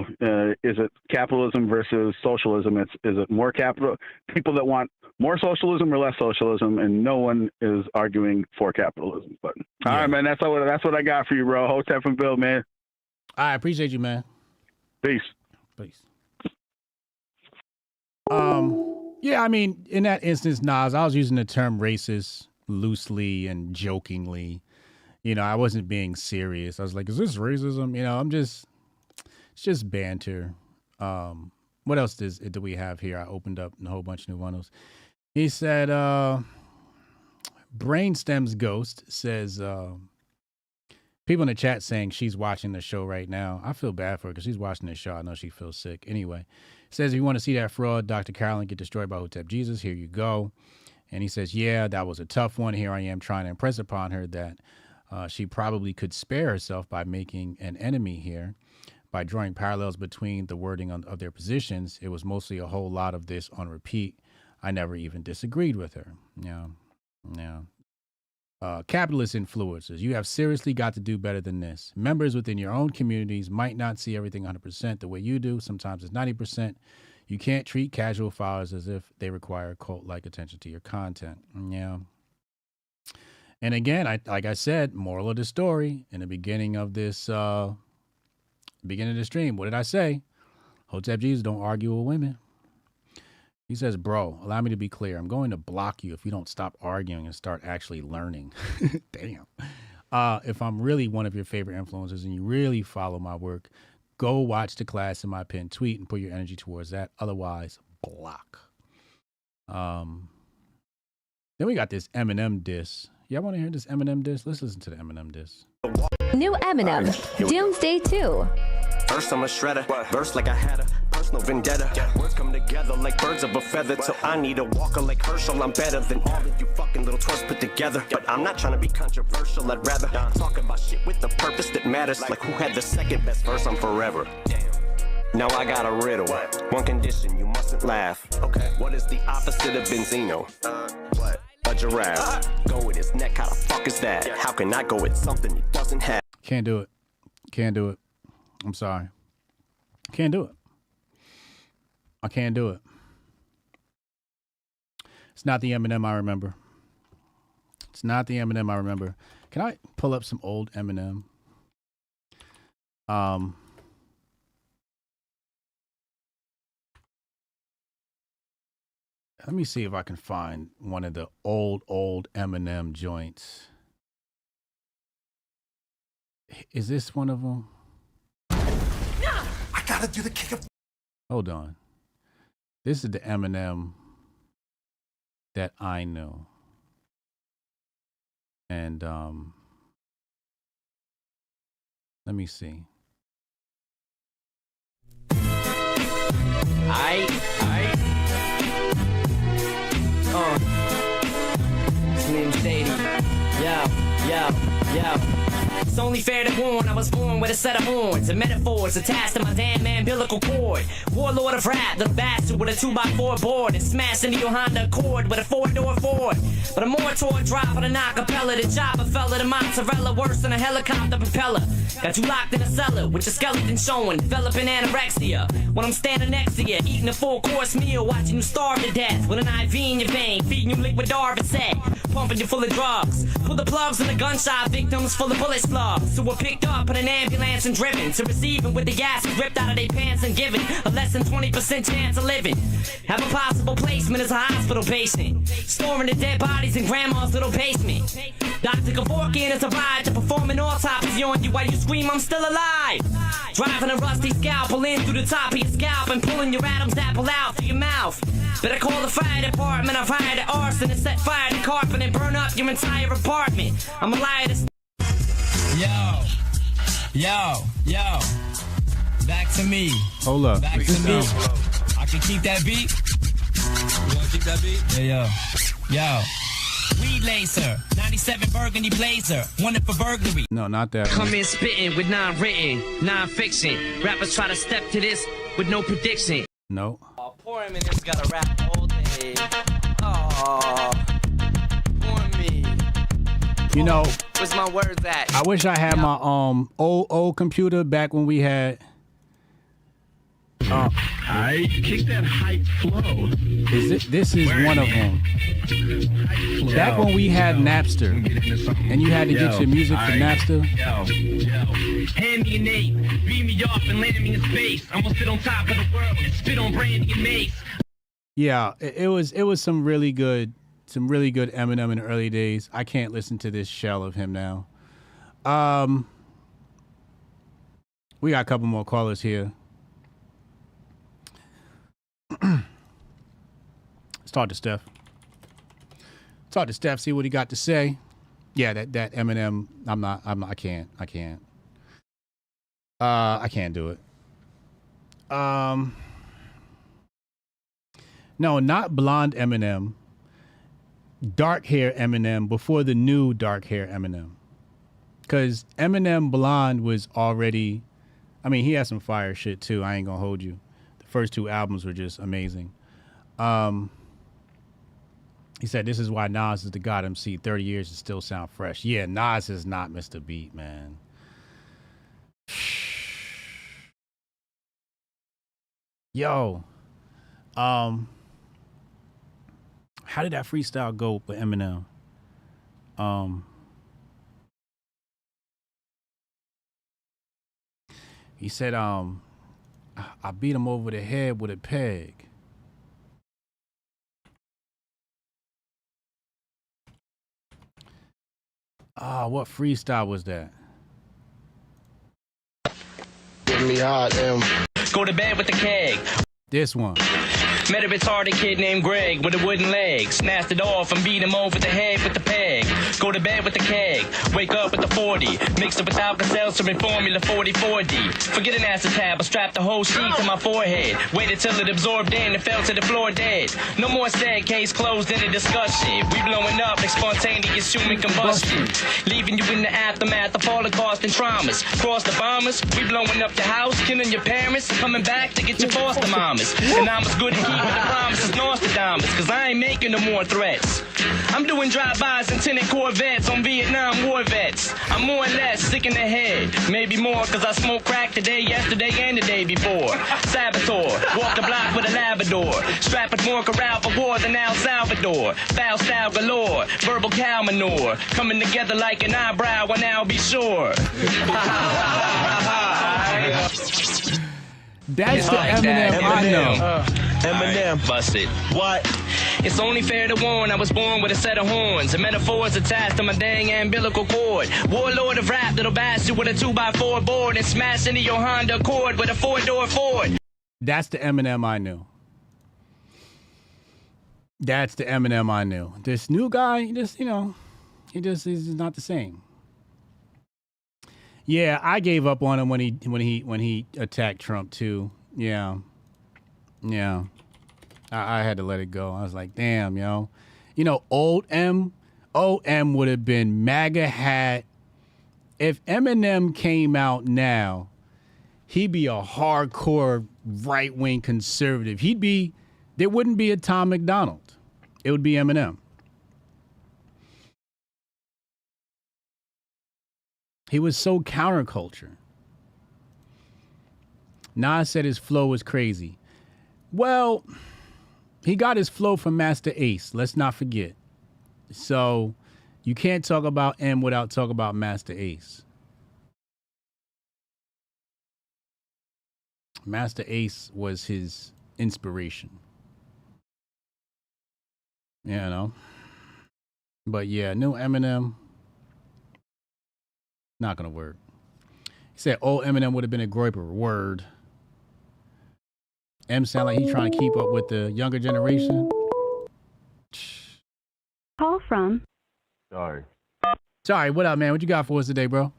is it capitalism versus socialism? Is it more capital, people that want more socialism or less socialism, and no one is arguing for capitalism. But all right, man, that's what I got for you, bro. Hotep and Bill, man.
I appreciate you, man.
Peace.
Yeah, I mean, in that instance, Nas, I was using the term racist loosely and jokingly. You know, I wasn't being serious. I was like, is this racism? You know, it's just banter. What else do we have here? I opened up a whole bunch of new ones. He said, Brainstem's Ghost says, people in the chat saying she's watching the show right now. I feel bad for her because she's watching this show. I know she feels sick. Anyway, says, if you want to see that fraud, Dr. Carolyn, get destroyed by Hotep Jesus, here you go. And he says, yeah, that was a tough one. Here I am trying to impress upon her that she probably could spare herself by making an enemy here. By drawing parallels between the wording of their positions, it was mostly a whole lot of this on repeat. I never even disagreed with her. Yeah. Capitalist influencers, you have seriously got to do better than this. Members within your own communities might not see everything 100% the way you do. Sometimes it's 90%. You can't treat casual followers as if they require cult-like attention to your content. Yeah. And again, like I said, moral of the story in the beginning of this stream, what did I say? Hotep Jesus don't argue with women. He says, bro, allow me to be clear. I'm going to block you if you don't stop arguing and start actually learning. Damn. If I'm really one of your favorite influencers and you really follow my work, go watch the class in my pinned tweet and put your energy towards that. Otherwise, block. Then we got this Eminem diss. Y'all want to hear this Eminem diss? Let's listen to the Eminem diss.
New Eminem, Doomsday 2.
First I'm a shredder, burst like I had a personal vendetta. Words come together like birds of a feather. Till I need a walker like Herschel. I'm better than all of you fucking little twerps put together. But I'm not trying to be controversial. I'd rather talk about shit with the purpose that matters. Like who had the second best verse on Forever. Now I got a riddle. One condition, you mustn't laugh. Okay. What is the opposite of Benzino? What? A giraffe. Go with his neck, how the fuck is that? How can I go with something he doesn't have?
Can't do it. Can't do it. I'm sorry. Can't do it. I can't do it. It's not the Eminem I remember. It's not the Eminem I remember. Can I pull up some old Eminem? Let me see if I can find one of the old Eminem joints. Is this one of them?
I gotta do the kick of.
Hold on. This is the Eminem that I know. And let me see.
Slim Shady. Yo. It's only fair to warn, I was born with a set of horns and metaphors attached to my damn umbilical cord. Warlord of rap, the bastard with a 2x4 board and smashing the Honda Accord with a 4-door Ford. But a more toward drop on an acapella, the chopper fella, the mozzarella worse than a helicopter propeller. Got you locked in a cellar with your skeleton showing, developing anorexia. When I'm standing next to you, eating a full-course meal, watching you starve to death with an IV in your vein, feeding you liquid Darvocet, pumping you full of drugs. Pull the plugs in the gunshot victims full of bullet slugs. So we're picked up in an ambulance and driven to receiving with the gas ripped out of their pants and given a less than 20% chance of living. Have a possible placement as a hospital patient, storing the dead bodies in grandma's little basement. Dr. Kevorkian has arrived to perform an autopsy on you while you scream, I'm still alive. Driving a rusty scalpel in through the top of your scalp and pulling your Adam's apple out through your mouth. Better call the fire department. I've hired an arson and set fire to carpet and burn up your entire apartment. I'm a liar to... Yo. Back to me.
Hold up.
Back to me. I can keep that beat. You wanna keep that beat? Yo. Weed laser, 97 burgundy blazer, wanted for burglary.
No, not that
Come
one.
in spitting with non-written, non-fiction. Rappers try to step to this with no prediction.
No.
Poor Eminem's gotta rap all day. Oh, poor me.
You know,
Where's my words at?
I wish I had my old computer back when we had.
I kick that hype flow.
This is one of them. Back when we had Napster, and you had to get your music from Napster.
Hand me an 8, beat me off and land me in space. I'm gonna sit on top of the world and spit on Brandy and Mace.
Yeah, it was some really good Eminem in the early days. I can't listen to this shell of him now. We got a couple more callers here. Let's talk to Steph. See what he got to say. Yeah, that Eminem. I can't do it. No, not blonde Eminem. Dark hair Eminem before the new dark hair Eminem. Because Eminem blonde was already, I mean, he had some fire shit too. I ain't gonna hold you. The first 2 albums were just amazing. He said, this is why Nas is the God MC. 30 years and still sound fresh. Yeah, Nas is not Mr. Beat, man. Yo. How did that freestyle go with Eminem? He said, I beat him over the head with a peg. What freestyle was that?
Give me hard, Go to bed with the keg.
This one.
Met a retarded kid named Greg with a wooden leg. Snatched it off and beat him over the head with the peg. Go to bed with the keg. Wake up with the 40. Mixed it with Alka-Seltzer and Formula 44D. Forget an acetab, I strapped the whole sheet to my forehead. Waited till it absorbed in and fell to the floor dead. No more said, case closed in a discussion. We blowing up like spontaneous human combustion. Leaving you in the aftermath of Holocaust and traumas. Cross the bombers, we blowing up the house, killing your parents. Coming back to get your foster mamas. And I'm as good at keeping the promises Nostradamus, cause I ain't making no more threats. I'm doing drive-bys and tinted Corvettes on Vietnam war vets. I'm more or less sick in the head, maybe more cause I smoked crack today, yesterday, and the day before. Saboteur, walk the block with a Labrador, strapping more corral for war than El Salvador. Foul style galore, verbal cow manure, coming together like an eyebrow, and I'll be sure.
That's the Eminem I know.
Eminem. Busted. What? It's only fair to warn, I was born with a set of horns and metaphors attached to my dang umbilical cord. Warlord of rap that'll bash you with a 2x4 board and smash into your Honda Accord with a 4-door Ford.
That's the Eminem I knew. That's the Eminem I knew. This new guy, he's not the same. Yeah, I gave up on him when he attacked Trump too. Yeah. I had to let it go. I was like, damn, yo. Old M would have been MAGA hat. If Eminem came out now, he'd be a hardcore right-wing conservative. There wouldn't be a Tom McDonald. It would be Eminem. He was so counterculture. Nas said his flow was crazy. Well, he got his flow from Master Ace. Let's not forget. So you can't talk about M without talking about Master Ace. Master Ace was his inspiration. But yeah, new Eminem, not gonna work. He said old Eminem would have been a groiper. Word. M sound like he's trying to keep up with the younger generation.
Call from.
Sorry, what up, man? What you got for us today, bro?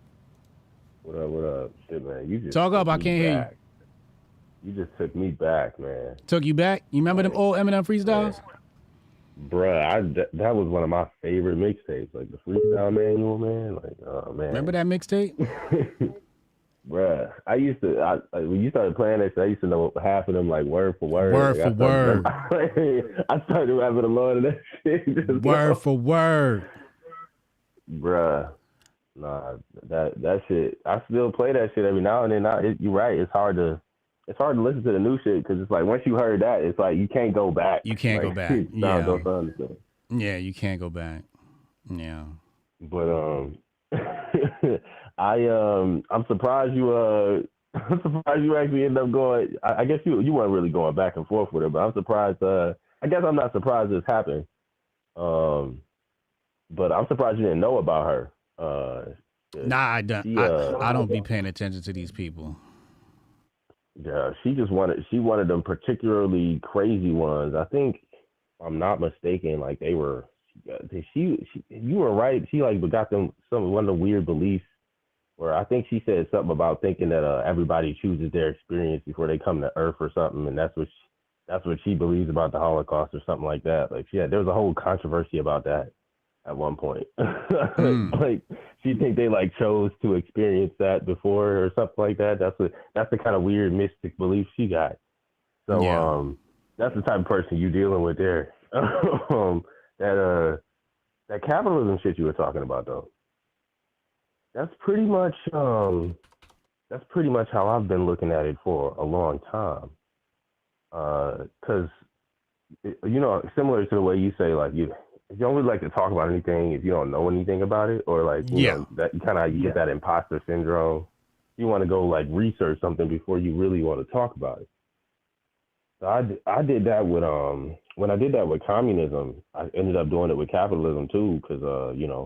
What up? Shit, man. You just
talk up, I can't hear
you. You just took me back, man.
Took you back? You remember them old Eminem freestyles?
Yeah. Bruh, that was one of my favorite mixtapes, like the freestyle manual, man. Like, oh man.
Remember that mixtape?
Bruh, when you started playing that shit, I used to know half of them like word for word.
Word for word.
I started rapping along to that shit.
Word for word.
Bruh, nah, that shit. I still play that shit every now and then. You're right. It's hard to listen to the new shit because it's like once you heard that, it's like you can't go back.
You can't go back. Yeah, you can't go back. Yeah.
But I'm surprised you actually ended up going. I guess you weren't really going back and forth with her, but I'm surprised. I guess I'm not surprised this happened. But I'm surprised you didn't know about her.
Nah, I don't. I don't be paying attention to these people.
Yeah, she wanted them particularly crazy ones. I think, if I'm not mistaken, like they were. You were right. She like got them one of the weird beliefs where I think she said something about thinking that everybody chooses their experience before they come to Earth or something, and that's what she believes about the Holocaust or something like that. Like, yeah, there was a whole controversy about that at one point. Like, she think they like chose to experience that before or something like that. That's the kind of weird mystic belief she got. So yeah. That's the type of person you dealing with there. That capitalism shit you were talking about though. That's pretty much how I've been looking at it for a long time. 'Cause similar to the way you say like you don't really like to talk about anything if you don't know anything about it, or like you know, that kind of get that imposter syndrome. You want to go like research something before you really want to talk about it. So I did that with when I did that with communism, I ended up doing it with capitalism too, because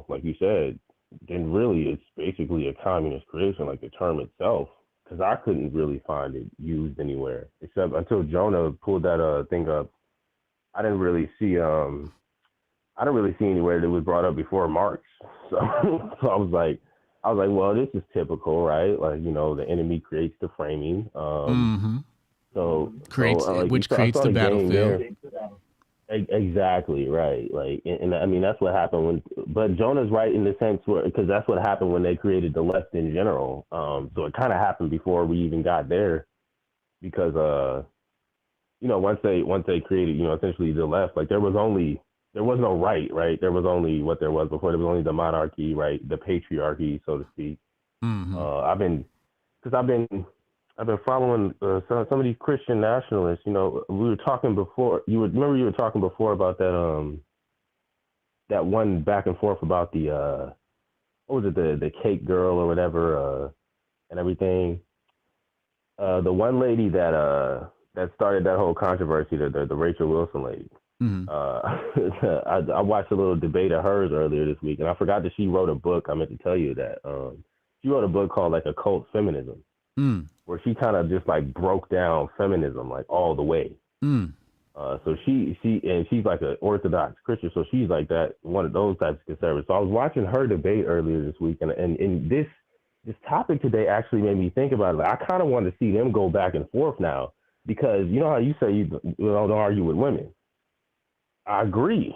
like you said, then really it's basically a communist creation, like the term itself, because I couldn't really find it used anywhere except until Jonah pulled that thing up. I didn't really see anywhere that was brought up before Marx. So I was like, well, this is typical, right? Like, the enemy creates the framing. Creates
the battlefield.
Exactly, right. Like, and I mean, that's what happened but Jonah's right in the sense because that's what happened when they created the left in general. So it kind of happened before we even got there, because once they created, essentially the left, like there was no right? There was only what there was before. There was only the monarchy, right? The patriarchy, so to speak.
Mm-hmm.
I've been following some of these Christian nationalists. We were talking before. You were talking before about that one back and forth about the what was it, the cake girl or whatever, and everything. The one lady that started that whole controversy, the Rachel Wilson lady.
Mm-hmm.
I watched a little debate of hers earlier this week, and I forgot that she wrote a book. I meant to tell you that she wrote a book called like Occult Feminism, where she kind of just like broke down feminism like all the way. So she's like an Orthodox Christian, so she's like that, one of those types of conservatives. So I was watching her debate earlier this week, and this topic today actually made me think about it. Like, I kind of want to see them go back and forth now, because you know how you say you don't argue with women. I agree,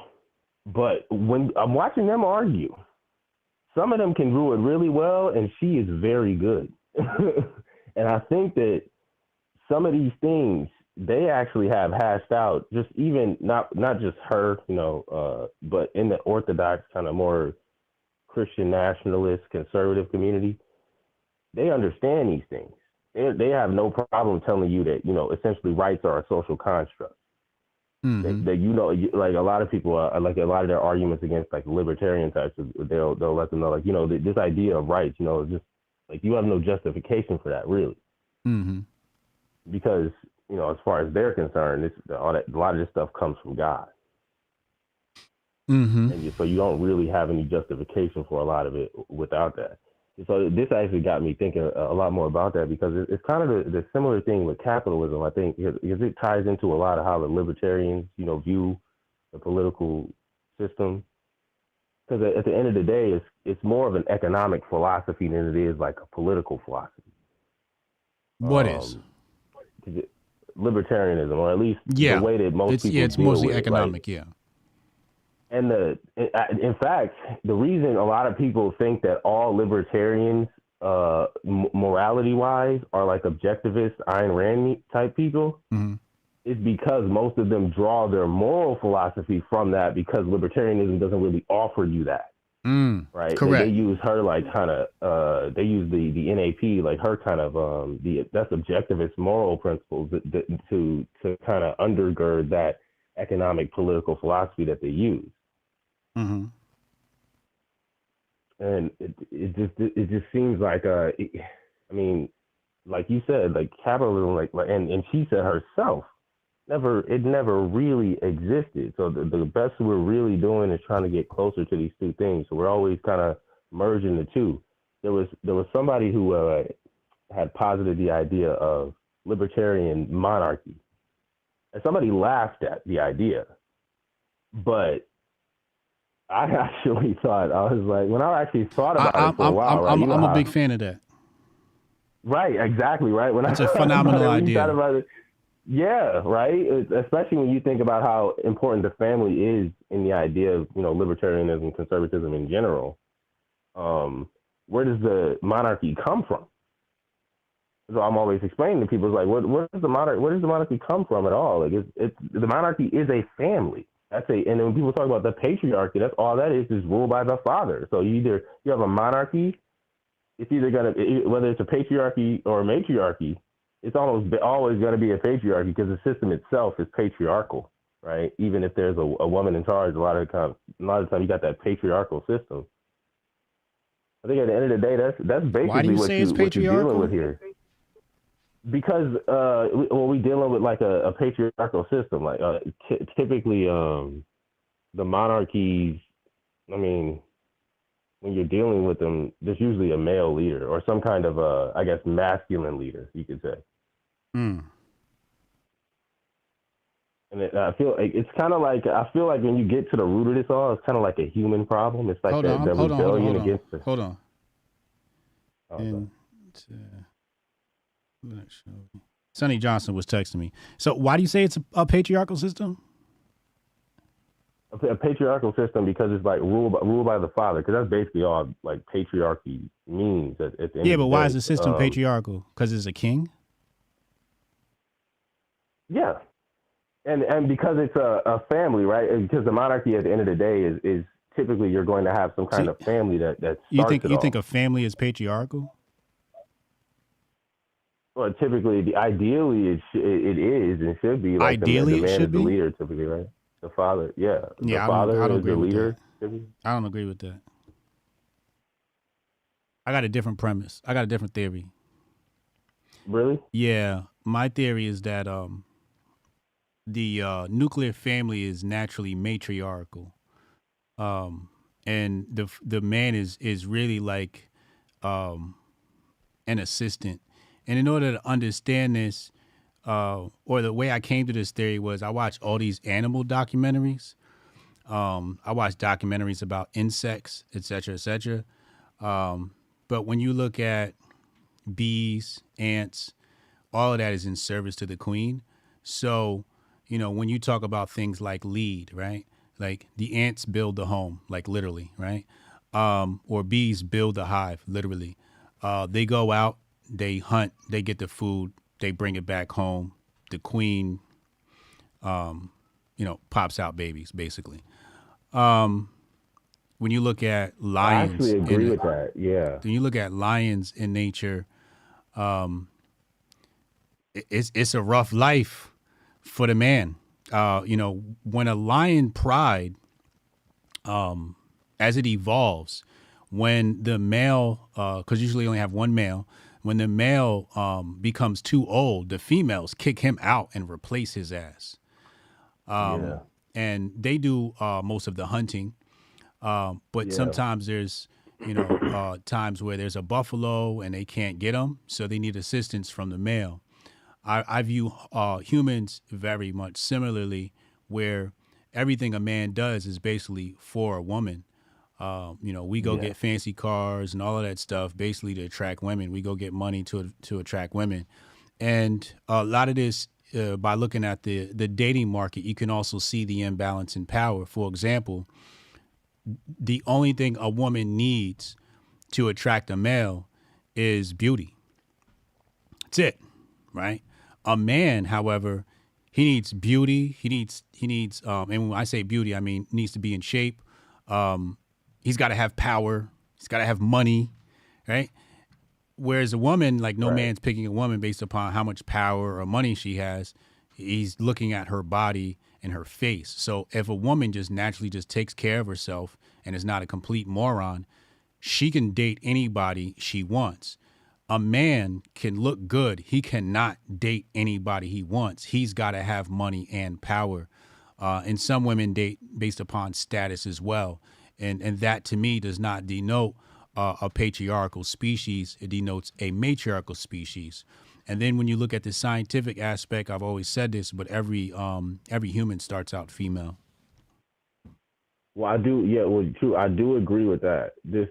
but when I'm watching them argue, some of them can do it really well, and she is very good. And I think that some of these things they actually have hashed out, just even not just her, but in the Orthodox kind of more Christian nationalist conservative community, they understand these things. They have no problem telling you that, essentially rights are a social construct. That like a lot of people are, like a lot of their arguments against like libertarian types, they'll let them know, like, this idea of rights, just like you have no justification for that, really. Because as far as they're concerned, a lot of this stuff comes from God. And so you don't really have any justification for a lot of it without that. So this actually got me thinking a lot more about that, because it's kind of the similar thing with capitalism, I think, because it ties into a lot of how the libertarians, view the political system. Because at the end of the day, it's more of an economic philosophy than it is like a political philosophy.
What is?
Libertarianism, or at least the way that most people
it's
deal
mostly
with it,
economic,
like, And in fact, the reason a lot of people think that all libertarians, morality-wise, are like objectivist Ayn Rand type people, is because most of them draw their moral philosophy from that, because libertarianism doesn't really offer you that. Right?
Correct.
They use her like kind of, they use the NAP, like her kind of, that's objectivist moral principles to kind of undergird that economic political philosophy that they use. And it just seems like I mean, like you said, like capitalism, and she said herself, it never really existed. So the best we're really doing is trying to get closer to these two things. So we're always kind of merging the two. There was somebody who had posited the idea of libertarian monarchy, and somebody laughed at the idea, but I actually thought, I was like, when I actually thought about it for a while,
I'm a big fan of that.
Right, exactly, right.
It's a phenomenal idea.
Yeah, right. Especially when you think about how important the family is in the idea of, libertarianism, conservatism in general. Where does the monarchy come from? So I'm always explaining to people, like, where does the monarchy come from at all? Like, the monarchy is a family. And then when people talk about the patriarchy, that's all that is ruled by the father. So you have a monarchy, it's either whether it's a patriarchy or a matriarchy, it's always going to be a patriarchy, because the system itself is patriarchal, right? Even if there's a woman in charge, a lot of the time you got that patriarchal system. I think at the end of the day, that's basically what you're dealing with here. Because when we're dealing with like a patriarchal system, like typically the monarchies, I mean, when you're dealing with them, there's usually a male leader or some kind of I guess masculine leader, you could say. And I feel like it's kind of like, I feel like when you get to the root of this all, it's kind of like a human problem. It's like the rebellion against the...
Hold on. Sonny Johnson was texting me. So why do you say it's a patriarchal system?
A patriarchal system because it's like ruled by the father, because that's basically all like patriarchy means at the end.
Yeah, but why
day.
is the system patriarchal? Because it's a king?
Yeah, And because it's a family, right? Because the monarchy at the end of the day is typically you're going to have some kind of family that starts
You think
it all.
a family is patriarchal?
Well, typically, ideally, it is and should be. Like
Ideally,
the man
it should
is the
be?
leader, typically, right? The father, yeah.
Yeah,
the father
I don't
is
agree
the
with
leader.
that. I don't agree with that. I got a different premise. I got a different theory.
Really?
Yeah, my theory is that the nuclear family is naturally matriarchal, and the man is really like an assistant. And in order to understand this, or the way I came to this theory was I watched all these animal documentaries. I watched documentaries about insects, et cetera, et cetera. But when you look at bees, ants, all of that is in service to the queen. So, when you talk about things like lead, right? Like the ants build the home, like literally, right? Or bees build the hive, literally. They go out, they hunt, they get the food, they bring it back home. The queen, pops out babies, basically. When you look at lions,
I actually agree with that. Yeah.
When you look at lions in nature, it's a rough life for the man. When a lion pride, as it evolves, when the male, because usually you only have one male, when the male becomes too old, the females kick him out and replace his ass. And they do most of the hunting. But sometimes there's, times where there's a buffalo and they can't get them, so they need assistance from the male. I view humans very much similarly, where everything a man does is basically for a woman. We go get fancy cars and all of that stuff basically to attract women. We go get money to attract women. And a lot of this, by looking at the dating market, you can also see the imbalance in power. For example, the only thing a woman needs to attract a male is beauty. That's it, right? A man, however, he needs beauty. He needs, and when I say beauty, I mean needs to be in shape. He's got to have power. He's got to have money, right? Whereas a woman, like no man's picking a woman based upon how much power or money she has. He's looking at her body and her face. So if a woman just naturally just takes care of herself and is not a complete moron, she can date anybody she wants. A man can look good. He cannot date anybody he wants. He's got to have money and power. And some women date based upon status as well. And that to me does not denote a patriarchal species. It denotes a matriarchal species. And then when you look at the scientific aspect, I've always said this, but every human starts out female.
Well, I do. Yeah, well, true. I do agree with that. This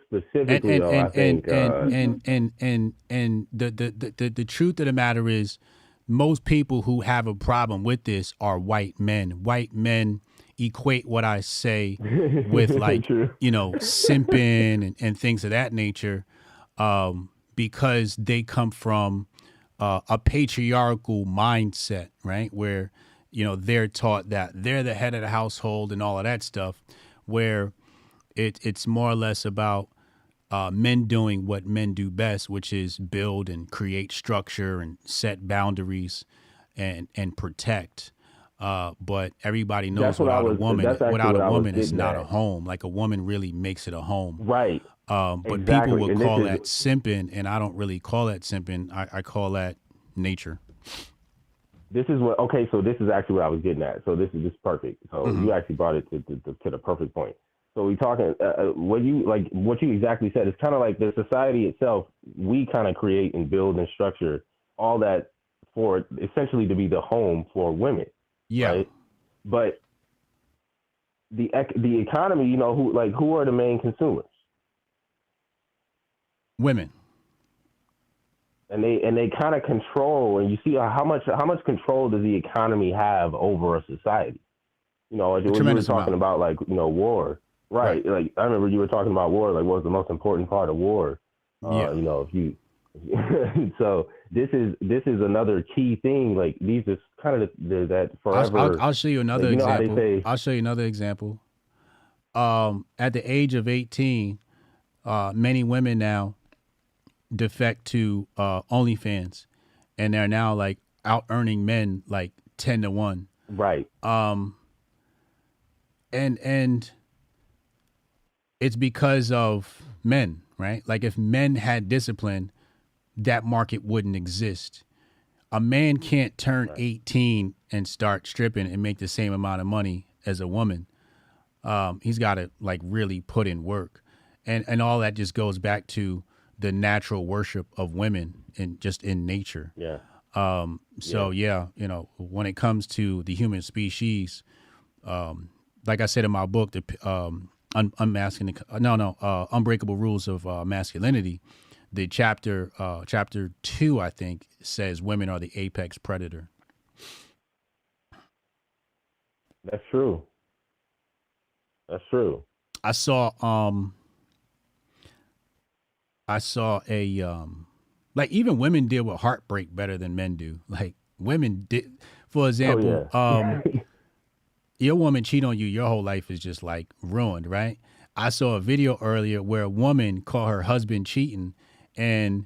specifically, I think.
The truth of the matter is, most people who have a problem with this are white men. White men equate what I say with like simping and things of that nature, because they come from a patriarchal mindset, right? Where they're taught that they're the head of the household and all of that stuff, where it's more or less about men doing what men do best, which is build and create structure and set boundaries and protect. But everybody knows without a woman, it's not a home. Like a woman really makes it a home.
Right.
But
exactly.
People would
and
call that simping, and I don't really call that simping. I call that nature.
This is what, okay, so this is actually what I was getting at. So this is perfect. So you actually brought it to the perfect point. So we talking, what you exactly said, it's kind of like the society itself, we kind of create and build and structure all that for essentially to be the home for women.
Yeah.
Right? But the economy, who are the main consumers?
Women.
And they kind of control, and you see how much control does the economy have over a society? When you were talking about war, right? Like I remember you were talking about war. Like, what was the most important part of war?
Yeah.
If you So this is another key thing. Like these is kind of that forever.
I'll show you another
like, you know
example.
How they say,
I'll show you another example. At the age of 18, many women now defect to OnlyFans, and they're now like out earning men like 10-1.
Right.
And it's because of men, right? Like if men had discipline, that market wouldn't exist. A man can't turn 18 and start stripping and make the same amount of money as a woman. He's got to like really put in work, and all that just goes back to the natural worship of women and just in nature.
Yeah.
So yeah, you know, when it comes to the human species, like I said in my book, the Unbreakable Rules of Masculinity, the chapter 2, I think, says women are the apex predator.
That's true. That's true.
I saw a like even women deal with heartbreak better than men do. Like women did, for example, your woman cheat on you, your whole life is just like ruined, right? I saw a video earlier where a woman called her husband cheating, and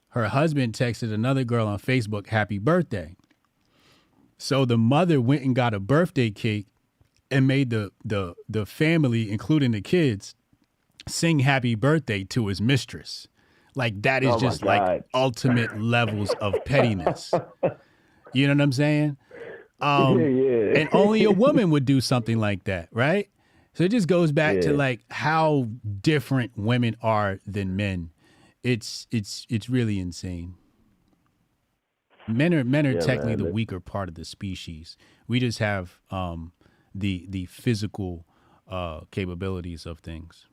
her husband texted another girl on Facebook, "Happy birthday." So the mother went and got a birthday cake and made the family, including the kids, sing happy birthday to his mistress. Like that is just like ultimate levels of pettiness. You know what I'm saying? And only a woman would do something like that, right? So it just goes back to like how different women are than men. It's really insane. Men are technically the weaker part of the species. We just have the physical capabilities of things.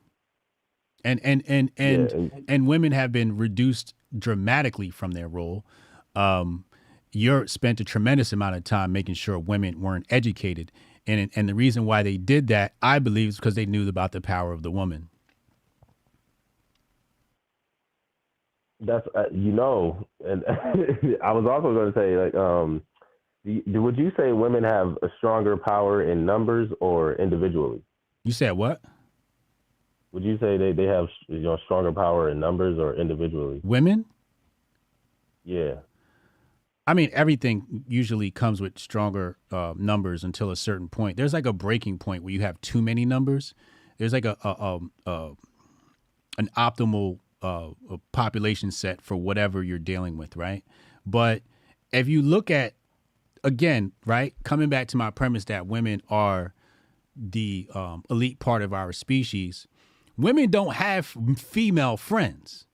And women have been reduced dramatically from their role. Europe spent a tremendous amount of time making sure women weren't educated. And the reason why they did that, I believe, is because they knew about the power of the woman.
That's, and I was also going to say, like, would you say women have a stronger power in numbers or individually?
You said what?
Would you say they have stronger power in numbers or individually?
Women?
Yeah.
I mean, everything usually comes with stronger numbers until a certain point. There's like a breaking point where you have too many numbers. There's like an optimal population set for whatever you're dealing with, right? But if you look at, again, right, coming back to my premise that women are the elite part of our species, women don't have female friends.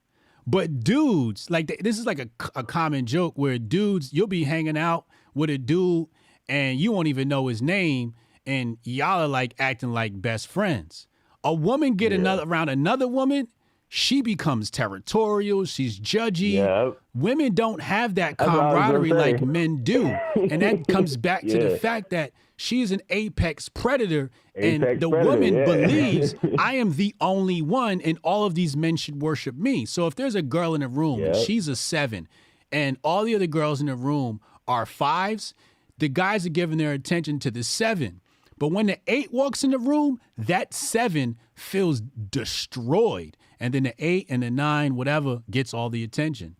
But dudes, like this is like a common joke where dudes, you'll be hanging out with a dude and you won't even know his name, and y'all are like acting like best friends. A woman get around another woman, she becomes territorial, she's judgy. Yep. Women don't have that camaraderie like men do. And that comes back to the fact that she's an apex predator, and the woman believes I am the only one and all of these men should worship me. So if there's a girl in a room and she's a 7 and all the other girls in the room are 5s, the guys are giving their attention to the 7. But when the 8 walks in the room, that 7 feels destroyed. And then the 8 and the 9, whatever, gets all the attention.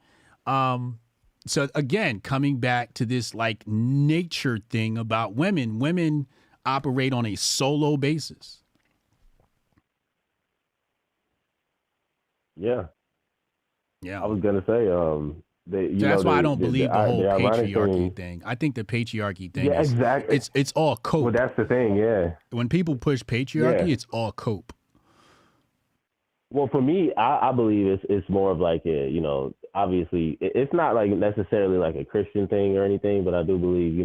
So again, coming back to this like nature thing about women operate on a solo basis.
Yeah.
Yeah.
I was gonna say,
that's why I don't believe the whole patriarchy thing. I think the patriarchy thing is
exactly.
It's all cope.
Well, that's the thing, yeah.
When people push patriarchy, it's all cope.
Well, for me, I believe it's more of like obviously it's not like necessarily like a Christian thing or anything, but I do believe,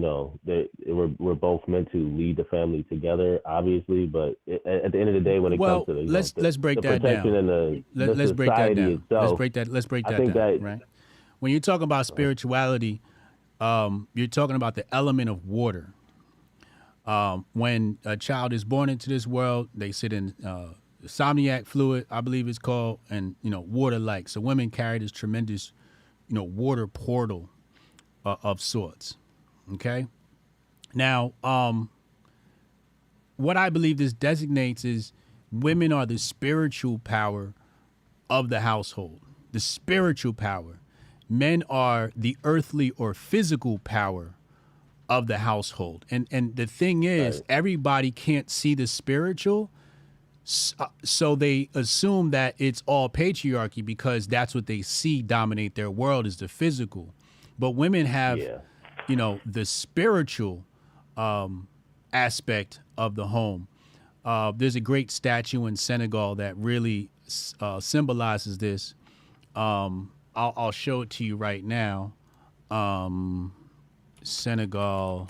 that we're both meant to lead the family together, obviously. But at the end of the day, when it comes to
let's break that down.
And
let's break that down.
Itself,
let's break that down. Right. When you're talking about spirituality, you're talking about the element of water. When a child is born into this world, they sit in Somniac fluid, I believe it's called, and water like. So women carry this tremendous water portal of sorts. Okay. Now, what I believe this designates is women are the spiritual power of the household, the spiritual power. Men are the earthly or physical power of the household. And the thing is, everybody can't see the spiritual. So they assume that it's all patriarchy because that's what they see dominate their world is the physical. But women have, the spiritual aspect of the home. There's a great statue in Senegal that really symbolizes this. I'll show it to you right now. Senegal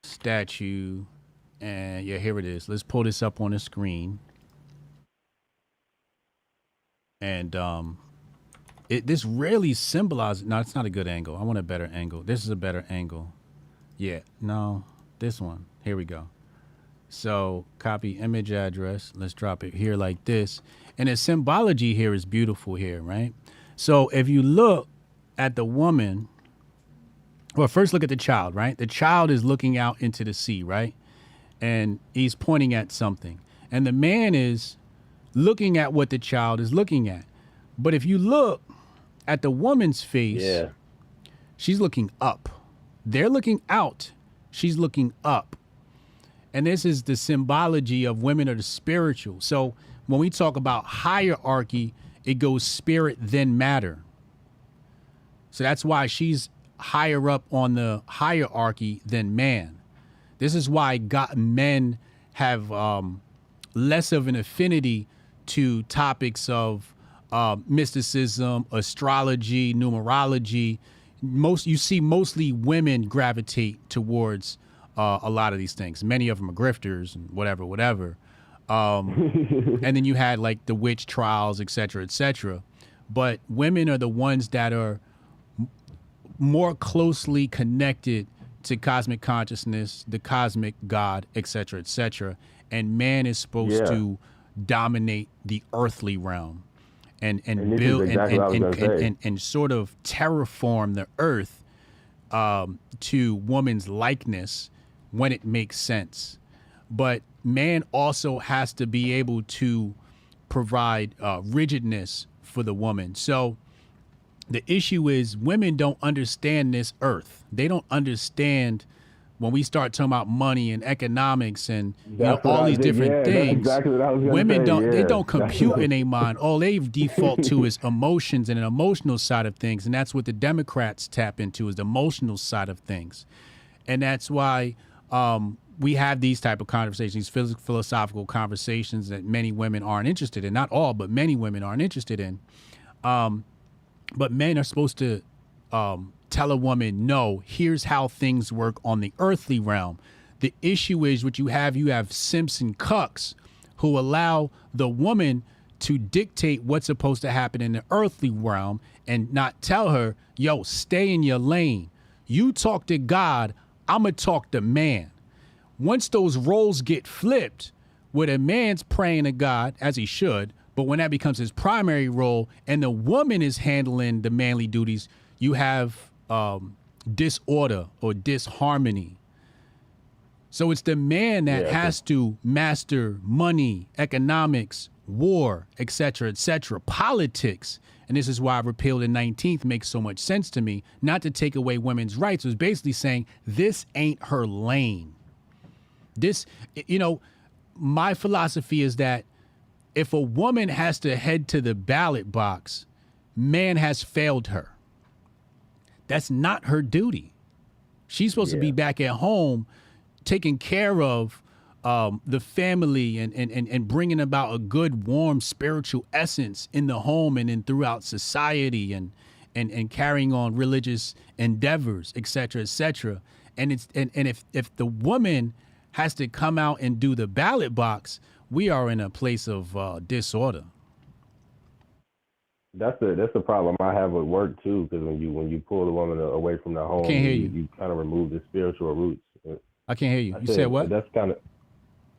statue. And yeah, here it is. Let's pull this up on the screen. And this really symbolizes. No, it's not a good angle. I want a better angle. This is a better angle. Yeah, no, this one. Here we go. So copy image address. Let's drop it here like this. And the symbology here is beautiful here, right? So if you look at the woman, well, first look at the child, right? The child is looking out into the sea, right? And he's pointing at something. And the man is looking at what the child is looking at. But if you look at the woman's face, she's looking up. They're looking out. She's looking up. And this is the symbology of women are the spiritual. So when we talk about hierarchy, it goes spirit then matter. So that's why she's higher up on the hierarchy than man. This is why men have less of an affinity to topics of mysticism, astrology, numerology. You see mostly women gravitate towards a lot of these things. Many of them are grifters and whatever. And then you had like the witch trials, et cetera. But women are the ones that are more closely connected to cosmic consciousness, the cosmic God, et cetera, and man is supposed to dominate the earthly realm and build and sort of terraform the earth to woman's likeness when it makes sense. But man also has to be able to provide rigidness for the woman. So the issue is women don't understand this earth. They don't understand when we start talking about money and economics and all these different things. That's exactly what I was gonna women say, they don't compute in their mind. All they default to is emotions and an emotional side of things. And that's what the Democrats tap into is the emotional side of things. And that's why we have these type of conversations, philosophical conversations that many women aren't interested in. Not all, but many women aren't interested in. But men are supposed to tell a woman, no, here's how things work on the earthly realm. The issue is what you have simps and cucks who allow the woman to dictate what's supposed to happen in the earthly realm and not tell her, yo, stay in your lane. You talk to God, I'm going to talk to man. Once those roles get flipped, where the man's praying to God, as he should, but when that becomes his primary role and the woman is handling the manly duties, you have disorder or disharmony. So it's the man that has to master money, economics, war, et cetera, politics. And this is why repeal the 19th makes so much sense to me. Not to take away women's rights. It was basically saying this ain't her lane. This, my philosophy is that if a woman has to head to the ballot box, man has failed her. That's not her duty. She's supposed to be back at home taking care of the family and bringing about a good, warm spiritual essence in the home and in throughout society and carrying on religious endeavors, et cetera. And if the woman has to come out and do the ballot box, we are in a place of disorder.
That's the problem I have with work too, because when you pull the woman away from the home, you kind of remove the spiritual roots.
I can't hear you. You said what?
That's kind of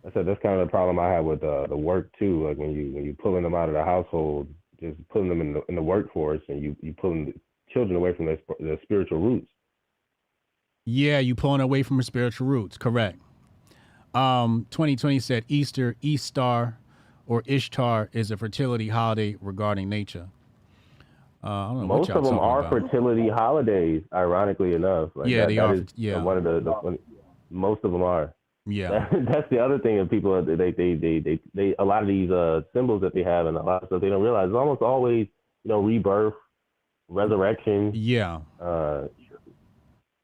the problem I have with the work too. Like when you pulling them out of the household, just putting them in the workforce, and you pulling children away from their spiritual roots.
Yeah, you pulling away from her spiritual roots. Correct. 2020 said Easter, Eastar, or Ishtar is a fertility holiday regarding nature. I don't know
Most of them are fertility holidays, ironically enough. Like
yeah,
that,
they
that
are.
is
Yeah,
one of the most of them are.
Yeah,
that's the other thing that people they a lot of these symbols that they have and a lot of stuff they don't realize. It's almost always rebirth, resurrection.
Yeah.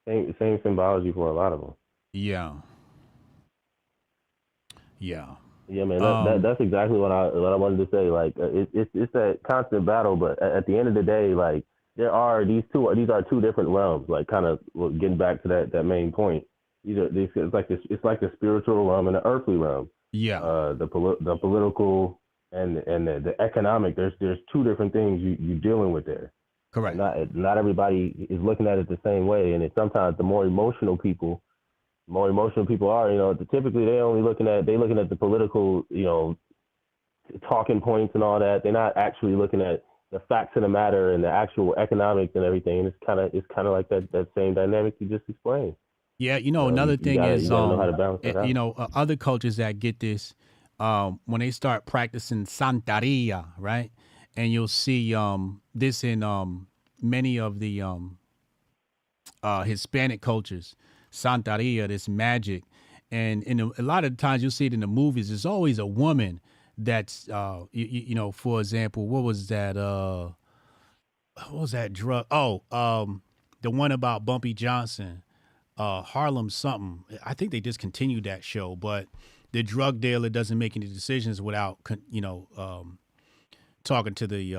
Same symbology for a lot of them.
Yeah. Yeah.
Yeah, man. That's exactly what I wanted to say. Like it's that constant battle, but at the end of the day, like these are two different realms. Like kind of getting back to that main point. It's like the spiritual realm and the earthly realm.
Yeah.
The political and the economic. There's two different things you're dealing with there.
Correct.
Not everybody is looking at it the same way, and sometimes the more emotional people are, typically they're looking at the political, talking points and all that. They're not actually looking at the facts of the matter and the actual economics and everything. And it's kind of like that same dynamic you just explained.
Yeah, another thing is,
you gotta know how to balance that out.
Other cultures that get this, when they start practicing Santeria, right? And you'll see this in many of the Hispanic cultures, Santeria, this magic. And a lot of times you'll see it in the movies. There's always a woman that's, for example, what was that drug? Oh, the one about Bumpy Johnson. Harlem something. I think they discontinued that show, but the drug dealer doesn't make any decisions without, talking to the,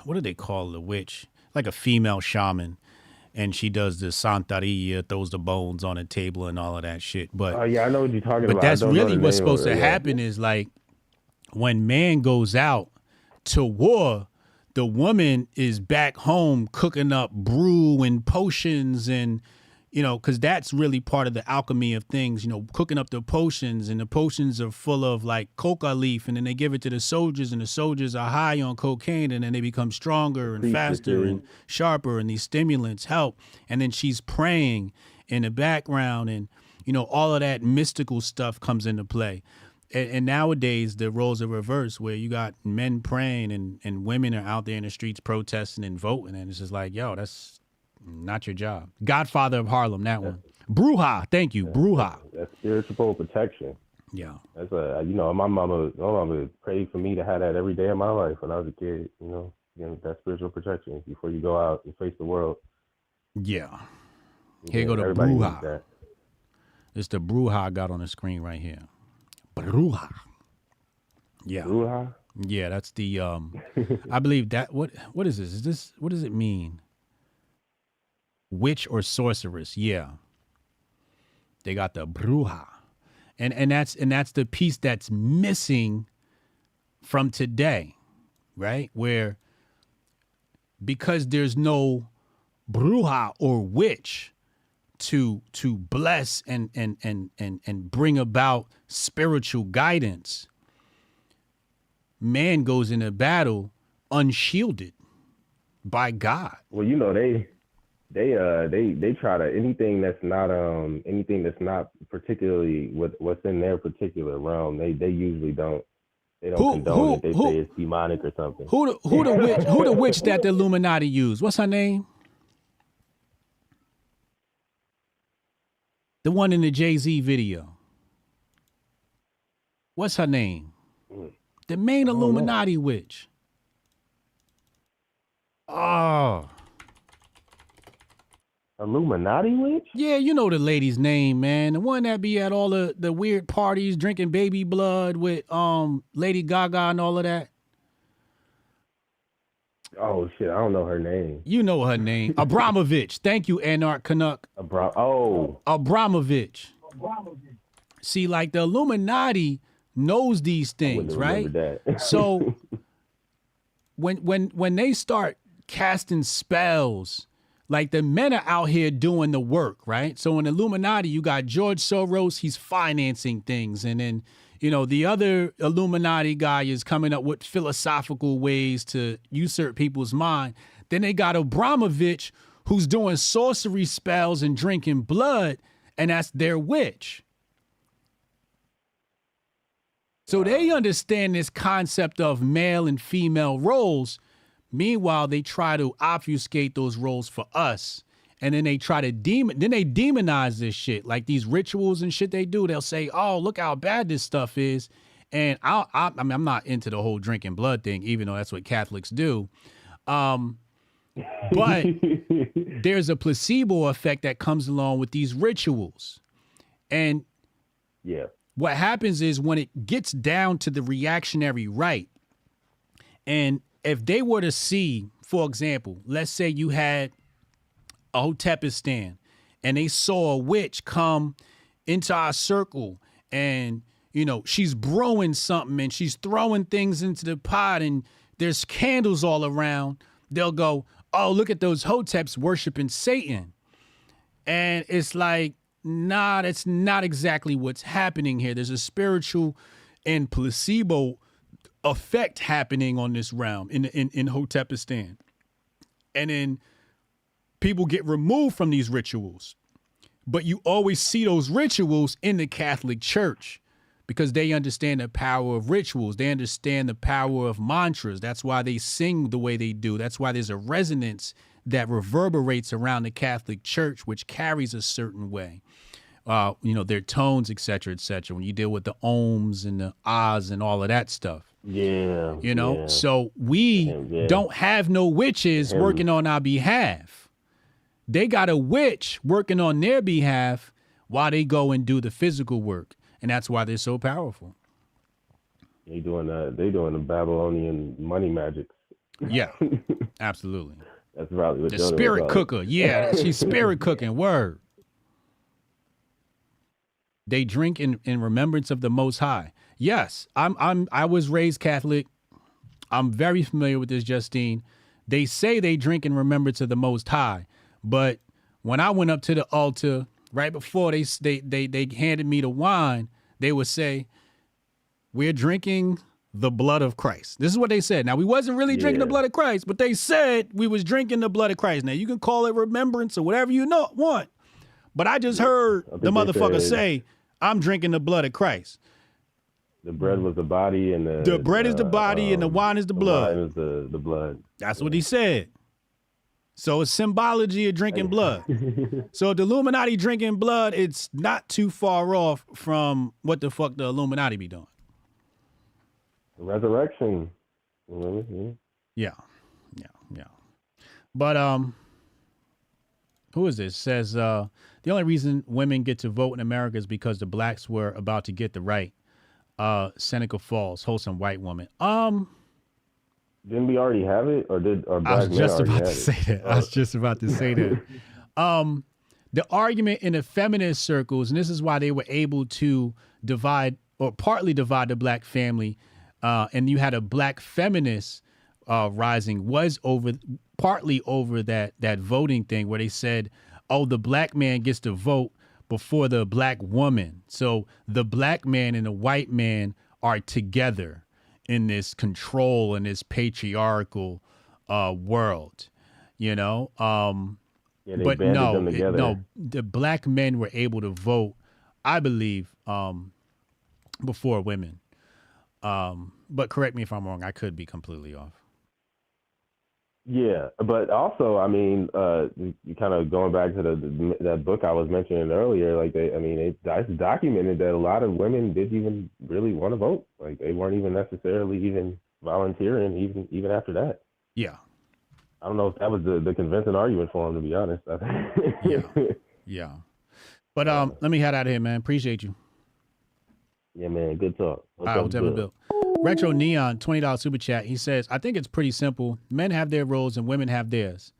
what do they call the witch? Like a female shaman, and she does the Santeria, throws the bones on a table and all of that shit. But
yeah, I know what you're talking about.
But that's really what's supposed to happen is like when man goes out to war, the woman is back home cooking up brew and potions and, because that's really part of the alchemy of things, cooking up the potions, and the potions are full of like coca leaf, and then they give it to the soldiers, and the soldiers are high on cocaine, and then they become stronger and faster and sharper, and these stimulants help. And then she's praying in the background, and, all of that mystical stuff comes into play. And nowadays, the roles are reversed, where you got men praying and women are out there in the streets protesting and voting. And it's just like, yo, that's not your job. Godfather of Harlem, that one. Bruja, thank you, Bruja.
That's spiritual protection.
Yeah.
That's my mama prayed for me to have that every day of my life when I was a kid. That spiritual protection before you go out and face the world.
Yeah. Here go the Bruja. It's the Bruja I got on the screen right here. Bruja. Yeah.
Bruja?
Yeah, that's the I believe that what is this? Is this what does it mean? Witch or sorceress? Yeah. They got the Bruja. And that's the piece that's missing from today, right? Where because there's no Bruja or witch to bless and bring about spiritual guidance, man goes into battle unshielded by God.
Well, they try to anything that's not particularly what's in their particular realm. They usually don't condone it. They say it's demonic or something.
Who the witch that the Illuminati used? What's her name? The one in the Jay-Z video. What's her name? The main Illuminati witch. Oh.
Illuminati witch?
Yeah, you know the lady's name, man. The one that be at all the weird parties drinking baby blood with Lady Gaga and all of that.
Oh shit, I don't know her name.
You know her name. Abramovich. Thank you, Anarch Canuck. Abramovich. See, like the Illuminati knows these things, right? So when they start casting spells Like the men are out here doing the work, right? So in Illuminati, you got George Soros, he's financing things. And then, you know, the other Illuminati guy is coming up with philosophical ways to usurp people's mind. Then they got Abramovich, who's doing sorcery spells and drinking blood, and that's their witch. So they understand this concept of male and female roles. Meanwhile, they try to obfuscate those roles for us. And then they try to demonize this shit. Like these rituals and shit they do, they'll say, oh, look how bad this stuff is. And I mean, I'm not into the whole drinking blood thing, even though that's what Catholics do. But there's a placebo effect that comes along with these rituals. And
yeah,
what happens is when it gets down to the reactionary right, and if they were to see, for example, let's say you had a Hotepistan and they saw a witch come into our circle and, you know, she's brewing something and she's throwing things into the pot and there's candles all around, they'll go, oh, look at those Hoteps worshiping Satan. And it's like, nah, that's not exactly what's happening here. There's a spiritual and placebo effect happening on this realm in Hotepistan. And then people get removed from these rituals. But you always see those rituals in the Catholic Church because they understand the power of rituals. They understand the power of mantras. That's why they sing the way they do. That's why there's a resonance that reverberates around the Catholic Church, which carries a certain way. You know, their tones, et cetera, when you deal with the ohms and the ahs and all of that stuff.
Yeah.
You know,
yeah.
so we don't have no witches working on our behalf. They got a witch working on their behalf while they go and do the physical work. And that's why they're so powerful.
They doing the Babylonian money magic.
Yeah, absolutely.
That's probably what
the spirit cooker. Yeah, she's spirit cooking. Word. They drink in remembrance of the Most High. Yes, I was raised Catholic. I'm very familiar with this, Justine. They say they drink in remembrance of the Most High, but when I went up to the altar right before they handed me the wine, they would say, "We're drinking the blood of Christ." This is what they said. Now, we wasn't really drinking the blood of Christ, but they said we was drinking the blood of Christ. Now, you can call it remembrance or whatever you want, but I just heard the motherfucker say, "I'm drinking the blood of Christ."
The bread was the body, and
the bread is the body, and the wine is the blood.
Wine is the blood.
That's what he said. So it's symbology of drinking blood. So the Illuminati drinking blood, it's not too far off from what the fuck the Illuminati be doing.
Resurrection.
Yeah. But who is this? Says the only reason women get to vote in America is because the blacks were about to get the right. Seneca Falls, wholesome white woman.
Didn't we already have it, or
I was just about to say that. I was just about to say that. The argument in the feminist circles, and this is why they were able to divide or partly divide the black family, and you had a black feminist rising, was partly over that voting thing where they said, oh, the black man gets to vote before the black woman. So the black man and the white man are together in this control and this patriarchal world, you know? But no, the black men were able to vote, I believe, before women. But correct me if I'm wrong. I could be completely off.
Yeah, but also, I mean, you kind of going back to that book I was mentioning earlier, like it's documented that a lot of women didn't even really want to vote. Like they weren't even necessarily even volunteering even after that.
Yeah.
I don't know if that was the convincing argument for them, to be honest.
Yeah. But let me head out of here, man. Appreciate you.
Yeah, man. Good talk.
All right, we'll have a bill. Retro Neon, $20 super chat. He says, I think it's pretty simple. Men have their roles and women have theirs.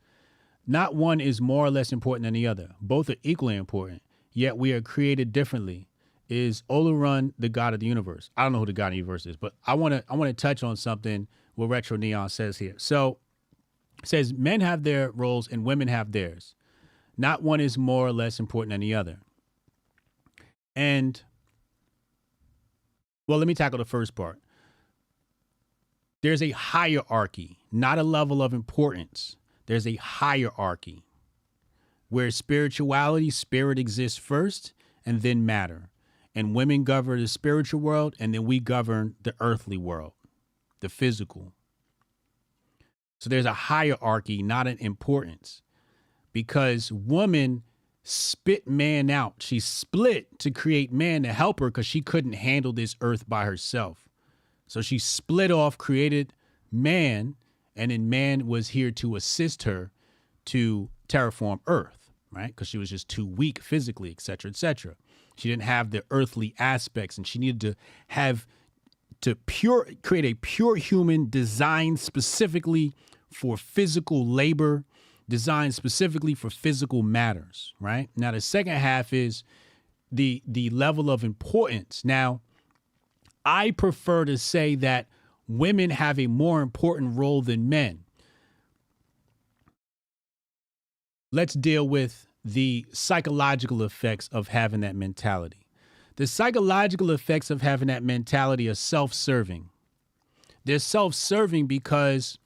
Not one is more or less important than the other. Both are equally important, yet we are created differently. Is Olurun the god of the universe? I don't know who the god of the universe is, but I want to touch on something what Retro Neon says here. So It says men have their roles and women have theirs. Not one is more or less important than the other. And, well, let me tackle the first part. There's a hierarchy, not a level of importance. There's a hierarchy where spirituality, spirit exists first and then matter. And women govern the spiritual world, and then we govern the earthly world, the physical. So there's a hierarchy, not an importance, because woman spit man out. She split to create man to help her because she couldn't handle this earth by herself. So she split off, created man, and then man was here to assist her to terraform earth, right? Because she was just too weak physically, et cetera, et cetera. She didn't have the earthly aspects, and she needed to have to create a pure human designed specifically for physical labor, designed specifically for physical matters, right? Now, the second half is the level of importance. Now, I prefer to say that women have a more important role than men. Let's deal with the psychological effects of having that mentality. The psychological effects of having that mentality are self-serving. They're self-serving because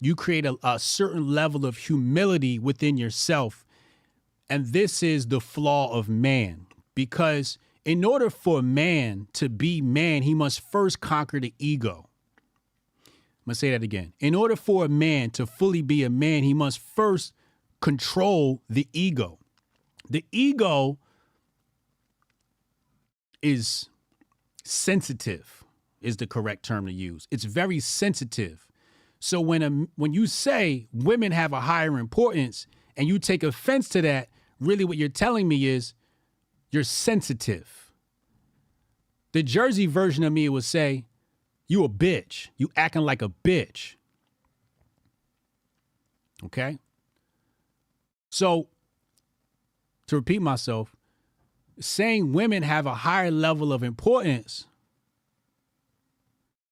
you create a certain level of humility within yourself. And this is the flaw of man, because in order for man to be man, he must first conquer the ego. I'm going to say that again. In order for a man to fully be a man, he must first control the ego. The ego is sensitive, is the correct term to use. It's very sensitive. So when you say women have a higher importance and you take offense to that, really what you're telling me is you're sensitive. The Jersey version of me would say, you a bitch. You acting like a bitch. Okay? So, to repeat myself, saying women have a higher level of importance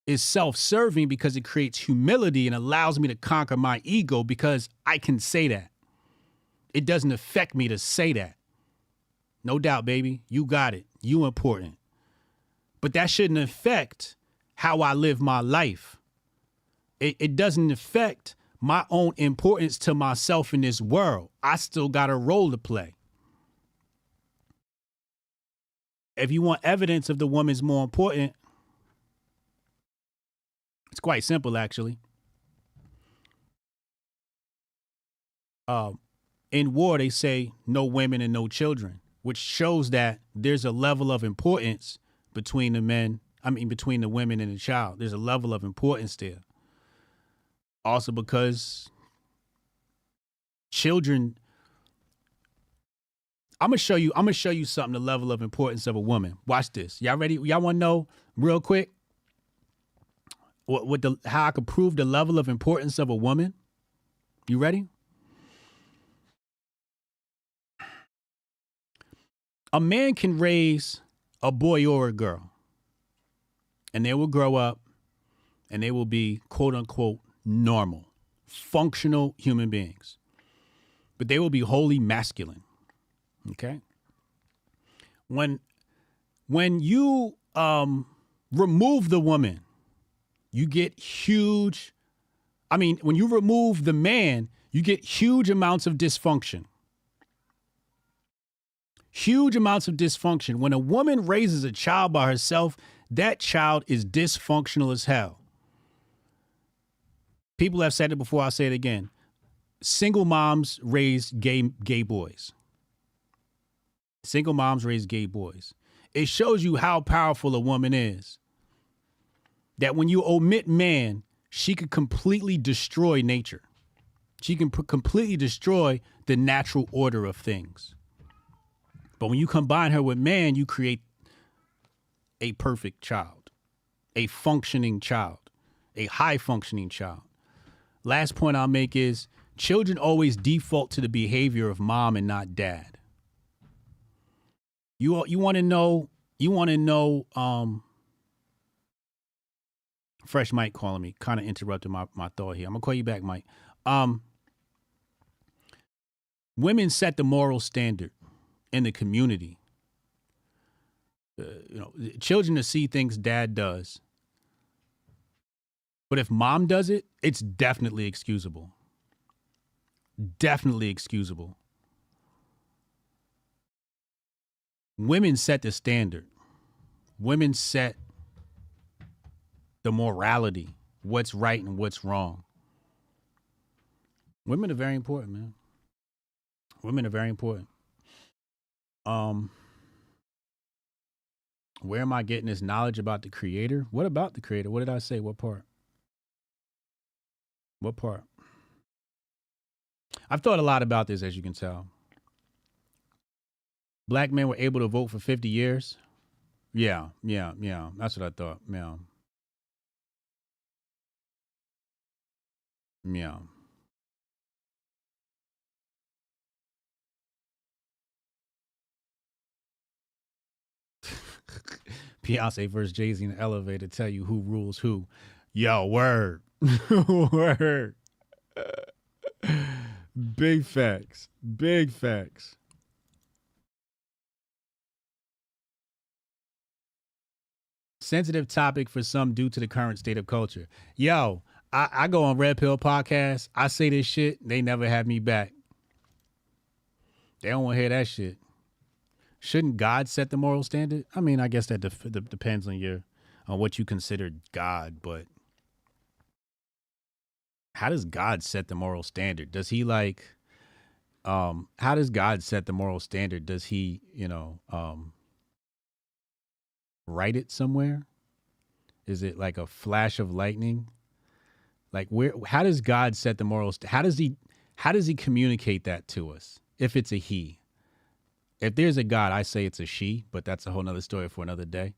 is self-serving because it creates humility and allows me to conquer my ego because I can say that. It doesn't affect me to say that. No doubt, baby. You got it. You important. But that shouldn't affect how I live my life. It doesn't affect my own importance to myself in this world. I still got a role to play. If you want evidence of the woman's more important, it's quite simple, actually. In war, they say no women and no children, which shows that there's a level of importance between between the women and the child. There's a level of importance there. Also because children, I'm gonna show you something, the level of importance of a woman. Watch this. Y'all ready? Y'all wanna know real quick how I could prove the level of importance of a woman? You ready? A man can raise a boy or a girl, and they will grow up and they will be quote unquote normal, functional human beings, but they will be wholly masculine. Okay. When you remove the woman, you get huge. When you remove the man, you get huge amounts of dysfunction. Huge amounts of dysfunction. When a woman raises a child by herself, that child is dysfunctional as hell. People have said it before, I'll say it again. Single moms raise gay boys. Single moms raise gay boys. It shows you how powerful a woman is. That when you omit man, she could completely destroy nature. She can completely destroy the natural order of things. But when you combine her with man, you create a perfect child, a functioning child, a high functioning child. Last point I'll make is children always default to the behavior of mom and not dad. You want to know, Fresh Mike calling me, kind of interrupted my thought here. I'm gonna call you back, Mike. Women set the moral standard in the community. Children to see things dad does. But if mom does it, it's definitely excusable. Definitely excusable. Women set the standard. Women set the morality, what's right and what's wrong. Women are very important, man. Women are very important. Where am I getting this knowledge about the creator? What about the creator? What did I say? What part? What part? I've thought a lot about this, as you can tell. Black men were able to vote for 50 years. Yeah. That's what I thought. Yeah. Beyonce versus Jay-Z in the elevator tell you who rules who. Yo, word. Word. Big facts. Big facts. Sensitive topic for some due to the current state of culture. Yo, I go on Red Pill podcast. I say this shit. They never have me back. They don't want to hear that shit. Shouldn't God set the moral standard? I mean, I guess that depends on what you consider God, but how does God set the moral standard? Does he how does God set the moral standard? Does he, write it somewhere? Is it like a flash of lightning? Like how does God set the moral how does he communicate that to us? If it's a he. If there's a God, I say it's a she, but that's a whole nother story for another day.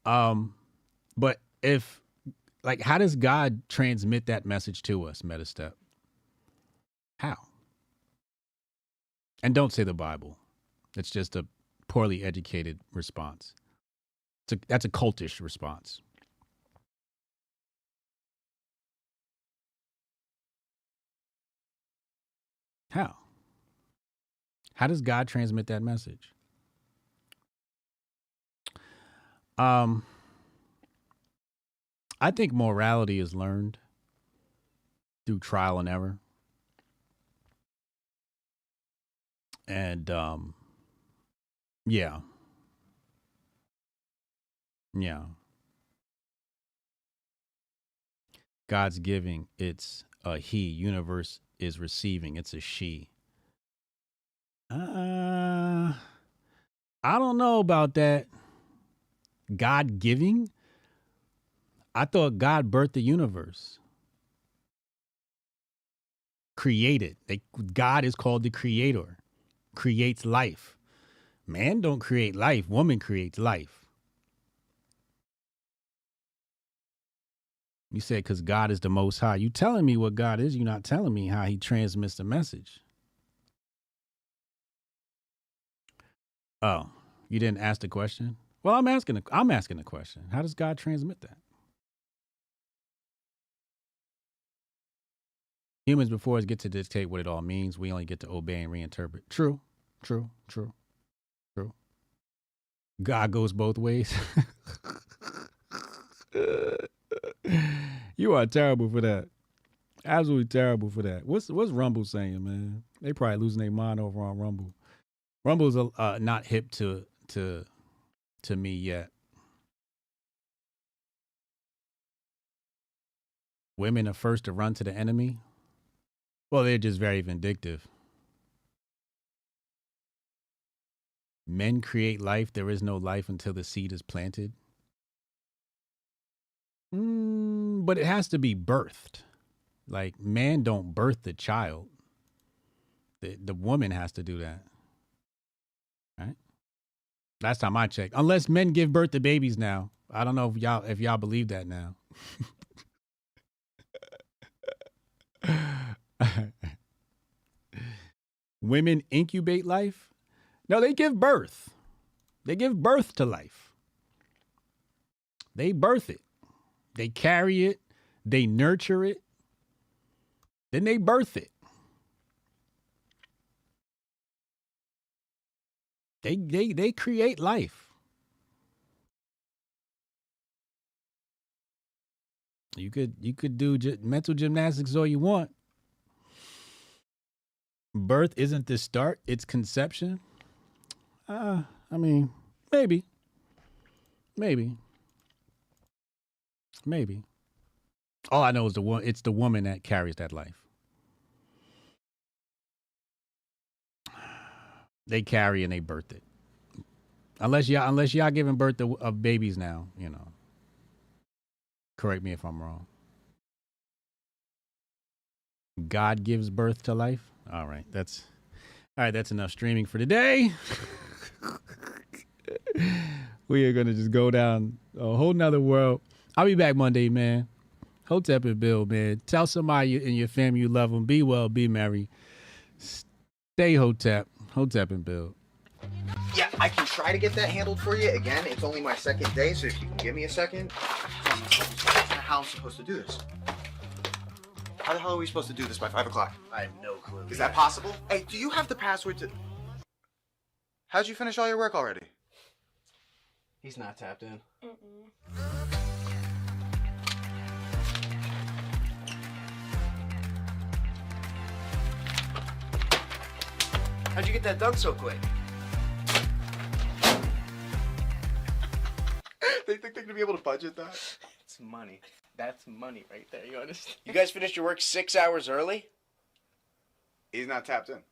But how does God transmit that message to us, Metastep? How? And don't say the Bible. It's just a poorly educated response. That's a cultish response. How? How does God transmit that message? I think morality is learned through trial and error. And yeah. God's giving, it's a he. Universe is receiving, it's a she. I don't know about that. God giving? I thought God birthed the universe. Created. God is called the creator. Creates life. Man don't create life. Woman creates life. You said because God is the most high. You telling me what God is. You're not telling me how he transmits the message. Oh, you didn't ask the question? Well, I'm asking the question. How does God transmit that? Humans before us get to dictate what it all means. We only get to obey and reinterpret. True. God goes both ways. You are terrible for that. Absolutely terrible for that. What's Rumble saying, man? They probably losing their mind over on Rumble. Rumble's not hip to me yet. Women are first to run to the enemy. Well, they're just very vindictive. Men create life. There is no life until the seed is planted. But it has to be birthed. Like, man don't birth the child. The woman has to do that. Right? Last time I checked. Unless men give birth to babies now. I don't know if y'all believe that now. Women incubate life? No, they give birth. They give birth to life. They birth it. They carry it. They nurture it. Then they birth it. They create life. You could do mental gymnastics all you want. Birth isn't the start, it's conception. I mean, maybe. All I know is it's the woman that carries that life. They carry and they birth it. Unless y'all giving birth of babies now, you know. Correct me if I'm wrong. God gives birth to life. All right, that's enough streaming for today. We are gonna just go down a whole nother world. I'll be back Monday, man. Hotep and Bill, man. Tell somebody in your family you love them. Be well, be merry. Stay Hotep. Hotep and Bill.
Yeah, I can try to get that handled for you. Again, it's only my second day, so if you can give me a second. How I'm supposed to do this? How the hell are we supposed to do this by 5 o'clock?
I have no clue.
Is that possible? Hey, do you have the password to... How'd you finish all your work already?
He's not tapped in. How'd you get that done so quick?
They think they're gonna be able to budget that?
It's money. That's money right there. You understand? You guys finished your work 6 hours early?
He's not tapped in.